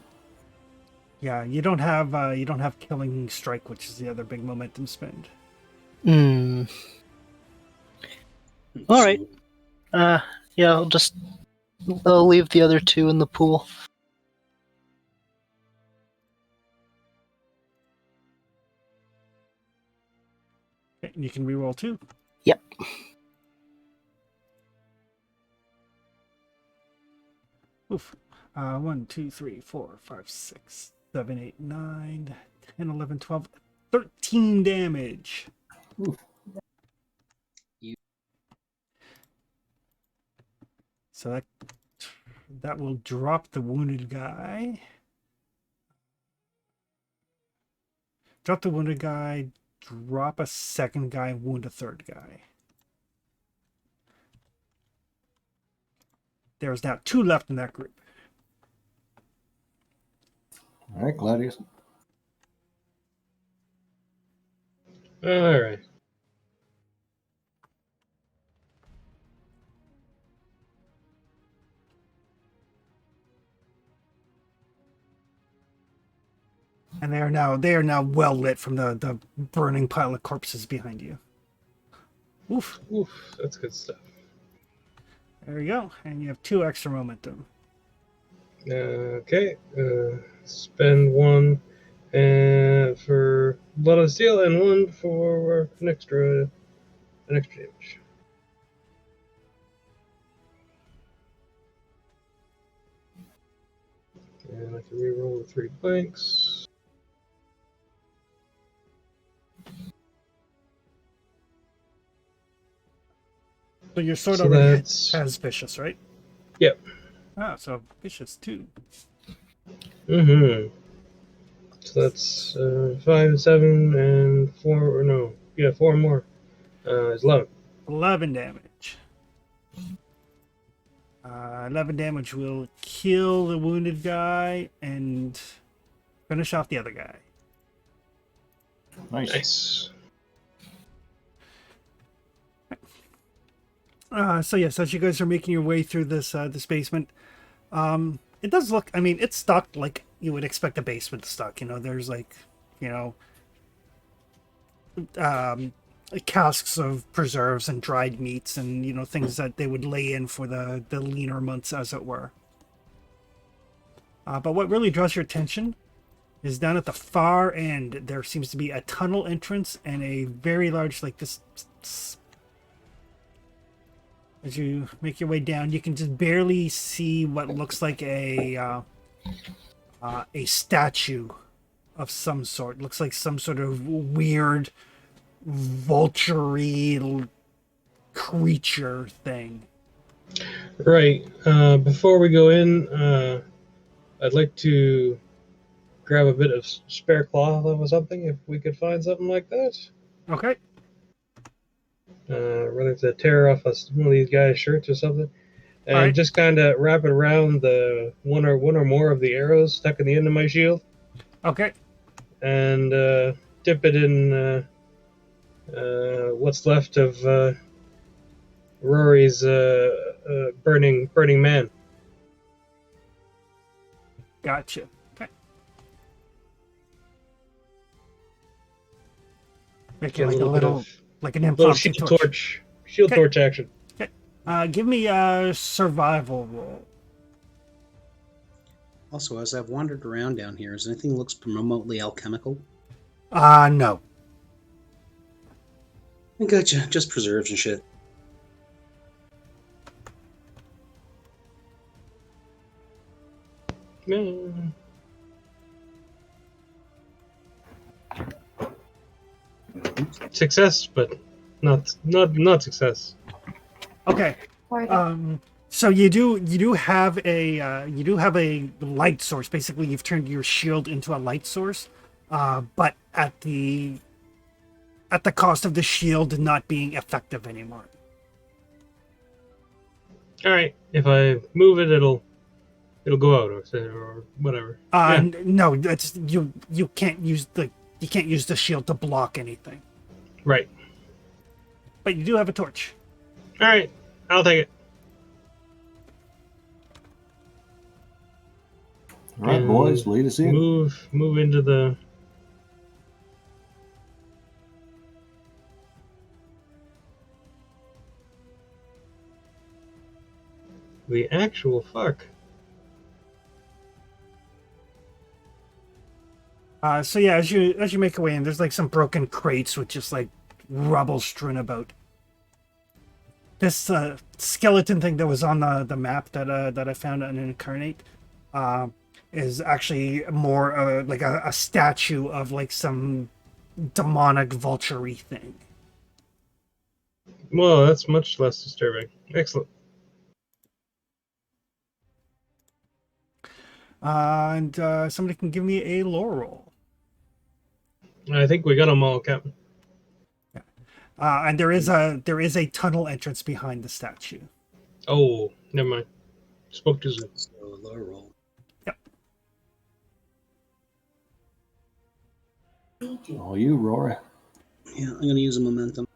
Yeah, you don't have Killing Strike, which is the other big momentum spend. All right. Yeah, I'll leave the other 2 in the pool. Okay, and you can reroll too. Yep. Oof. 1, 2, 3, 4, 5, 6, 7, 8, 9, 10, 11, 12, 13 damage. Oof. So that will drop the wounded guy. Drop the wounded guy, drop a second guy, wound a third guy. There's now 2 left in that group. All right, Gladius. All right. And they are now well lit from the burning pile of corpses behind you. Oof. Oof, that's good stuff. There you go. And you have 2 extra momentum. Okay. Spend 1 for Blood of Steel and 1 for an extra damage. And I can reroll with 3 blanks. So your sword So already that's- has vicious, right? Yep. Ah, so vicious 2. Mm-hmm. So that's 5, 7, and 4. Or no, yeah, 4 more. It's 11. 11 damage. 11 damage will kill the wounded guy and finish off the other guy. Nice. Nice. So yes, as you guys are making your way through this basement, it does look. I mean, it's stocked like you would expect a basement to stock. You know, there's like, you know, casks of preserves and dried meats, and you know things that they would lay in for the leaner months, as it were. But what really draws your attention is down at the far end. There seems to be a tunnel entrance and a very large, like this. As you make your way down, you can just barely see what looks like a statue of some sort. Looks like some sort of weird vulture-y creature thing. Right. Before we go in, I'd like to grab a bit of spare cloth or something, if we could find something like that. Okay. Whether to tear off one of these guys' shirts or something, and Alright. just kind of wrap it around the one or more of the arrows stuck in the end of my shield, Okay. and dip it in what's left of Rory's burning man. Gotcha. Okay. Making like a bit little, of- like an little impromptu shield torch. shield Okay. torch action. Give me a survival roll. Also, as I've wandered around down here, is anything looks remotely alchemical? No. I gotcha. Just preserves and shit. Mm. Success, but not success. Okay. So you do have a light source. Basically, you've turned your shield into a light source, but at the cost of the shield not being effective anymore. All right, if I move it, it'll go out or whatever. Yeah. No, that's you can't use the shield to block anything. Right. But you do have a torch. All right, I'll take it. All right, boys, lead us in. Move into the actual fuck. So yeah, as you make your way in, there's like some broken crates with just like rubble strewn about. This skeleton thing that was on the map that I found on Incarnate is actually more like a statue of like some demonic vulture-y thing. Well, that's much less disturbing. Excellent. And somebody can give me a lore roll. I think we got them all, Captain. And there is a tunnel entrance behind the statue. Oh, never mind. Spoke too soon. So lower roll. Oh, you, Rory. Yeah, I'm gonna use a momentum.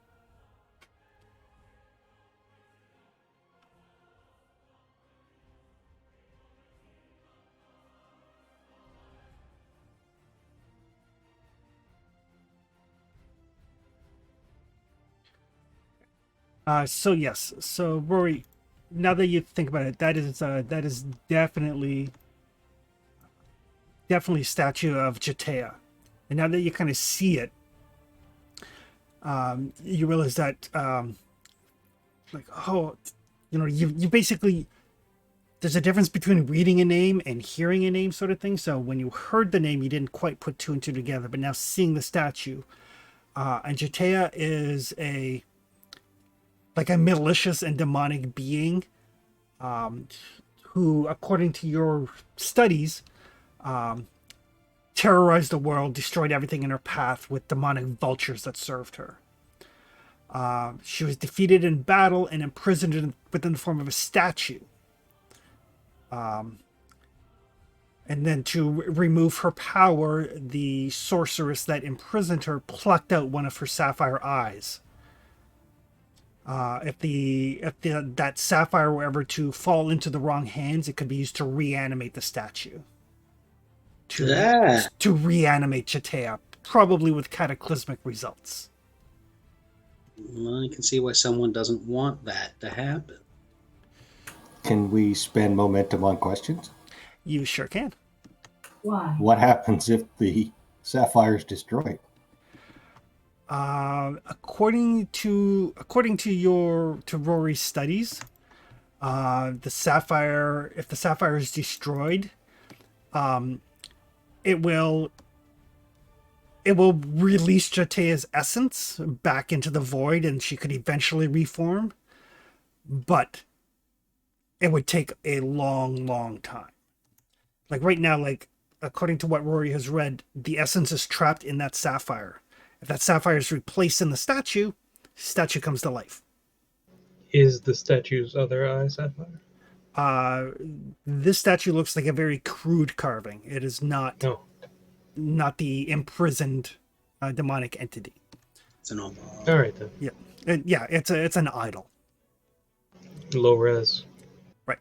So yes, so Rory, now that you think about it, that is definitely a statue of Jatea. And now that you kind of see it, you realize that like, oh, you know, you basically, there's a difference between reading a name and hearing a name, sort of thing. So when you heard the name, you didn't quite put two and two together, but now seeing the statue, and Jatea is a malicious and demonic being, who, according to your studies, terrorized the world, destroyed everything in her path with demonic vultures that served her. She was defeated in battle and imprisoned within the form of a statue. And then to remove her power, the sorceress that imprisoned her plucked out one of her sapphire eyes. If that sapphire were ever to fall into the wrong hands, it could be used to reanimate the statue. To reanimate Jatea, probably with cataclysmic results. Well, I can see why someone doesn't want that to happen. Can we spend momentum on questions? You sure can. Why? What happens if the sapphire is destroyed? According to Rory's studies, if the sapphire is destroyed, it will release Jatea's essence back into the void, and she could eventually reform. But it would take a long, long time. Like right now, like according to what Rory has read, the essence is trapped in that sapphire. If that sapphire is replaced in the statue comes to life. Is the statue's other eye sapphire? This statue looks like a very crude carving. It is not the imprisoned demonic entity. It's an homage. All right then. Yeah, it's an idol. Low res. Right.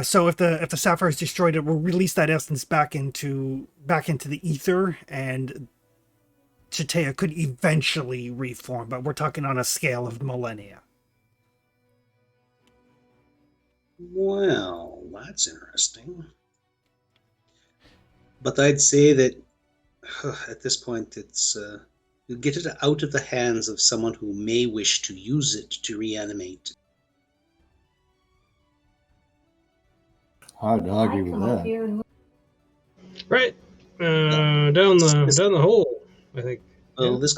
So if the sapphire is destroyed, it will release that essence back into the ether, and Jatea could eventually reform, but we're talking on a scale of millennia. Well, that's interesting. But I'd say that at this point, it's you get it out of the hands of someone who may wish to use it to reanimate. Hard to argue with that. Right. Down the hole, I think. Well, this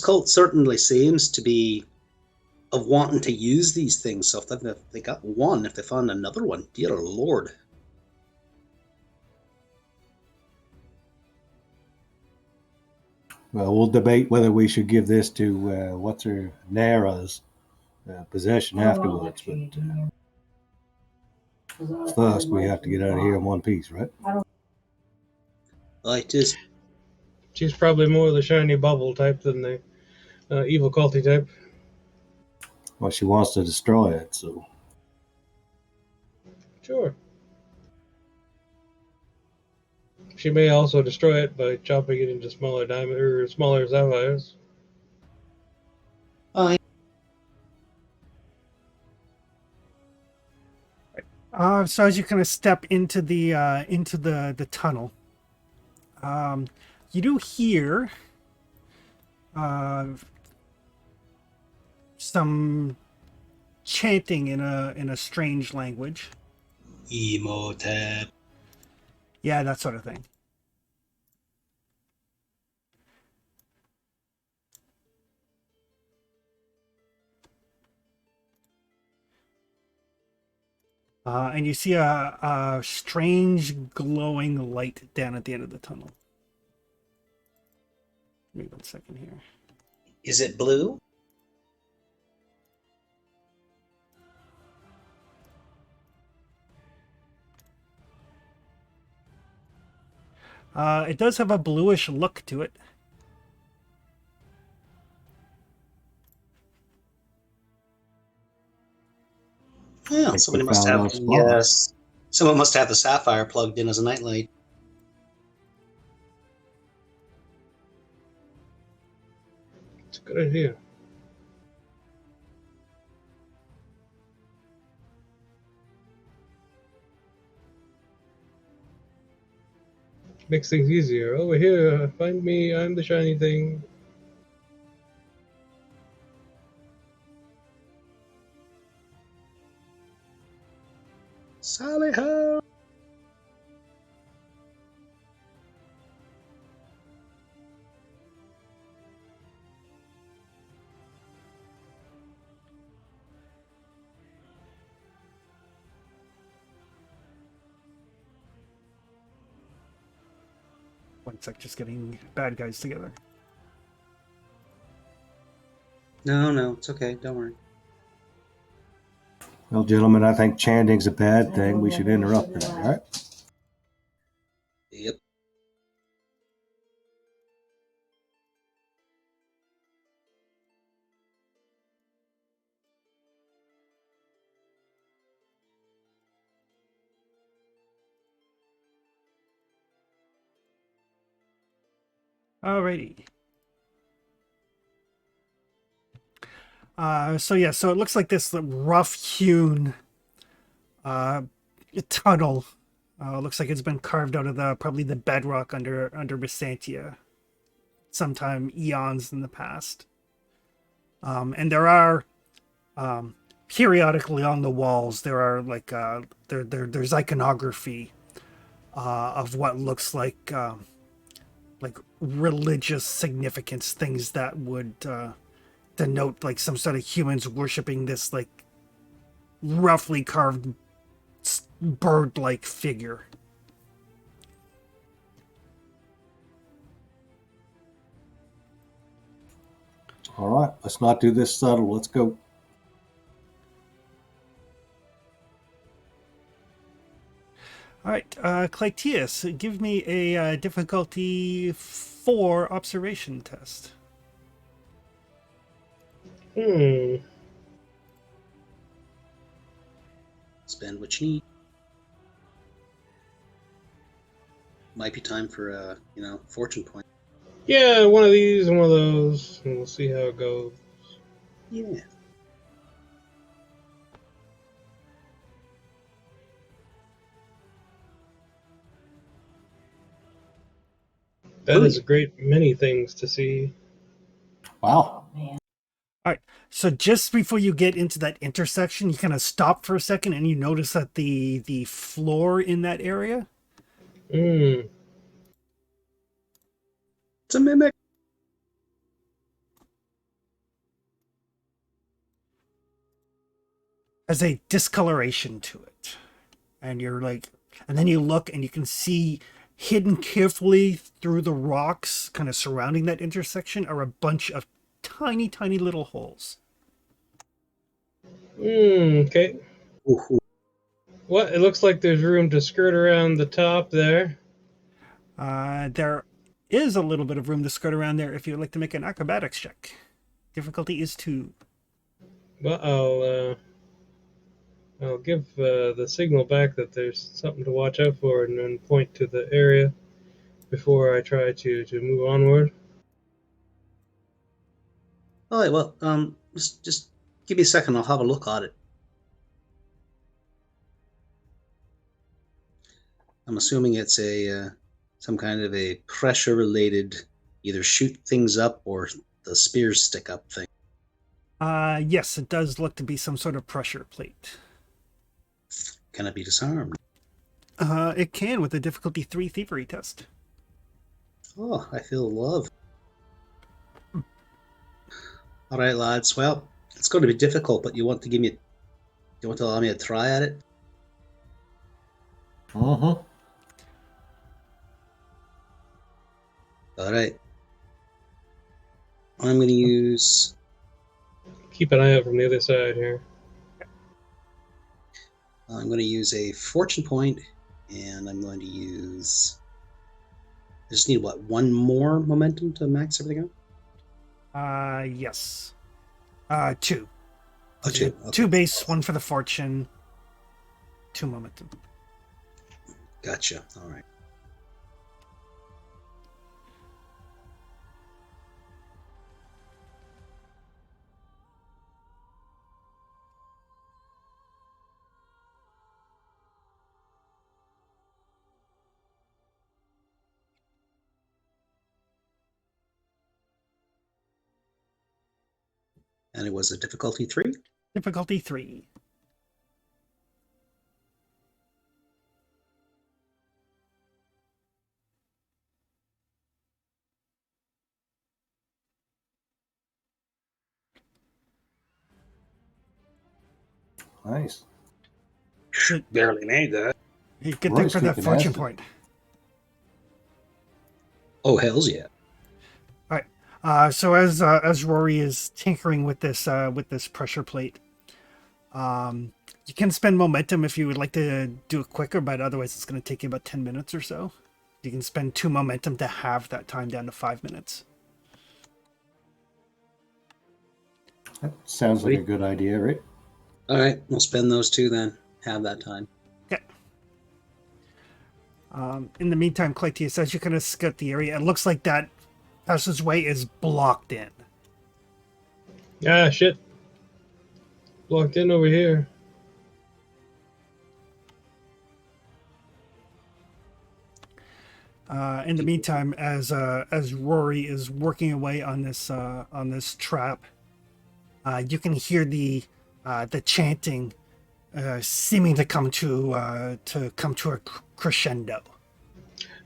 cult certainly seems to be of wanting to use these things. So if they got one, if they found another one, dear Lord. Well, we'll debate whether we should give this to what's her Nara's possession afterwards. But first, we have to get out of here in one piece, right? Well, it is. She's probably more the shiny bubble type than the evil culty type. Well, she wants to destroy it, so. Sure. She may also destroy it by chopping it into smaller diamonds or smaller sapphires. So as you kind of step into the tunnel, you do hear some chanting in a strange language. Emotep. Yeah, that sort of thing. And you see a strange glowing light down at the end of the tunnel. Give me 1 second here. Is it blue? It does have a bluish look to it. Yeah, Think somebody we must found have our the, spot. someone must have the sapphire plugged in as a nightlight. It's a good idea. Makes things easier. Over here, find me. I'm the shiny thing. Sally ho! One sec, just getting bad guys together. No, it's okay. Don't worry. Well, gentlemen, I think chanting's a bad thing. We should interrupt it, all right? Yep. Alrighty. So it looks like this rough-hewn tunnel. Looks like it's been carved out of probably the bedrock under Byzantia, sometime eons in the past. And there are periodically on the walls there are like there's iconography of what looks like religious significance, things that would denote like some sort of humans worshiping this like roughly carved bird-like figure. All right, let's not do this subtle. Let's go. All right, Clytius, give me a difficulty 4 observation test. Spend what you need. Might be time for a, fortune point. Yeah, one of these and one of those, and we'll see how it goes. Yeah. That is a great many things to see. Wow. All right, so just before you get into that intersection, you kind of stop for a second and you notice that the floor in that area Mm. It's a mimic. has a discoloration to it. And you're like, and then you look and you can see hidden carefully through the rocks kind of surrounding that intersection are a bunch of tiny, tiny little holes. Okay. Ooh. What? It looks like there's room to skirt around the top there. There is a little bit of room to skirt around there if you'd like to make an acrobatics check. Difficulty is 2. Well, I'll give the signal back that there's something to watch out for, and then point to the area before I try to move onward. All right, well, just give me a second. I'll have a look at it. I'm assuming it's some kind of a pressure-related, either shoot things up or the spears stick up thing. Yes, it does look to be some sort of pressure plate. Can it be disarmed? It can with a difficulty 3 thievery test. Oh, I feel love. All right, lads. Well, it's going to be difficult, but you want to allow me a try at it? Mm-hmm. All right. I'm going to use. Keep an eye out from the other side here. I'm going to use a fortune point, and I'm going to use. I just need one more momentum to max everything out. Yes. 2. Oh, 2. Okay. 2 base, 1 for the fortune, 2 momentum. Gotcha. All right. And it was a difficulty 3? Difficulty 3. Nice. Barely made that. Hey, good thing Roy's for that kicking fortune acid. point. Oh, hells yeah. All right. So as Rory is tinkering with this pressure plate, you can spend momentum if you would like to do it quicker, but otherwise it's going to take you about 10 minutes or so. You can spend 2 momentum to halve that time down to 5 minutes. That sounds like a good idea, right? All right, we'll spend those 2 then. Have that time. Okay. In the meantime, Clytius, as you kind of scout the area, it looks like that passageway is blocked in. Ah, shit. Blocked in over here. In the meantime, as Rory is working away on this trap, you can hear the chanting seeming to come to a crescendo.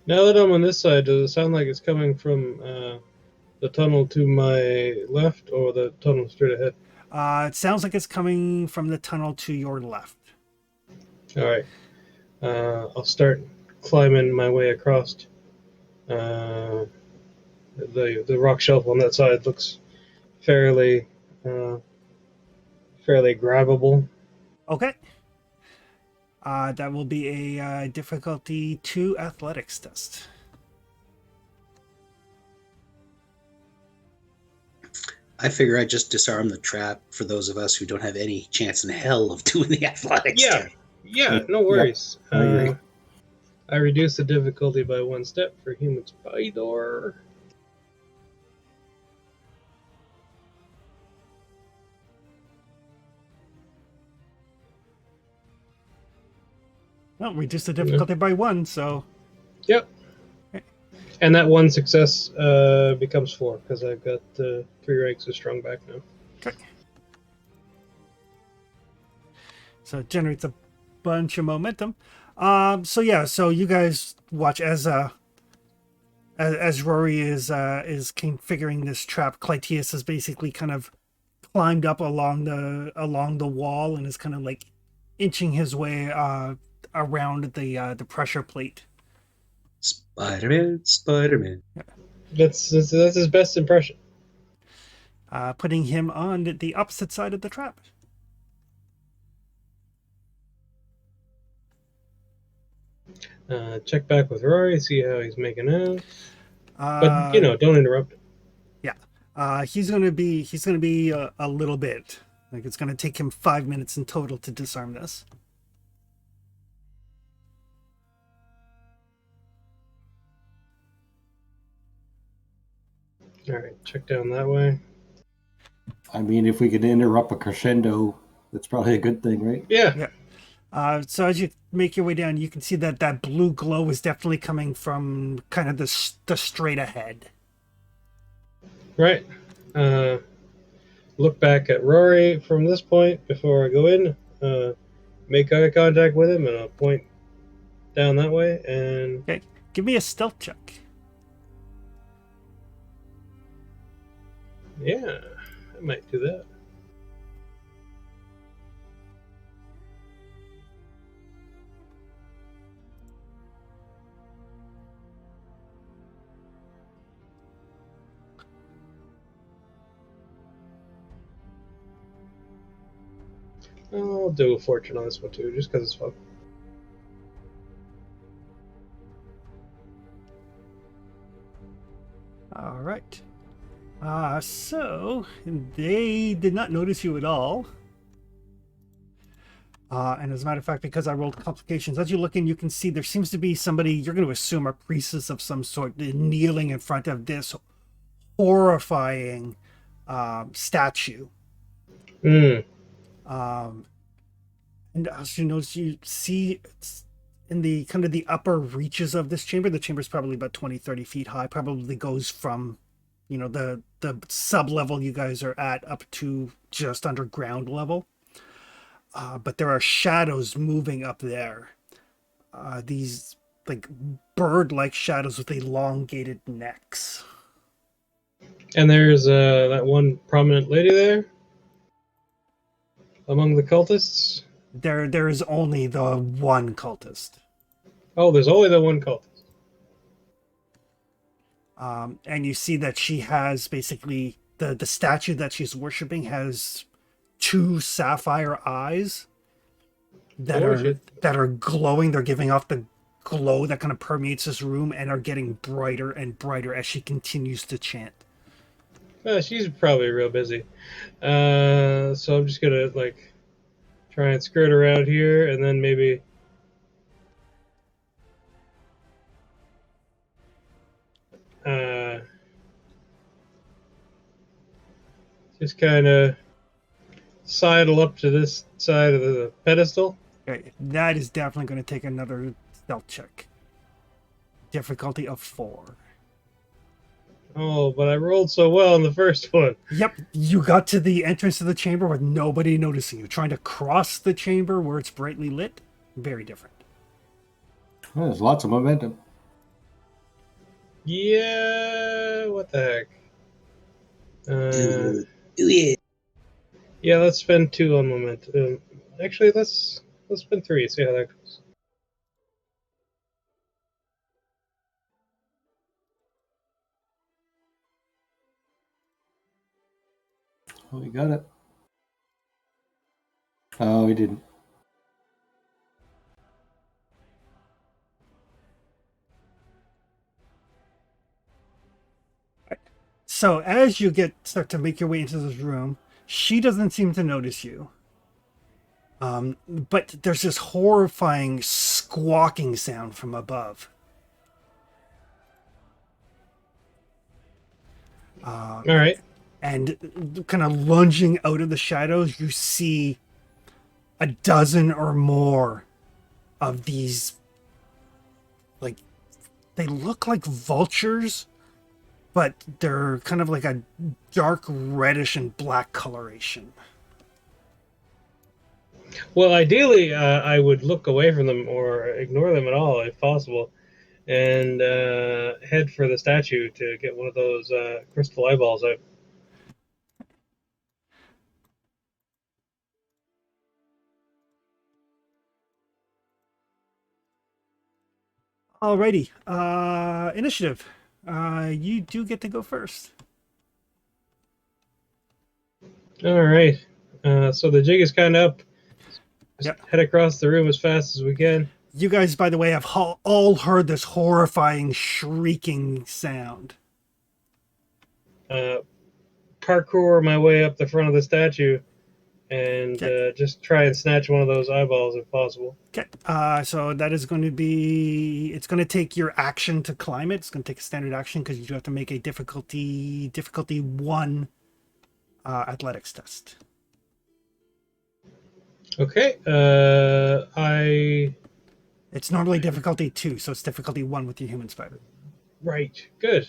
Now that I'm on this side, does it sound like it's coming from the tunnel to my left or the tunnel straight ahead? It sounds like it's coming from the tunnel to your left. All right. I'll start climbing my way across. The rock shelf on that side looks fairly grabbable. Okay. That will be a difficulty 2 athletics test. I figure I just disarm the trap for those of us who don't have any chance in hell of doing the athletics. Yeah, no worries. I agree. I reduce the difficulty by 1 step for human spider. Well, reduce the difficulty by 1, so... Yep. And that 1 success becomes 4, because I've got 3 ranks of strong back now. Okay. So it generates a bunch of momentum. So you guys watch as Rory is configuring this trap. Clytius has basically kind of climbed up along the wall and is kind of like inching his way around the pressure plate. Spider-Man. That's his best impression. Putting him on the opposite side of the trap. Check back with Rory, see how he's making out. But don't interrupt. Yeah, he's gonna be a little bit. Like it's gonna take him 5 minutes in total to disarm this. All right, check down that way. I mean, if we could interrupt a crescendo, that's probably a good thing, right? Yeah. So as you make your way down, you can see that blue glow is definitely coming from kind of the straight ahead. Right. look back at Rory from this point before I go in. Make eye contact with him, and I'll point down that way. And Okay, give me a stealth check. yeah, I might do that. I'll do a fortune on this one too, just because it's fun. All right. So they did not notice you at all. And as a matter of fact, because I rolled complications, as you look in, you can see there seems to be somebody, you're going to assume a priestess of some sort, kneeling in front of this horrifying statue. Hmm. And as you notice, you see in the kind of the upper reaches of this chamber, the chamber is probably about 20, 30 feet high, probably goes from, the sub-level you guys are at up to just under ground level. But there are shadows moving up there. These like bird-like shadows with elongated necks. And there's that one prominent lady there among the cultists. There is only the one cultist. Oh, there's only the one cultist. And you see that she has basically the statue that she's worshiping has two sapphire eyes that are glowing. They're giving off the glow that kind of permeates this room and are getting brighter and brighter as she continues to chant. She's probably real busy. So I'm just gonna try and skirt around here, and then maybe just kind of sidle up to this side of the pedestal. Okay, that is definitely going to take another stealth check. Difficulty of 4. Oh, but I rolled so well in the first one. Yep, you got to the entrance of the chamber with nobody noticing you. Trying to cross the chamber where it's brightly lit, very different. Well, there's lots of momentum. Yeah, what the heck? Do it. Yeah, let's spend 2 on momentum. Actually, let's spend 3. See how that goes. Oh, he got it. Oh, he didn't. So as you start to make your way into this room, she doesn't seem to notice you. But there's this horrifying squawking sound from above. All right. And kind of lunging out of the shadows, you see a dozen or more of these, they look like vultures, but they're kind of like a dark reddish and black coloration. Well, ideally, I would look away from them or ignore them at all if possible, and head for the statue to get one of those crystal eyeballs out. Alrighty, initiative. You do get to go first. All right. So the jig is kind of up. Yep. Head across the room as fast as we can. You guys, by the way, have all heard this horrifying shrieking sound. Parkour my way up the front of the statue and Okay. just try and snatch one of those eyeballs if possible. Okay, so that is going to be, it's going to take your action to climb it. It's going to take a standard action because you do have to make a difficulty 1 athletics test. Okay. It's normally difficulty 2, so it's difficulty 1 with your human spider. Right. Good.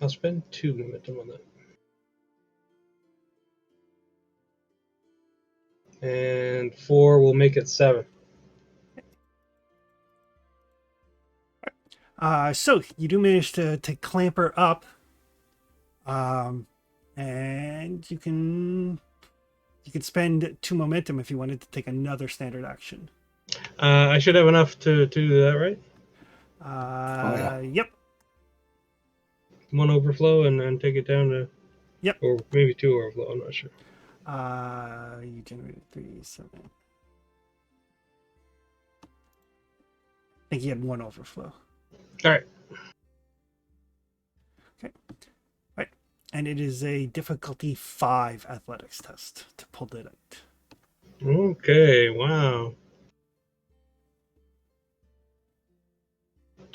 I'll spend 2 momentum on that. And 4 will make it 7. So you do manage to clamp her up, and you can spend 2 momentum if you wanted to take another standard action. I should have enough to do that, right? yeah. Yep. 1 overflow and take it down to... Yep. Or maybe 2 overflow, I'm not sure. You generated 3, 7. I think you had 1 overflow. All right. Okay. All right. And it is a difficulty 5 athletics test to pull it out. Okay, wow.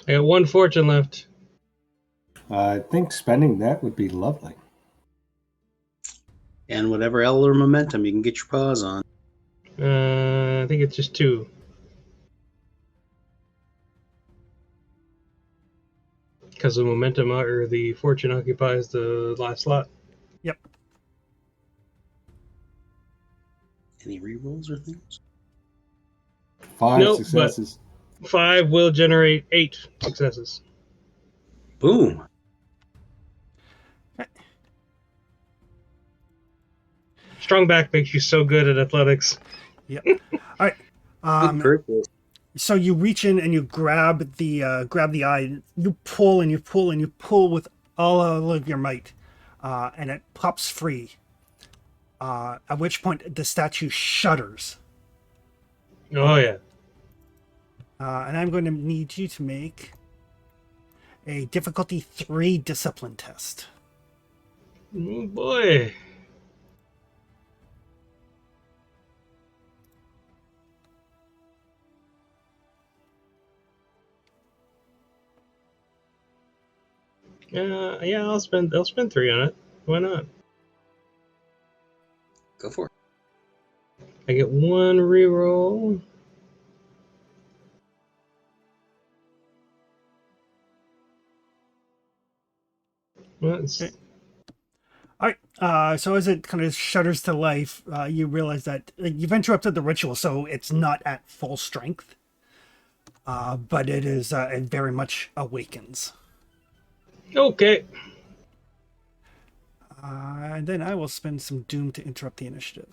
I got 1 fortune left. I think spending that would be lovely. And whatever elder momentum you can get your paws on. I think it's just 2. Because the momentum or the fortune occupies the last slot. Yep. Any rerolls or things? 5 Nope, successes. 5 will generate 8 successes. Boom. Strong back makes you so good at athletics. Yep. All right. Very cool. So you reach in and you grab the eye. You pull and you pull and you pull with all of your might, and it pops free. At which point the statue shudders. Oh, yeah. And I'm going to need you to make a difficulty 3 discipline test. Oh, boy. Yeah, I'll spend 3 on it. Why not? Go for it. I get 1 reroll. Well, Okay. All right. So as it kind of shudders to life, you realize that you've interrupted the ritual, so it's not at full strength. But it is. It very much awakens. okay. And then I will spend some doom to interrupt the initiative.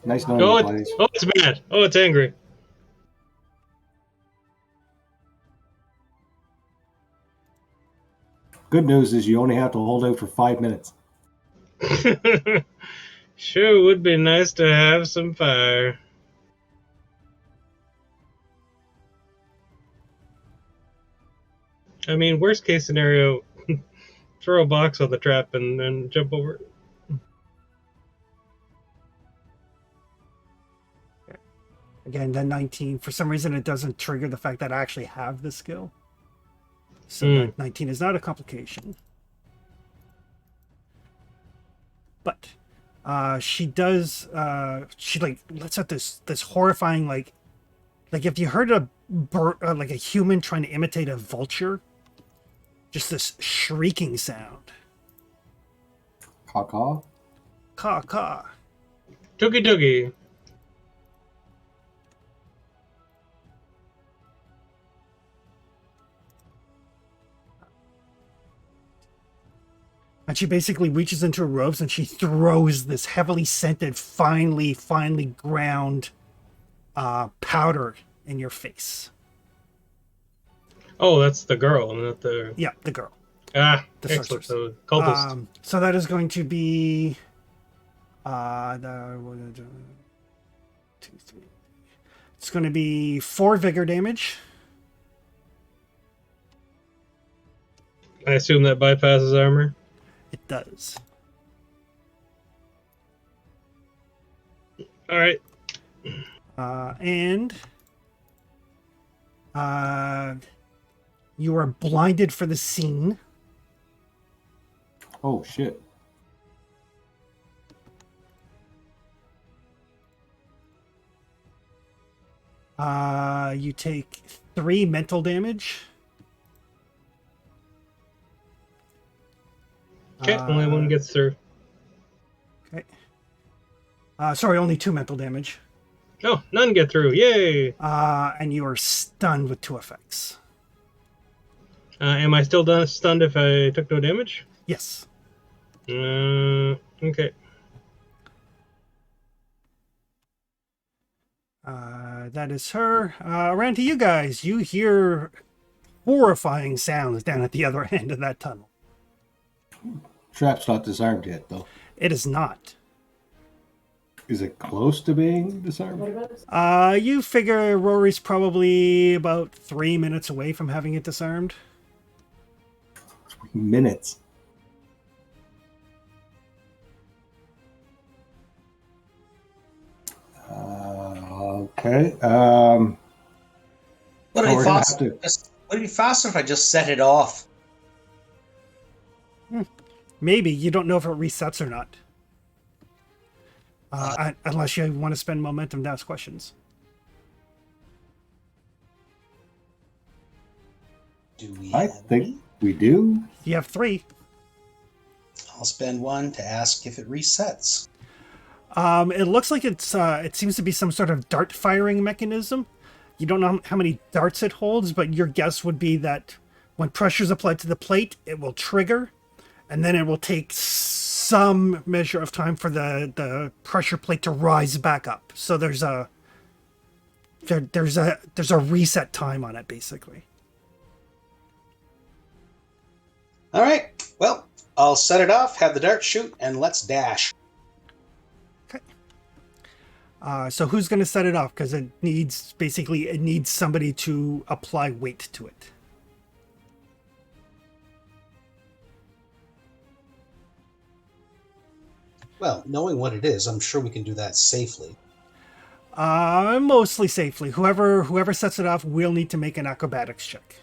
Nice knowing Oh, you, buddies. it's mad. Oh, it's angry. Good news is you only have to hold out for 5 minutes. Sure would be nice to have some fire. I mean, worst case scenario, throw a box on the trap and jump over it. Again, then 19. For some reason, it doesn't trigger the fact that I actually have the skill. So that 19 is not a complication. But she does. She like lets out this horrifying like if you heard a bird like a human trying to imitate a vulture, just this shrieking sound. Caw-caw. Caw caw. Toogie toogie. And she basically reaches into her robes and she throws this heavily scented, finely ground powder in your face. Oh, that's the girl, not the... Yeah, the girl. Ah, The excellent. sorceress. So, cultist. So that is going to be the 2, 3. It's going to be 4 vigor damage. I assume that bypasses armor. It does. All right. And you are blinded for the scene. Oh, shit. You take 3 mental damage. Okay, only one gets through. Okay. Sorry, only 2 mental damage. Oh, none get through. Yay! And you are stunned with 2 effects. Am I still stunned if I took no damage? Yes. Okay. That is her. Around to you guys. You hear horrifying sounds down at the other end of that tunnel. Trap's not disarmed yet, though. It is not. Is it close to being disarmed? You figure Rory's probably about 3 minutes away from having it disarmed. Minutes. Okay. Would it we're be gonna faster? have to- Would it be faster if I just set it off? Maybe. You don't know if it resets or not. Unless you want to spend momentum to ask questions. Do we? I have think any? we do. You have 3. I'll spend one to ask if it resets. It looks like it seems to be some sort of dart firing mechanism. You don't know how many darts it holds, but your guess would be that when pressure is applied to the plate, it will trigger, and then it will take some measure of time for the pressure plate to rise back up. So there's a reset time on it, basically. All right. Well, I'll set it off, have the dart shoot, and let's dash. So who's going to set it off? Because it needs somebody to apply weight to it. Well, knowing what it is, I'm sure we can do that safely. Mostly safely. Whoever sets it off will need to make an acrobatics check.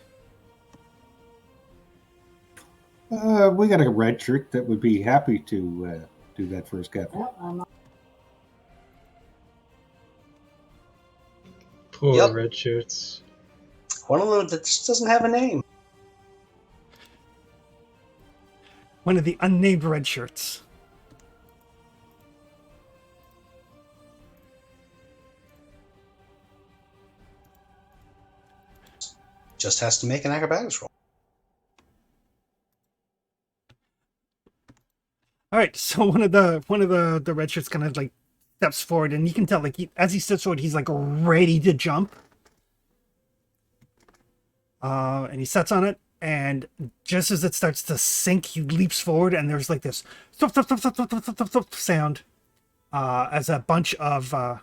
We got a red shirt that would be happy to do that first, Captain. Poor Yep. red shirts. One of them that just doesn't have a name. One of the unnamed red shirts. Just has to make an acrobatics roll. All right, so one of the red shirts kind of like steps forward, and you can tell as he steps forward, he's like ready to jump. And he sets on it, and just as it starts to sink, he leaps forward, and there's like this thump, thump, thump, thump, thump, thump, thump, thump sound as a bunch of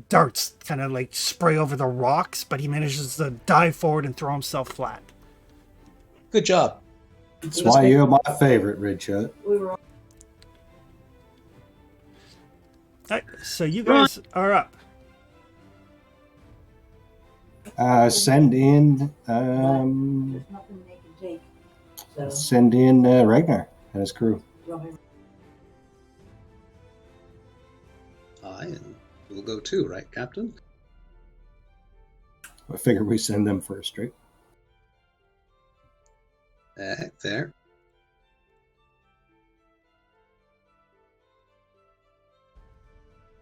darts kind of like spray over the rocks, but he manages to dive forward and throw himself flat. Good job. That's why you're my favorite, red shirt. All right, so you guys are up. Send in Ragnar and his crew. And we'll go too, right, Captain? I figure we send them first, right? There.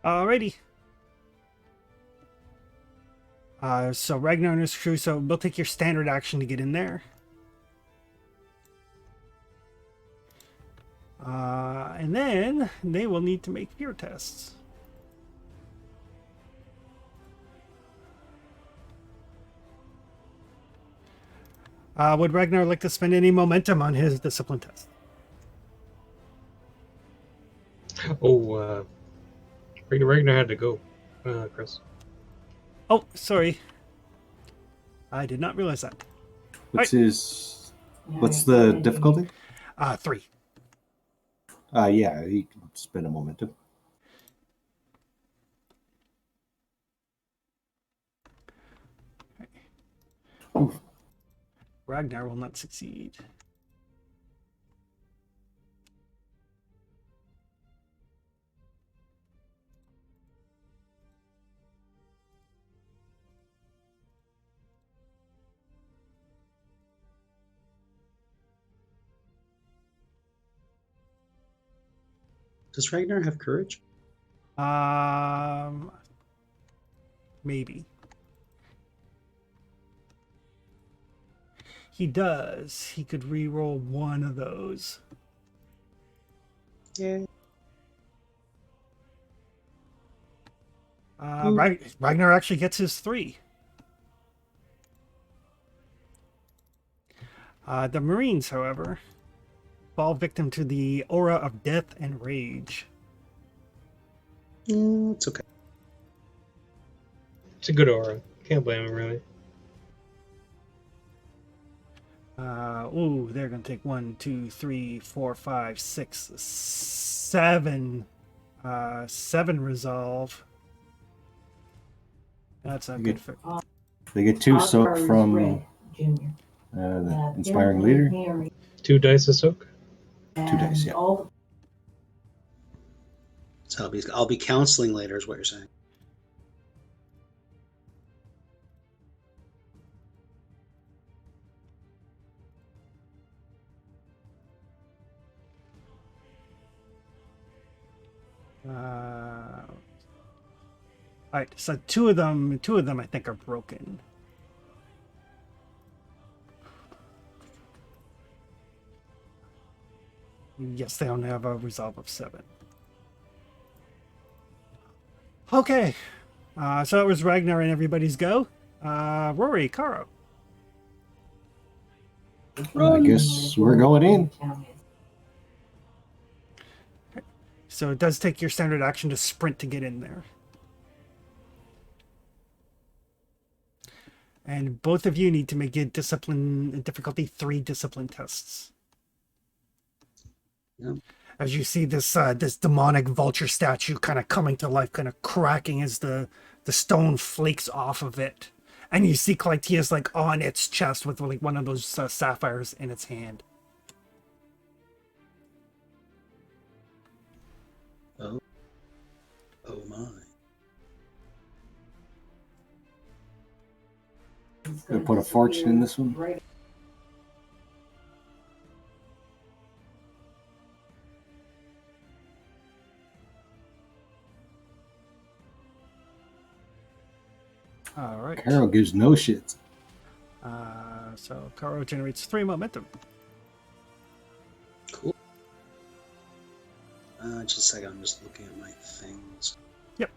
Alrighty. So Ragnar and his crew, so we'll take your standard action to get in there. And then they will need to make fear tests. Would Ragnar like to spend any momentum on his discipline test? Oh, Ragnar had to go, Chris. Oh, sorry. I did not realize that. What's the difficulty? 3. Yeah, he can spend a momentum. Oof. Ragnar will not succeed. Does Ragnar have courage? Maybe. He does. He could re-roll one of those. Yeah. Ragnar actually gets his 3. The Marines, however, fall victim to the aura of death and rage. It's okay. It's a good aura. Can't blame him, really. They're gonna take 1, 2, 3, 4, 5, 6, 7. 7 resolve. That's not good for. They get 2 soak from the inspiring leader. 2 dice of soak. 2 dice, yeah. So I'll be counseling later, is what you're saying. All right, so two of them I think are broken. Yes, they don't have a resolve of 7. Okay, so that was Ragnar and everybody's go. Rory, Caro. I guess we're going in. So it does take your standard action to sprint to get in there. And both of you need to make it difficulty 3 discipline tests. Yep. As you see this this demonic vulture statue kind of coming to life, kind of cracking as the stone flakes off of it. And you see Clytia's like on its chest with like one of those sapphires in its hand. Oh my. Gonna put a fortune in this one. All right. Carol gives no shits. So Caro generates 3 momentum. Cool. Just a second, I'm just looking at my things. Yep.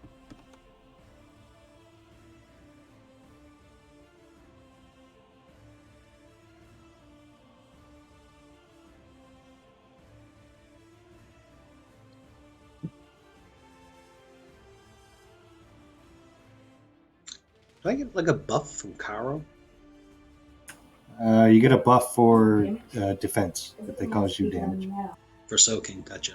Do I get like a buff from Caro? You get a buff for defense if they cause you damage. For soaking, gotcha.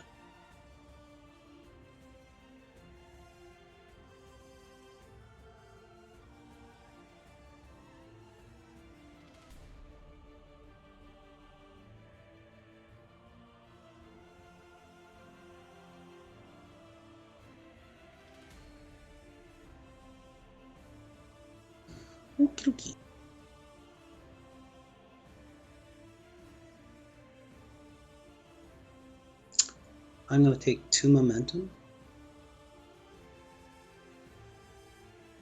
Okie dokie. I'm going to take 2 momentum.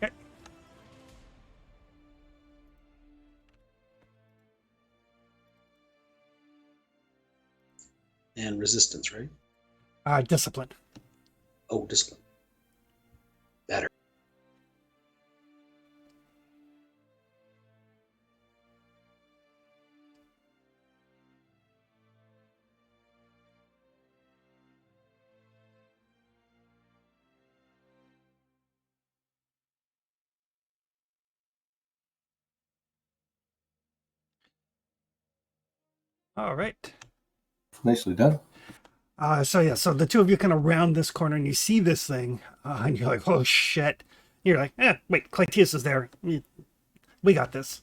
Okay. And resistance, right? Discipline. Oh, discipline. Better. All right. Nicely done. So the two of you kind of round this corner and you see this thing, and you're like, oh shit. You're like, wait, Clytius is there. We got this.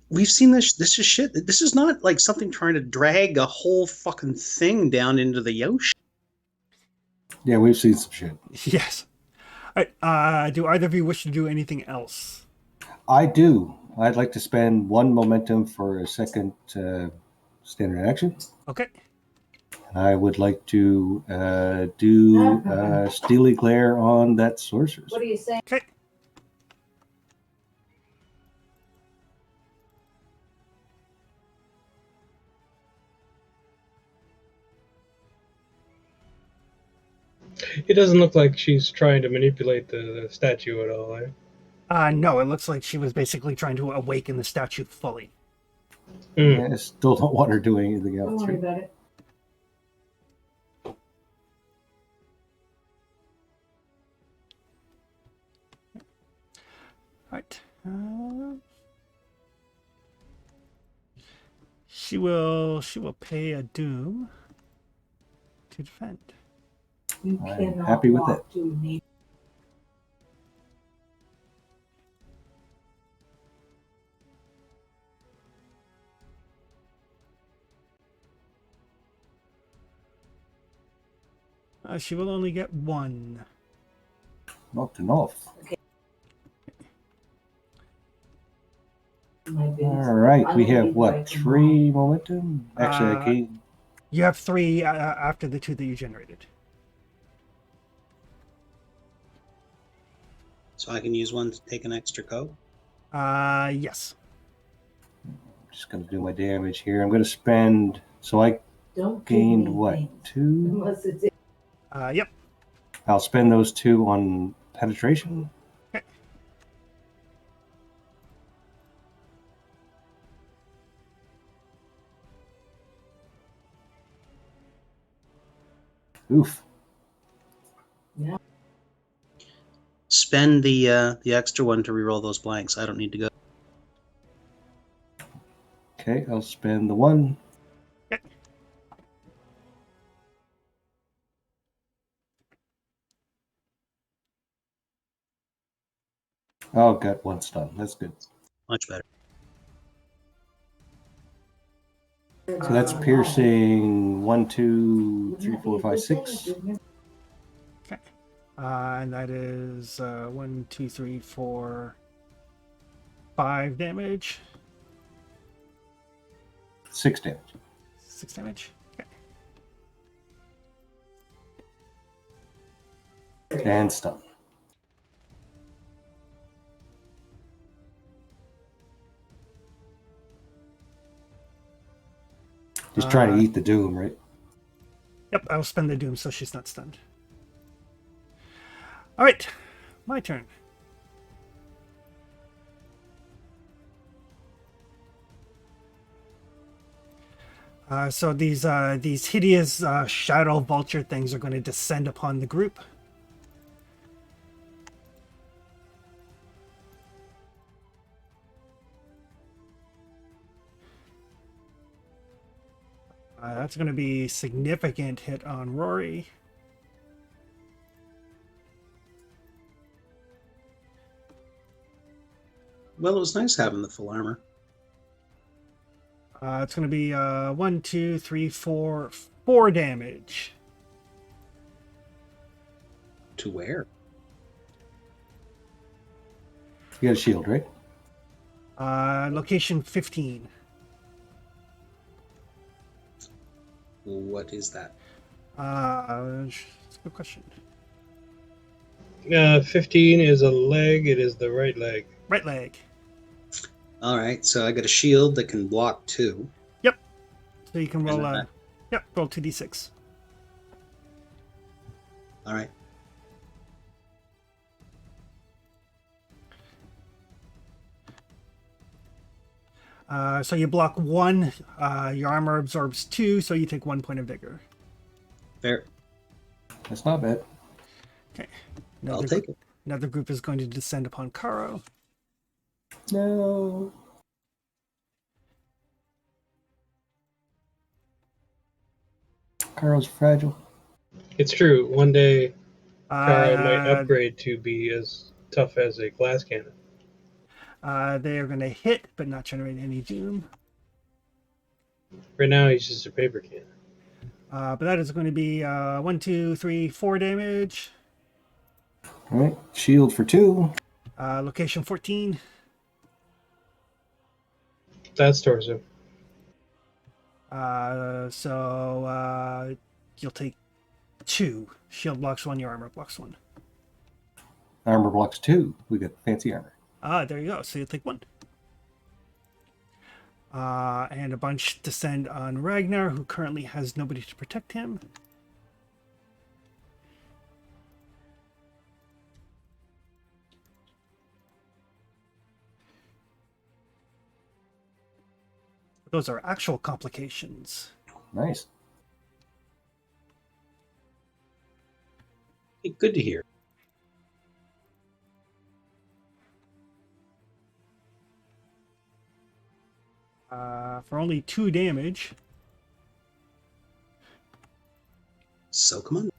We've seen this. This is shit. This is not like something trying to drag a whole fucking thing down into the ocean. Yeah, we've seen some shit. Yes. All right, do either of you wish to do anything else? I do. I'd like to spend 1 momentum for a second standard action. Okay. I would like to do Steely Glare on that sorceress. What do you say? Okay. It doesn't look like she's trying to manipulate the statue at all, eh? No, it looks like she was basically trying to awaken the statue fully. Mm. I still don't want her doing anything Don't else. worry Right? about it. Right. She will pay a doom to defend. You I'm cannot happy with walk to me. She will only get one. Not enough. My business. All right, I we will have be what, right 3 momentum? Actually, I can't. You have 3 after the 2 that you generated. So I can use one to take an extra go. Yes. I'm just going to do my damage here. I'm going to spend. So I Don't give gained me what? things 2? unless it's Yep. I'll spend those 2 on penetration. Okay. Oof. Spend the extra one to reroll those blanks. I don't need to go. Okay, I'll spend the 1. Okay. Oh, got 1 stun. That's good. Much better. So that's piercing 1, 2, 3, 4, 5, 6. Okay. And that is 1, 2, 3, 4, 5 damage. 6 damage. 6 damage. Okay. And stun. Just trying to eat the doom, right? Yep, I'll spend the doom so she's not stunned. All right, my turn. So these hideous shadow vulture things are going to descend upon the group. That's going to be a significant hit on Rory. Well, it was nice having the full armor. It's going to be 1, 2, 3, 4, 4 damage. To where? You got a shield, right? Location 15. What is that? That's a good question. 15 is a leg. It is the right leg. Right leg. All right, so I got a shield that can block 2. Yep. So you can roll And then roll 2d6. All right. So you block 1, your armor absorbs 2, so you take 1 point of vigor. Fair. That's not bad. Okay. I'll take it. Another group is going to descend upon Karo. No. Carl's fragile. It's true. One day, Kara might Uh, upgrade to be as tough as a glass cannon. they are going to hit, but not generate any doom. Right now, he's just a paper cannon. But that is going to be 1, 2, 3, 4 damage. All right, shield for 2. Location 14. That's torso. So you'll take 2. Shield blocks 1, your armor blocks 1. Armor blocks 2. We got fancy armor. There you go. So you'll take 1. And a bunch descend on Ragnar, who currently has nobody to protect him. Those are actual complications. Nice. Hey, good to hear. For only 2 damage. So come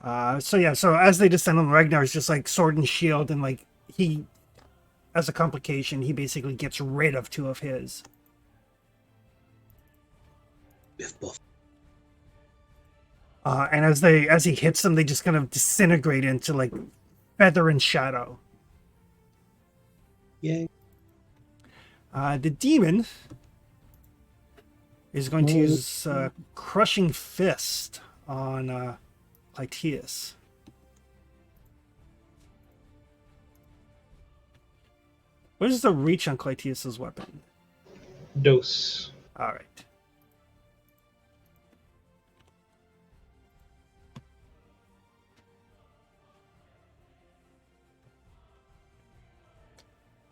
on. So as they descend on Ragnar, it's just like sword and shield, and like he, as a complication, he basically gets rid of 2 of his. Biff buff. And as he hits them, they just kind of disintegrate into like feather and shadow. Yay. The demon is going to use Crushing Fist on Clytius. What is the reach on Clytius's weapon? Dose. All right.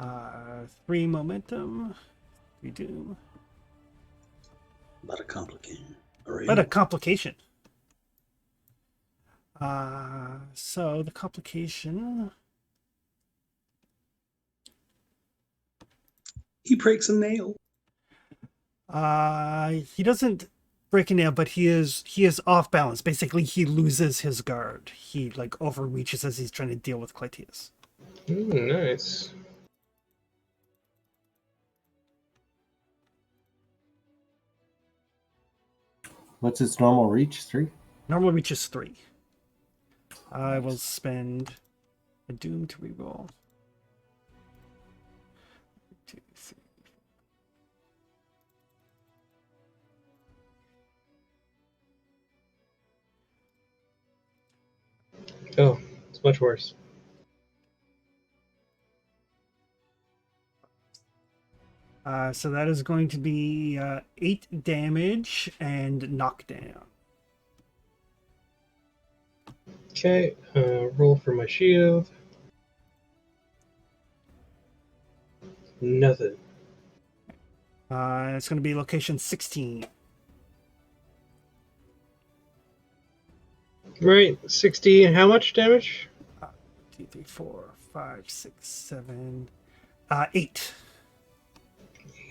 Uh, 3 momentum. 3 doom. But a complication. Right? But a complication. So the complication. He breaks a nail. He doesn't break a nail, but he is off balance. Basically, he loses his guard. He like overreaches as he's trying to deal with Clytius. Nice. What's its normal reach? 3? Normal reach is 3. I will spend a doom to reroll. 2, 3. Oh, it's much worse. So that is going to be 8 damage and knockdown. Okay, roll for my shield. Nothing. It's going to be location 16. Right, 60 and how much damage? 2, 3, 4, 5, 6, 7, 8.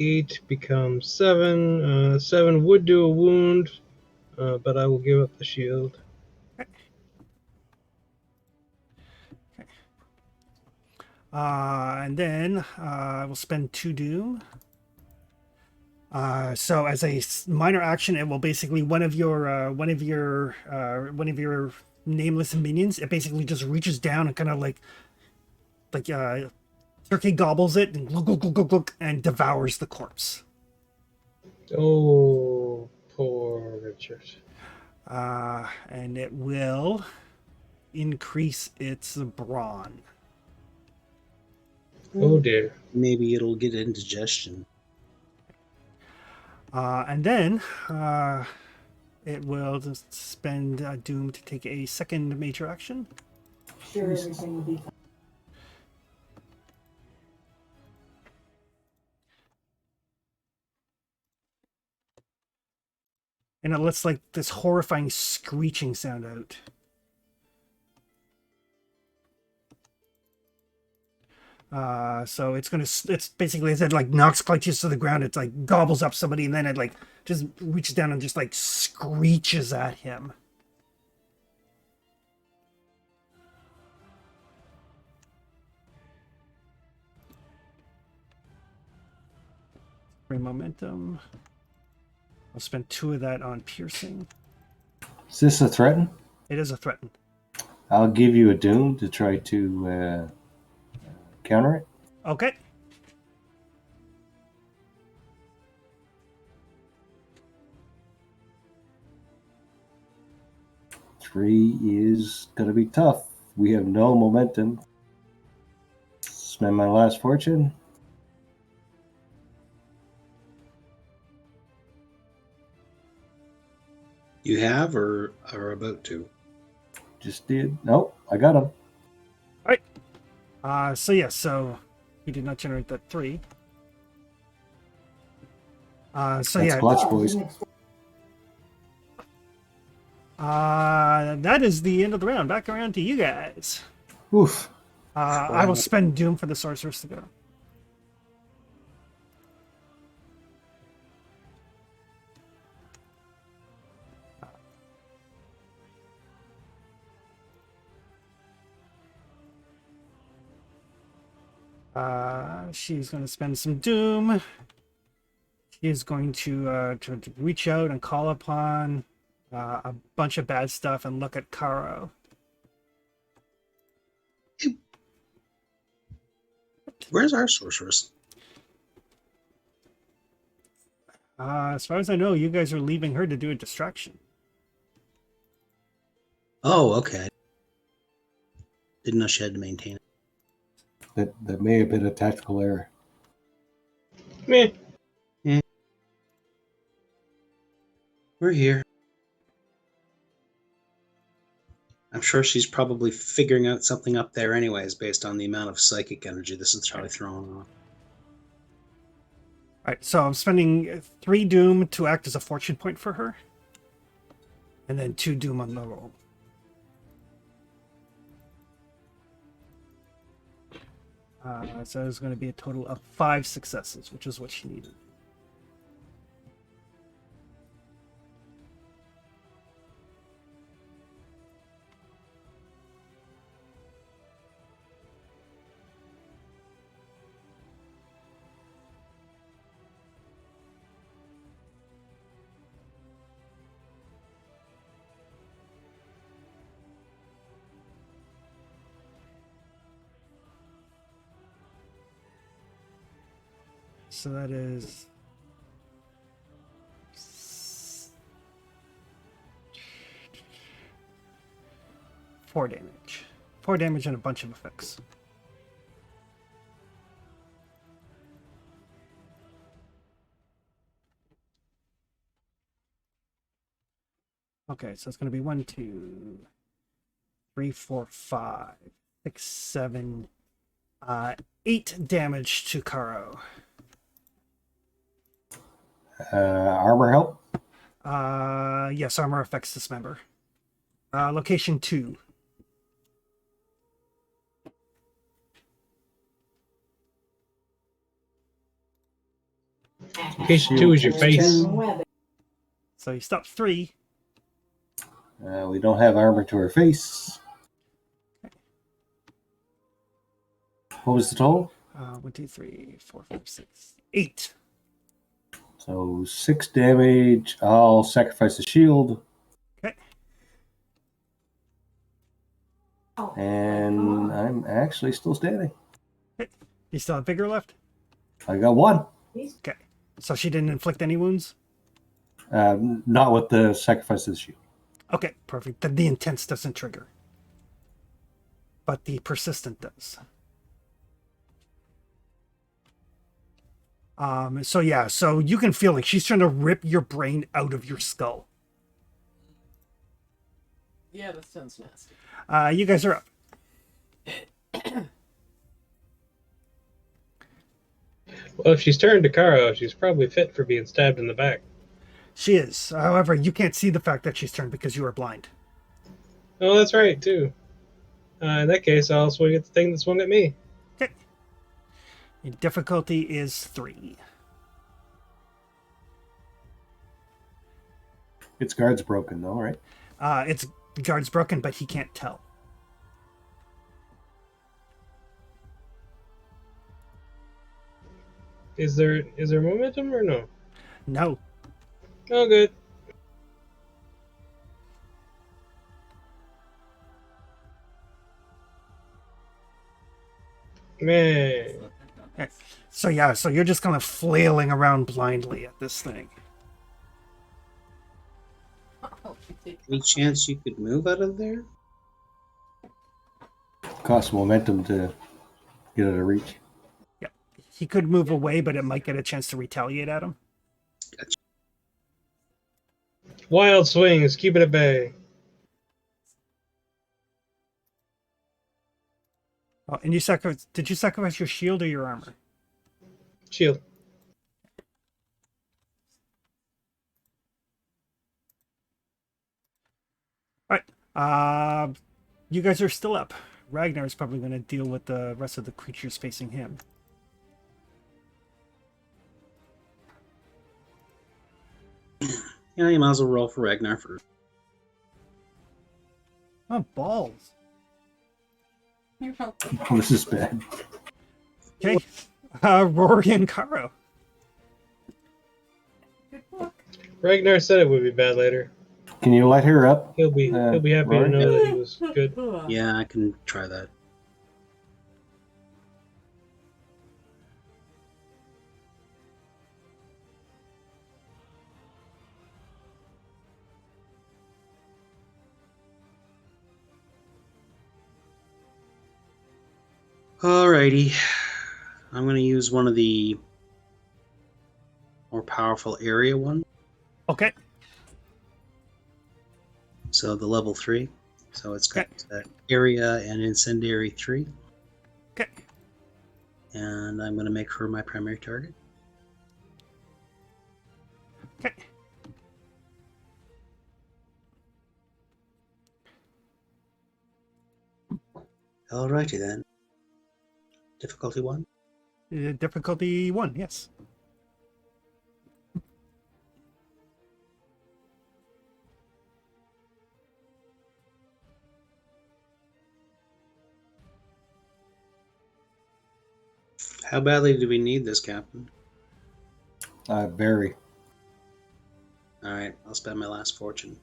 8 becomes 7. 7 would do a wound, but I will give up the shield. And then I will spend 2 doom. So as a minor action, it will basically one of your nameless minions. It basically just reaches down and kind of like turkey gobbles it and glug, glug, glug, glug, glug, and devours the corpse. Oh, poor Richard. And it will increase its brawn. Oh dear. Maybe it'll get indigestion. And then it will just spend doom to take a second major action. Sure, everything will be fine. And it lets like this horrifying screeching sound out. So it's basically, as it like knocks Clytius to the ground, it's like gobbles up somebody, and then it like just reaches down and just like screeches at him. Bring momentum. I'll spend 2 of that on piercing. Is this a threaten? It is a threaten. I'll give you a doom to try to counter it. Okay. 3 is going to be tough. We have no momentum. Spend my last fortune. You have or are about to? Just did. Nope, I got him. So he did not generate that 3. That's clutch, boys. That is the end of the round. Back around to you guys. Oof. I will spend Doom for the sorceress to go. She's going to spend some Doom. She is going to reach out and call upon a bunch of bad stuff and look at Karo. Where's our sorceress? As far as I know, you guys are leaving her to do a distraction. Oh, okay. Didn't know she had to maintain it. That may have been a tactical error. Meh. We're here. I'm sure she's probably figuring out something up there anyways, based on the amount of psychic energy this is probably throwing off. Alright, so I'm spending 3 Doom to act as a fortune point for her. And then 2 Doom on the roll. So there's going to be a total of 5 successes, which is what she needed. So that is 4 damage. 4 damage and a bunch of effects. Okay, so it's going to be 1, 2, 3, 4, 5, 6, 7, 8 damage to Karo. Armor help? Yes, armor affects dismember. Location 2. Location 2 is your face. So you stop 3. We don't have armor to her face. What was the total? 1, 2, 3, 4, 5, 6, 8. So 6 damage. I'll sacrifice the shield. Okay. And I'm actually still standing. Okay. You still have vigor left? I got 1. Okay. So she didn't inflict any wounds? Not with the sacrifice of the shield. Okay, perfect. The intense doesn't trigger. But the persistent does. So you can feel like she's trying to rip your brain out of your skull. Yeah, that sounds nasty. You guys are up. Well, if she's turned to Karo, she's probably fit for being stabbed in the back. She is. However, you can't see the fact that she's turned because you are blind. Oh, that's right, too. In that case, I'll swing at the thing that swung at me. Okay. Your difficulty is 3. Its guard's broken, though, right? Its guard's broken, but he can't tell. Is there momentum or no? No. Oh, good. Man. Okay. So you're just kind of flailing around blindly at this thing. Any chance you could move out of there? Costs momentum to get out of reach. Yep. He could move away, but it might get a chance to retaliate at him. Wild swings, keep it at bay. Oh, and did you sacrifice your shield or your armor? Shield. All right. You guys are still up. Ragnar is probably going to deal with the rest of the creatures facing him. Yeah, you might as well roll for Ragnar first. Oh, balls. You're welcome. Oh, this is bad. Okay. Rory and Karo. Good luck. Ragnar said it would be bad later. Can you light her up? He'll be happy Rory? to know that he was good. Yeah, I can try that. Alrighty. I'm going to use one of the more powerful area ones. Okay. So the level 3. So it's got area and incendiary 3. Okay. And I'm going to make her my primary target. Okay. Alrighty then. Difficulty 1. Difficulty 1, yes. How badly do we need this, Captain? Very. Alright, I'll spend my last fortune.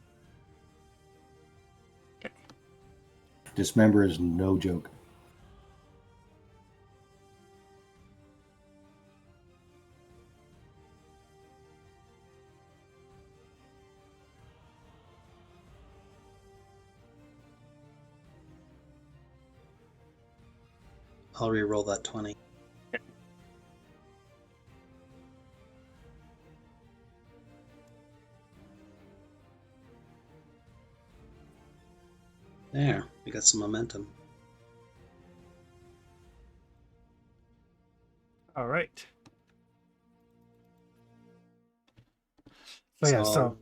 Dismember is no joke. I'll re-roll that 20. There, we got some momentum. All right. So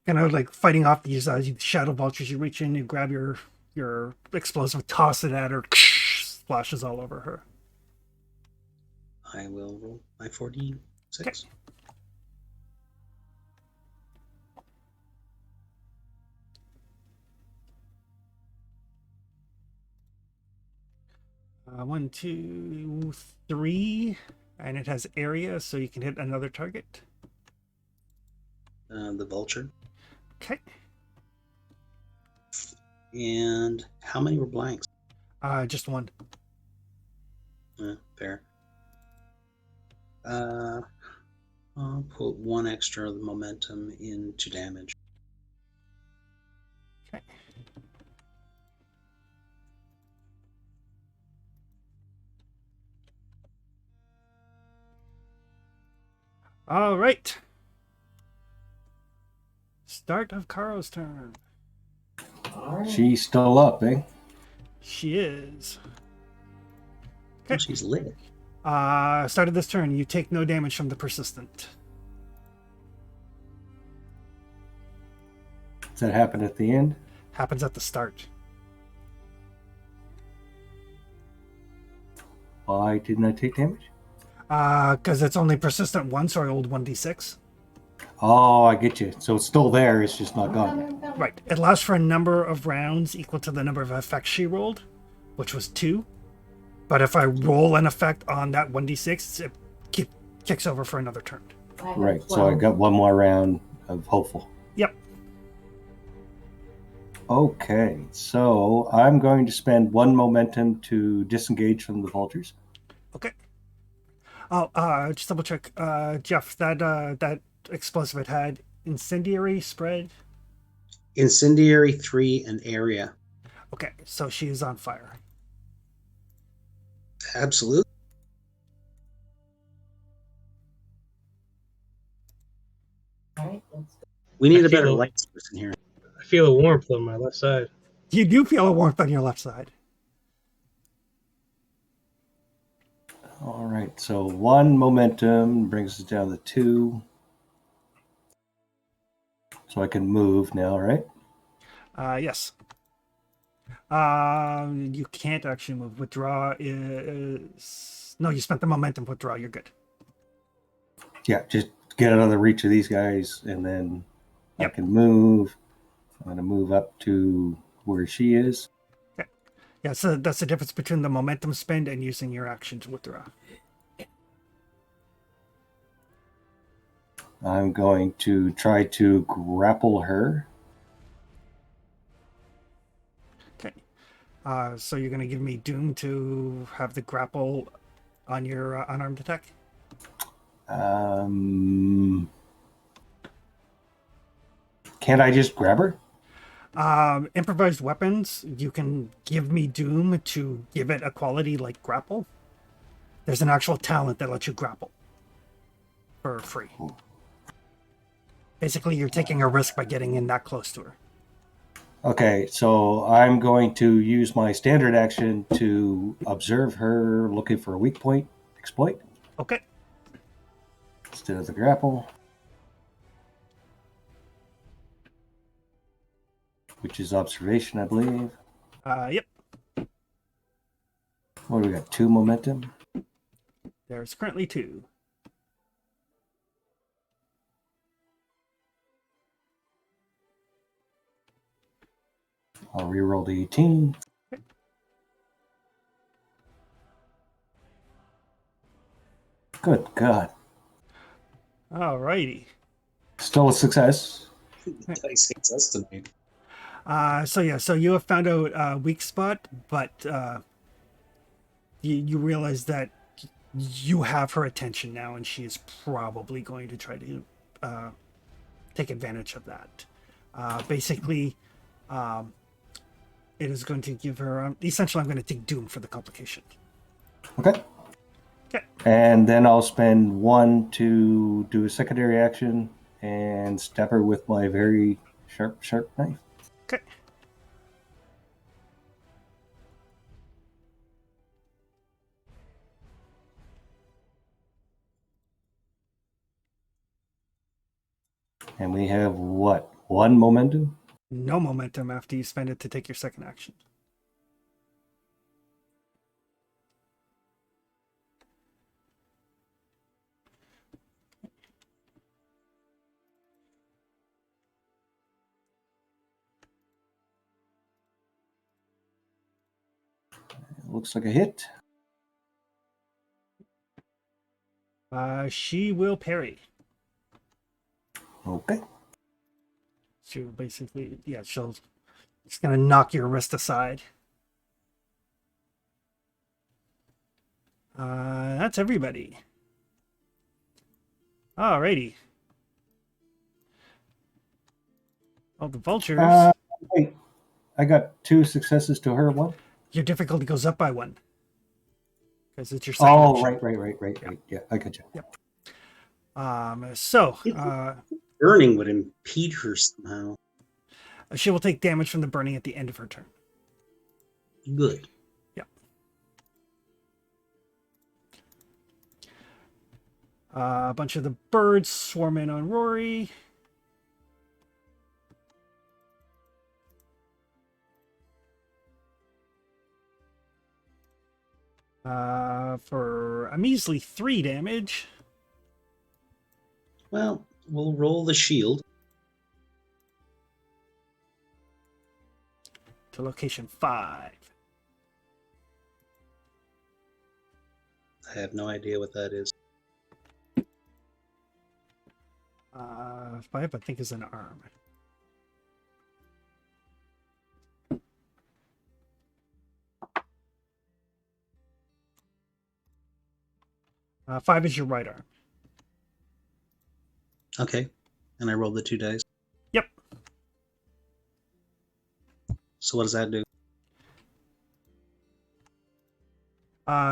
kind of like fighting off these shadow vultures. You reach in, you grab your explosive, toss it at her, splashes all over her. I will roll my 46. Okay. One, two, three, and it has area, so you can hit another target. The vulture. Okay. And how many were blanks? Just one. Fair. I'll put one extra of the momentum into damage. Okay. All right. Start of Karo's turn. She's still up, eh? She is. Oh, she's lit. Start of this turn, you take no damage from the persistent. Does that happen at the end? Happens at the start. Why didn't I take damage? Because it's only persistent once, so I rolled 1d6. Oh, I get you. So it's still there, it's just not gone. Right. It lasts for a number of rounds equal to the number of effects she rolled, which was 2. But if I roll an effect on that 1d6, it kicks over for another turn. Right, so I got one more round of hopeful. Yep. Okay, so I'm going to spend one momentum to disengage from the vultures. Okay. Oh, just double check, Jeff. That explosive it had incendiary spread. Incendiary 3 and area. Okay, so she is on fire. Absolutely. We need a better light source in here. I feel a warmth on my left side. You do feel a warmth on your left side. All right, so 1 momentum brings us down to 2. So I can move now, right? Yes. You can't actually move. Withdraw is... No, you spent the momentum. Withdraw, you're good. Yeah, just get out of the reach of these guys, and then Yep. I can move. I'm going to move up to where she is. Yeah, so that's the difference between the momentum spend and using your action to withdraw. I'm going to try to grapple her. Okay. So you're going to give me Doom to have the grapple on your unarmed attack? Can't I just grab her? Improvised weapons, you can give me Doom to give it a quality like grapple. There's an actual talent that lets you grapple for free. Basically, you're taking a risk by getting in that close to her. Okay, so I'm going to use my standard action to observe her looking for a weak point, exploit, Okay. instead of the grapple, which is observation, I believe. Yep. What do we got? 2 momentum? There's currently 2. I'll reroll the 18. Good God. Alrighty. Still a success. Dice hates us tonight. So you have found out a weak spot, but you realize that you have her attention now, and she is probably going to try to take advantage of that. Basically, it is going to give her... essentially, I'm going to take Doom for the complication. Okay. Okay. And then I'll spend 1 to do a secondary action and stab her with my very sharp knife. Okay. And we have what? 1 momentum? No momentum after you spend it to take your second action. Looks like a hit. She will parry. Okay. She'll basically... Yeah, she's going to knock your wrist aside. That's everybody. Alrighty. Oh, the vultures. Wait. I got 2 successes to her. What? Your difficulty goes up by 1. Because it's your second Oh, action. right. Yeah, I got you. Yep. So, Burning would impede her somehow. she will take damage from the burning at the end of her turn. Good. Yep. A bunch of the birds swarm in on Rory. For a measly 3 damage. Well, we'll roll the shield. To location 5. I have no idea what that is. 5, I think, is an arm. Five is your right arm. Okay. And I rolled the 2 dice. Yep. So what does that do?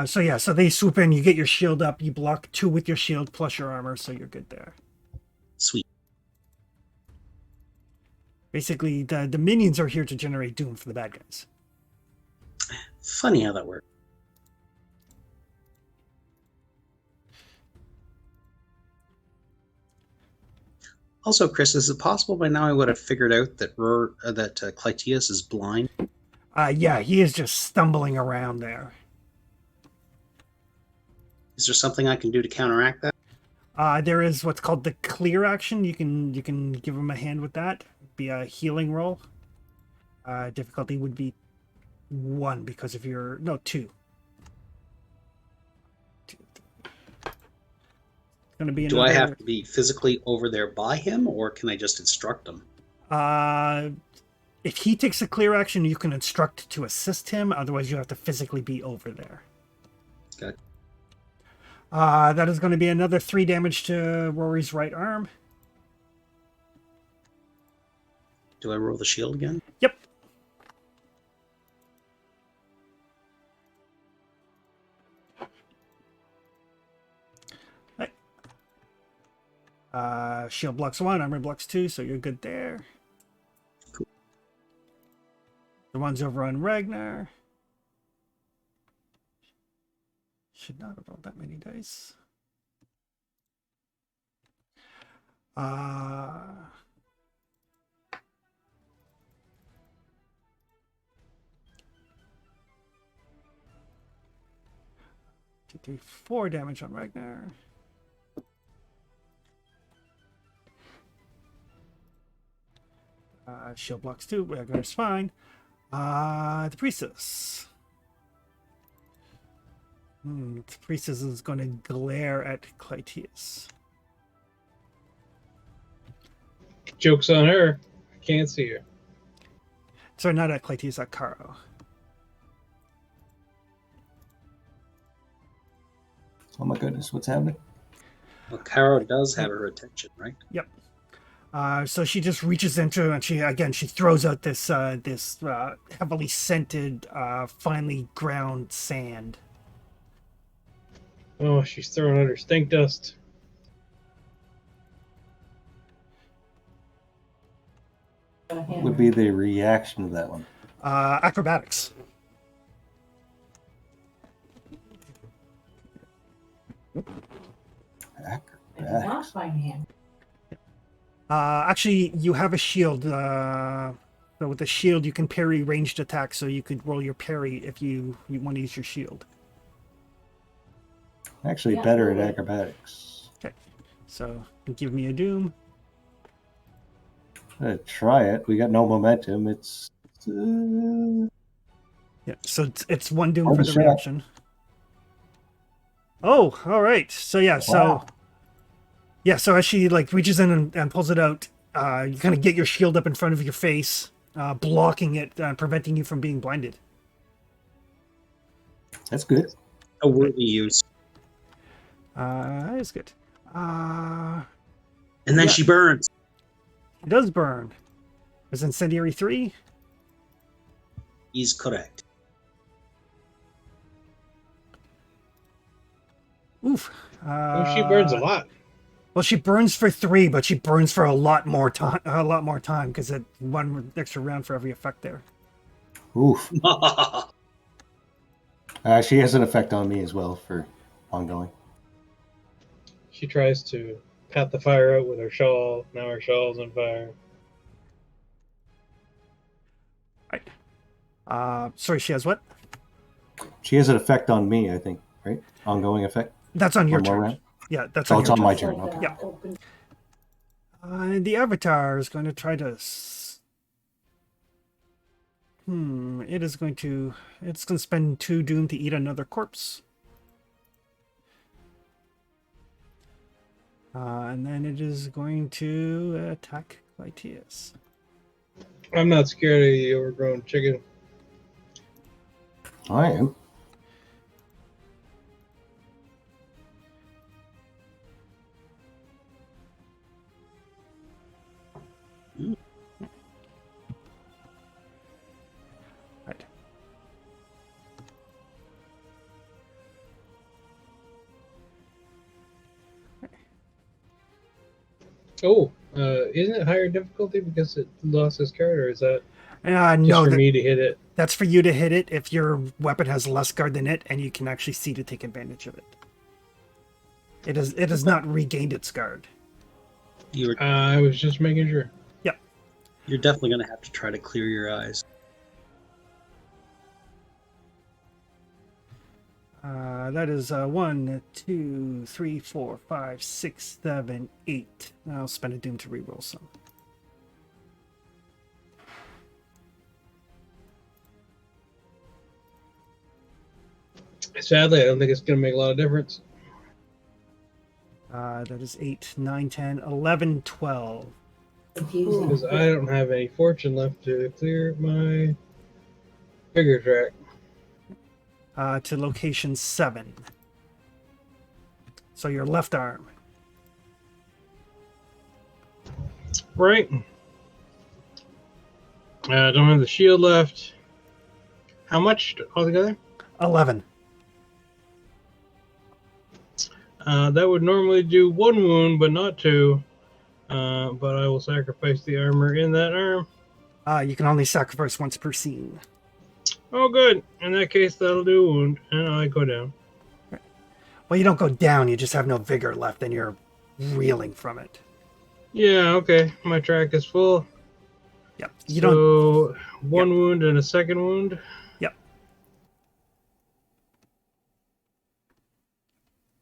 So they swoop in, you get your shield up, you block 2 with your shield plus your armor, so you're good there. Sweet. Basically, the minions are here to generate doom for the bad guys. Funny how that works. Also, Chris, is it possible by now I would have figured out that Clytius is blind? Yeah, he is just stumbling around there. Is there something I can do to counteract that? There is what's called the clear action. You can give him a hand with that. Be a healing roll. Difficulty would be 1 because if you're 2. It's gonna be Do another. I have to be physically over there by him, or can I just instruct him? If he takes a clear action, you can instruct to assist him. Otherwise, you have to physically be over there. Okay. That is going to be another 3 damage to Rory's right arm. Do I roll the shield again? Yep. Shield blocks 1, armor blocks 2, so you're good there. Cool. The one's over on Ragnar. Should not have rolled that many dice. Two, 3, 4 damage on Ragnar. Shield blocks 2, Ragnar's fine. The priestess. The priestess is going to glare at Clytius. Joke's on her. I can't see her. Sorry, not at Clytius, at Caro. Oh my goodness, what's happening? Well, Caro does have her attention, right? Yep. So she just reaches into and she throws out this heavily scented, finely ground sand. Oh, she's throwing out her stink dust. What would be the reaction to that one? Acrobatics. Acrobatics. Actually, you have a shield. So with the shield, you can parry ranged attacks. So you could roll your parry if you want to use your shield. Actually, better at acrobatics. Okay. So give me a doom. Try it. We got no momentum. It's. Yeah. So it's 1 doom Oh, for the shot. reaction. Oh, all right. So yeah. So. Wow. Yeah, so as she reaches in and pulls it out, you kind of get your shield up in front of your face, blocking it, preventing you from being blinded. That's good. A worthy use. That is good. And then Yeah. she burns. It does burn. Is incendiary 3? He's correct. Oof. Oh, she burns a lot. Well, she burns for 3, but she burns for a lot more time. Because it 1 extra round for every effect there. Oof. She has an effect on me as well for ongoing. She tries to pat the fire out with her shawl. Now her shawl's on fire. Right. Sorry, she has what? She has an effect on me, I think, right? Ongoing effect. That's on your One more turn. round? Yeah, that's Oh, on it's your on my turn. turn. Okay. Yeah. And the avatar is going to try to. It's going to spend 2 doom to eat another corpse. And then it is going to attack Clytius. I'm not scared of the overgrown chicken. I am. Oh, isn't it higher difficulty because it lost its card, or is that just No, for me to hit it? that's for you to hit it if your weapon has less guard than it, and you can actually see to take advantage of it. It has not regained its guard. I was just making sure. Yep. You're definitely going to have to try to clear your eyes. That is 1, 2, 3, 4, 5, 6, 7, 8. I'll spend a doom to reroll some. Sadly, I don't think it's going to make a lot of difference. That is 8, 9, 10, 11, 12. Because I don't have any fortune left to clear my figure track. To location 7. So your left arm. Right. Don't have the shield left. How much altogether? 11. That would normally do 1 wound, but not 2. But I will sacrifice the armor in that arm. You can only sacrifice once per scene. Oh, good. In that case, that'll do a wound, and I go down. Well, you don't go down, you just have no vigor left, and you're reeling from it. Yeah, okay. My track is full. Yep. You don't. One wound and a second wound. Yep.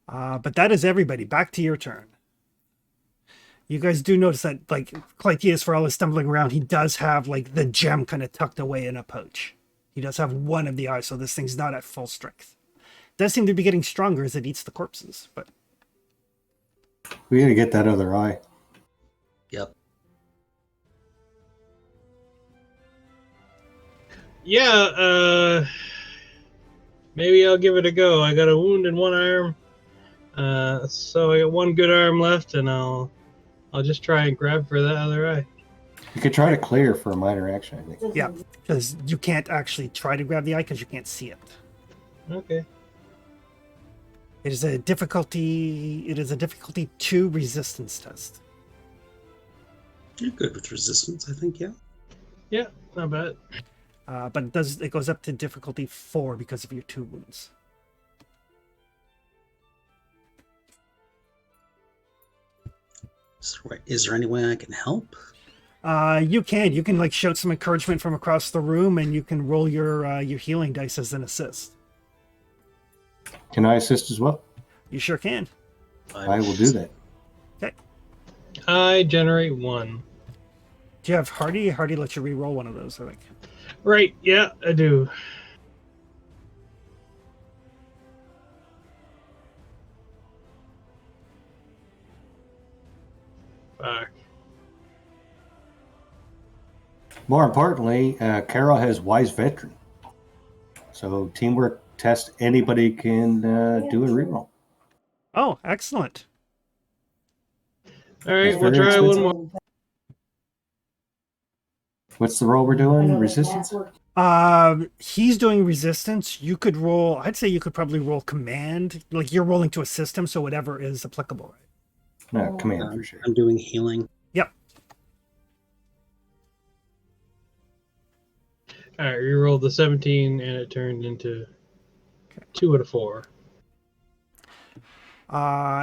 But that is everybody. Back to your turn. You guys do notice that, like, Clytius, for all his stumbling around, he does have, like, the gem kind of tucked away in a pouch. He does have one of the eyes, so this thing's not at full strength. It does seem to be getting stronger as it eats the corpses, but... We gotta get that other eye. Yep. Yeah, maybe I'll give it a go. I got a wound in one arm, so I got one good arm left, and I'll just try and grab for that other eye. You could try to clear for a minor action, I think. Yeah, because you can't actually try to grab the eye because you can't see it. Okay. It is a difficulty 2 resistance test. You're good with resistance, I think, yeah. Yeah, not bad. But it goes up to difficulty 4 because of your 2 wounds. Is there any way I can help? You can like shout some encouragement from across the room, and you can roll your healing dice as an assist. Can I assist as well? You sure can. I will do that. Okay. I generate 1. Do you have Hardy? Hardy lets you re-roll one of those, I think. Right, yeah, I do. Fuck. More importantly, Carol has Wise Veteran. So teamwork test, anybody can do a reroll. Oh, excellent. All right, It's we'll very try one expensive. more. What's the roll we're doing? Resistance? He's doing resistance. You could roll, I'd say you could probably roll command. Like you're rolling to a system, so whatever is applicable, right? No, command for sure. I'm doing healing. Yep. All right, we rolled the 17, and it turned into 2 out of 4.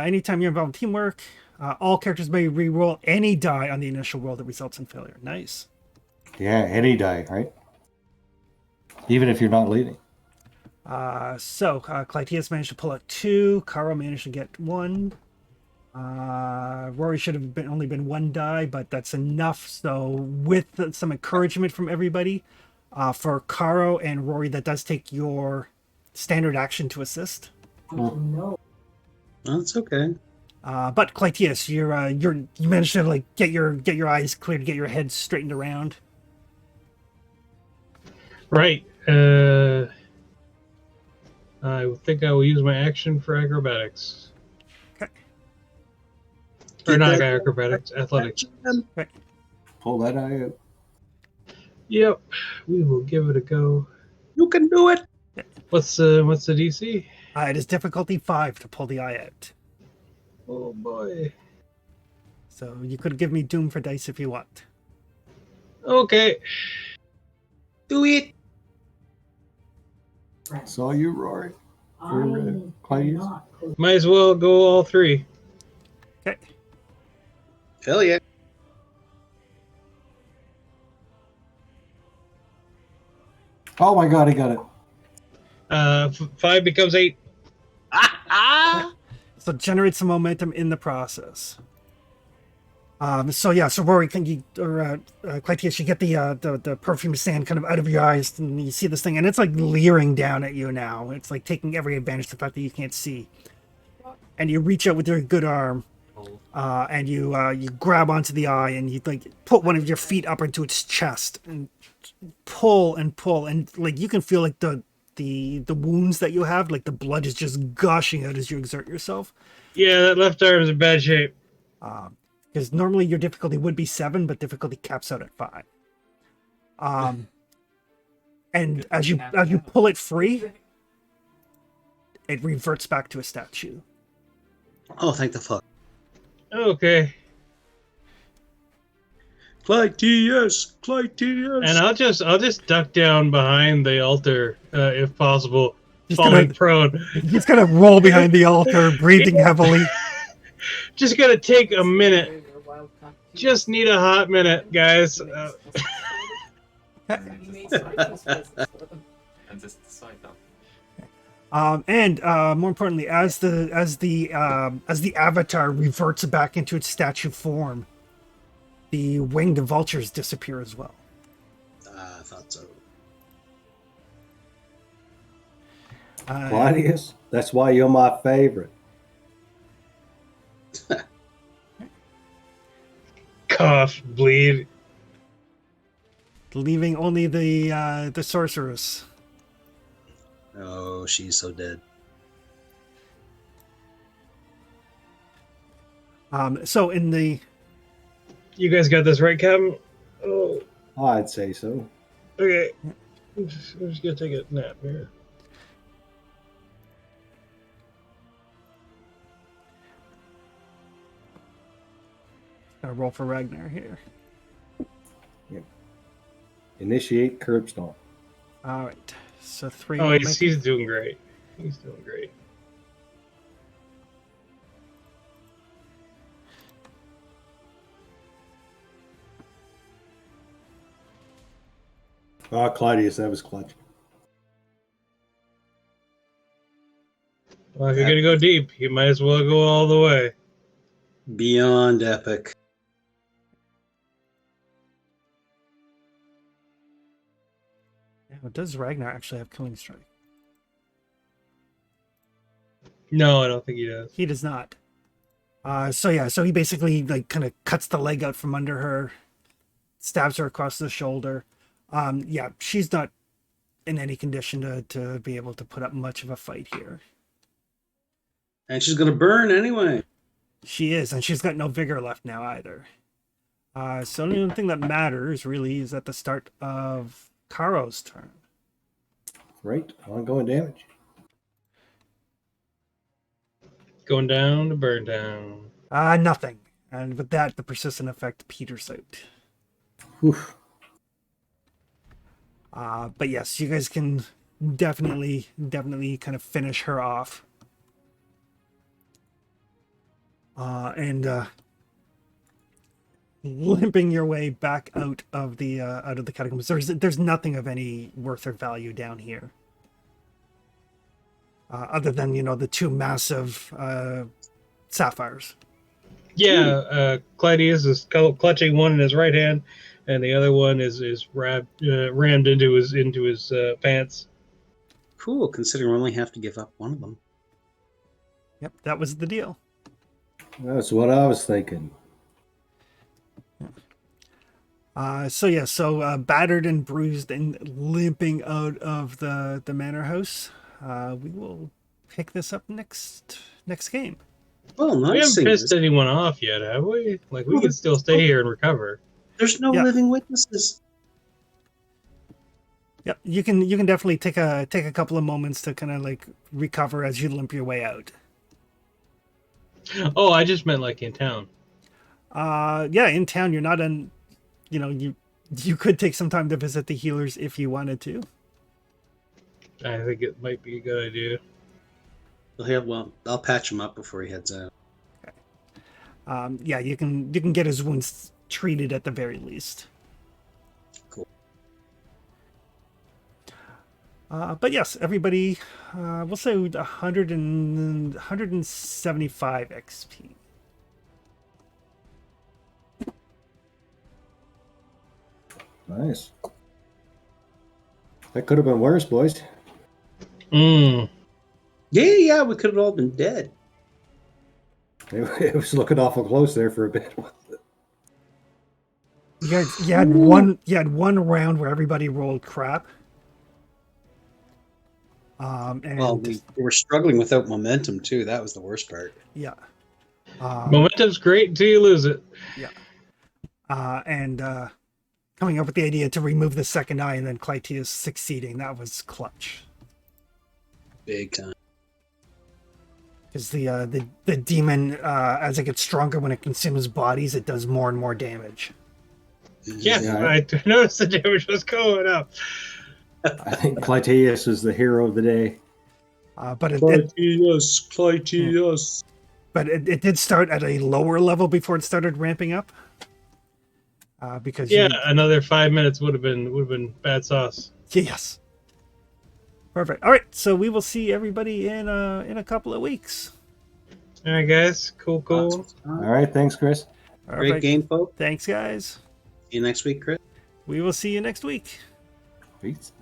Anytime you're involved in teamwork, all characters may re-roll any die on the initial roll that results in failure. Nice. Yeah, any die, right? Even if you're not leading. Clytius managed to pull out 2. Carl managed to get 1. Rory should have only been 1 die, but that's enough. So with some encouragement from everybody, for Caro and Rory, that does take your standard action to assist. Oh, that's okay. But Clytius, you managed to like get your eyes cleared, get your head straightened around. Right. I think I will use my action for acrobatics. Okay. Or not acrobatics, athletics. Pull that eye out. Yep, we will give it a go. You can do it. What's the DC? It is difficulty 5 to pull the eye out. Oh boy. So you could give me Doom for dice if you want. Okay. Do it. Saw you, Rory. For Claudius. Might as well go all three. Okay. Hell yeah. Oh my God, he got it. 5 becomes 8. So generate some momentum in the process. So Rory, can you or Clytius, you get the perfume sand kind of out of your eyes, and you see this thing, and it's like leering down at you now. It's like taking every advantage of the fact that you can't see. And you reach out with your good arm, and you grab onto the eye, and you like put one of your feet up into its chest, and pull, and like you can feel like the wounds that you have, like the blood is just gushing out as you exert yourself. Yeah, that left arm is in bad shape. Because normally your difficulty would be 7, but difficulty caps out at 5. And as you pull it free, it reverts back to a statue. Oh, thank the fuck. Okay. Clytius! Clytius! And I'll just duck down behind the altar, if possible, Just falling gonna- prone. He's gonna roll behind the altar, breathing heavily. Just gonna take a minute. Just need a hot minute, guys. And more importantly, as the avatar reverts back into its statue form, the winged vultures disappear as well. I thought so. Claudius, that's why you're my favorite. Cough, bleed. Leaving only the sorceress. Oh, she's so dead. So in the You guys got this right, Captain? Oh, I'd say so. okay. I'm just gonna take a nap here. gonna roll for Ragnar here. Initiate curb stomp. All right. So 3. Oh, he's doing great. He's doing great. Claudius, that was clutch. Well, if you're gonna go deep, you might as well go all the way. Beyond epic. Now, does Ragnar actually have Killing Strike? No, I don't think he does. He does not. So he basically like kind of cuts the leg out from under her, stabs her across the shoulder. She's not in any condition to be able to put up much of a fight here. And she's gonna burn anyway. She is, and she's got no vigor left now either. So the only thing that matters really is at the start of Karo's turn. Great. Ongoing damage. Going down to burn down. Nothing. And with that, the persistent effect peters out. Whew. But yes, you guys can definitely kind of finish her off. And limping your way back out of the catacombs. There's nothing of any worth or value down here, other than the 2 massive sapphires. Yeah, Claudius is clutching one in his right hand, and the other one is rammed into his pants. Cool, considering we only have to give up one of them. Yep, that was the deal. That's what I was thinking. So battered and bruised and limping out of the manor house. We will pick this up next game. Well, We nice haven't thing pissed is, anyone off yet, have we? Like, we can still stay here and recover. there's no Yeah. living witnesses. Yep, you can definitely take a couple of moments to kind of like recover as you limp your way out. Oh, I just meant like in town. Yeah, in town, you're not in. You could take some time to visit the healers if you wanted to. I think it might be a good idea. Well, I'll patch him up before he heads out. Yeah, you can get his wounds treated at the very least. Cool. But yes, everybody, we'll say 175 XP. Nice. That could have been worse, boys. Mm. Yeah, we could have all been dead. It was looking awful close there for a bit. You had one round where everybody rolled crap. And Well, we were struggling without momentum too. That was the worst part. yeah. Momentum's great until you lose it. And coming up with the idea to remove the second eye and then Clytius succeeding, that was clutch. Big time. Because the demon, as it gets stronger when it consumes bodies, it does more and more damage. Yeah, Yeah. I noticed the damage was going up. I think Clytius is the hero of the day. But it did start at a lower level before it started ramping up. Because another 5 minutes would have been bad sauce. yes. Perfect. All right, so we will see everybody in a couple of weeks. All right, guys. Cool. Awesome. All right, thanks, Chris. Great Perfect. game, folks. Thanks, guys. See you next week, Chris. We will see you next week. Peace.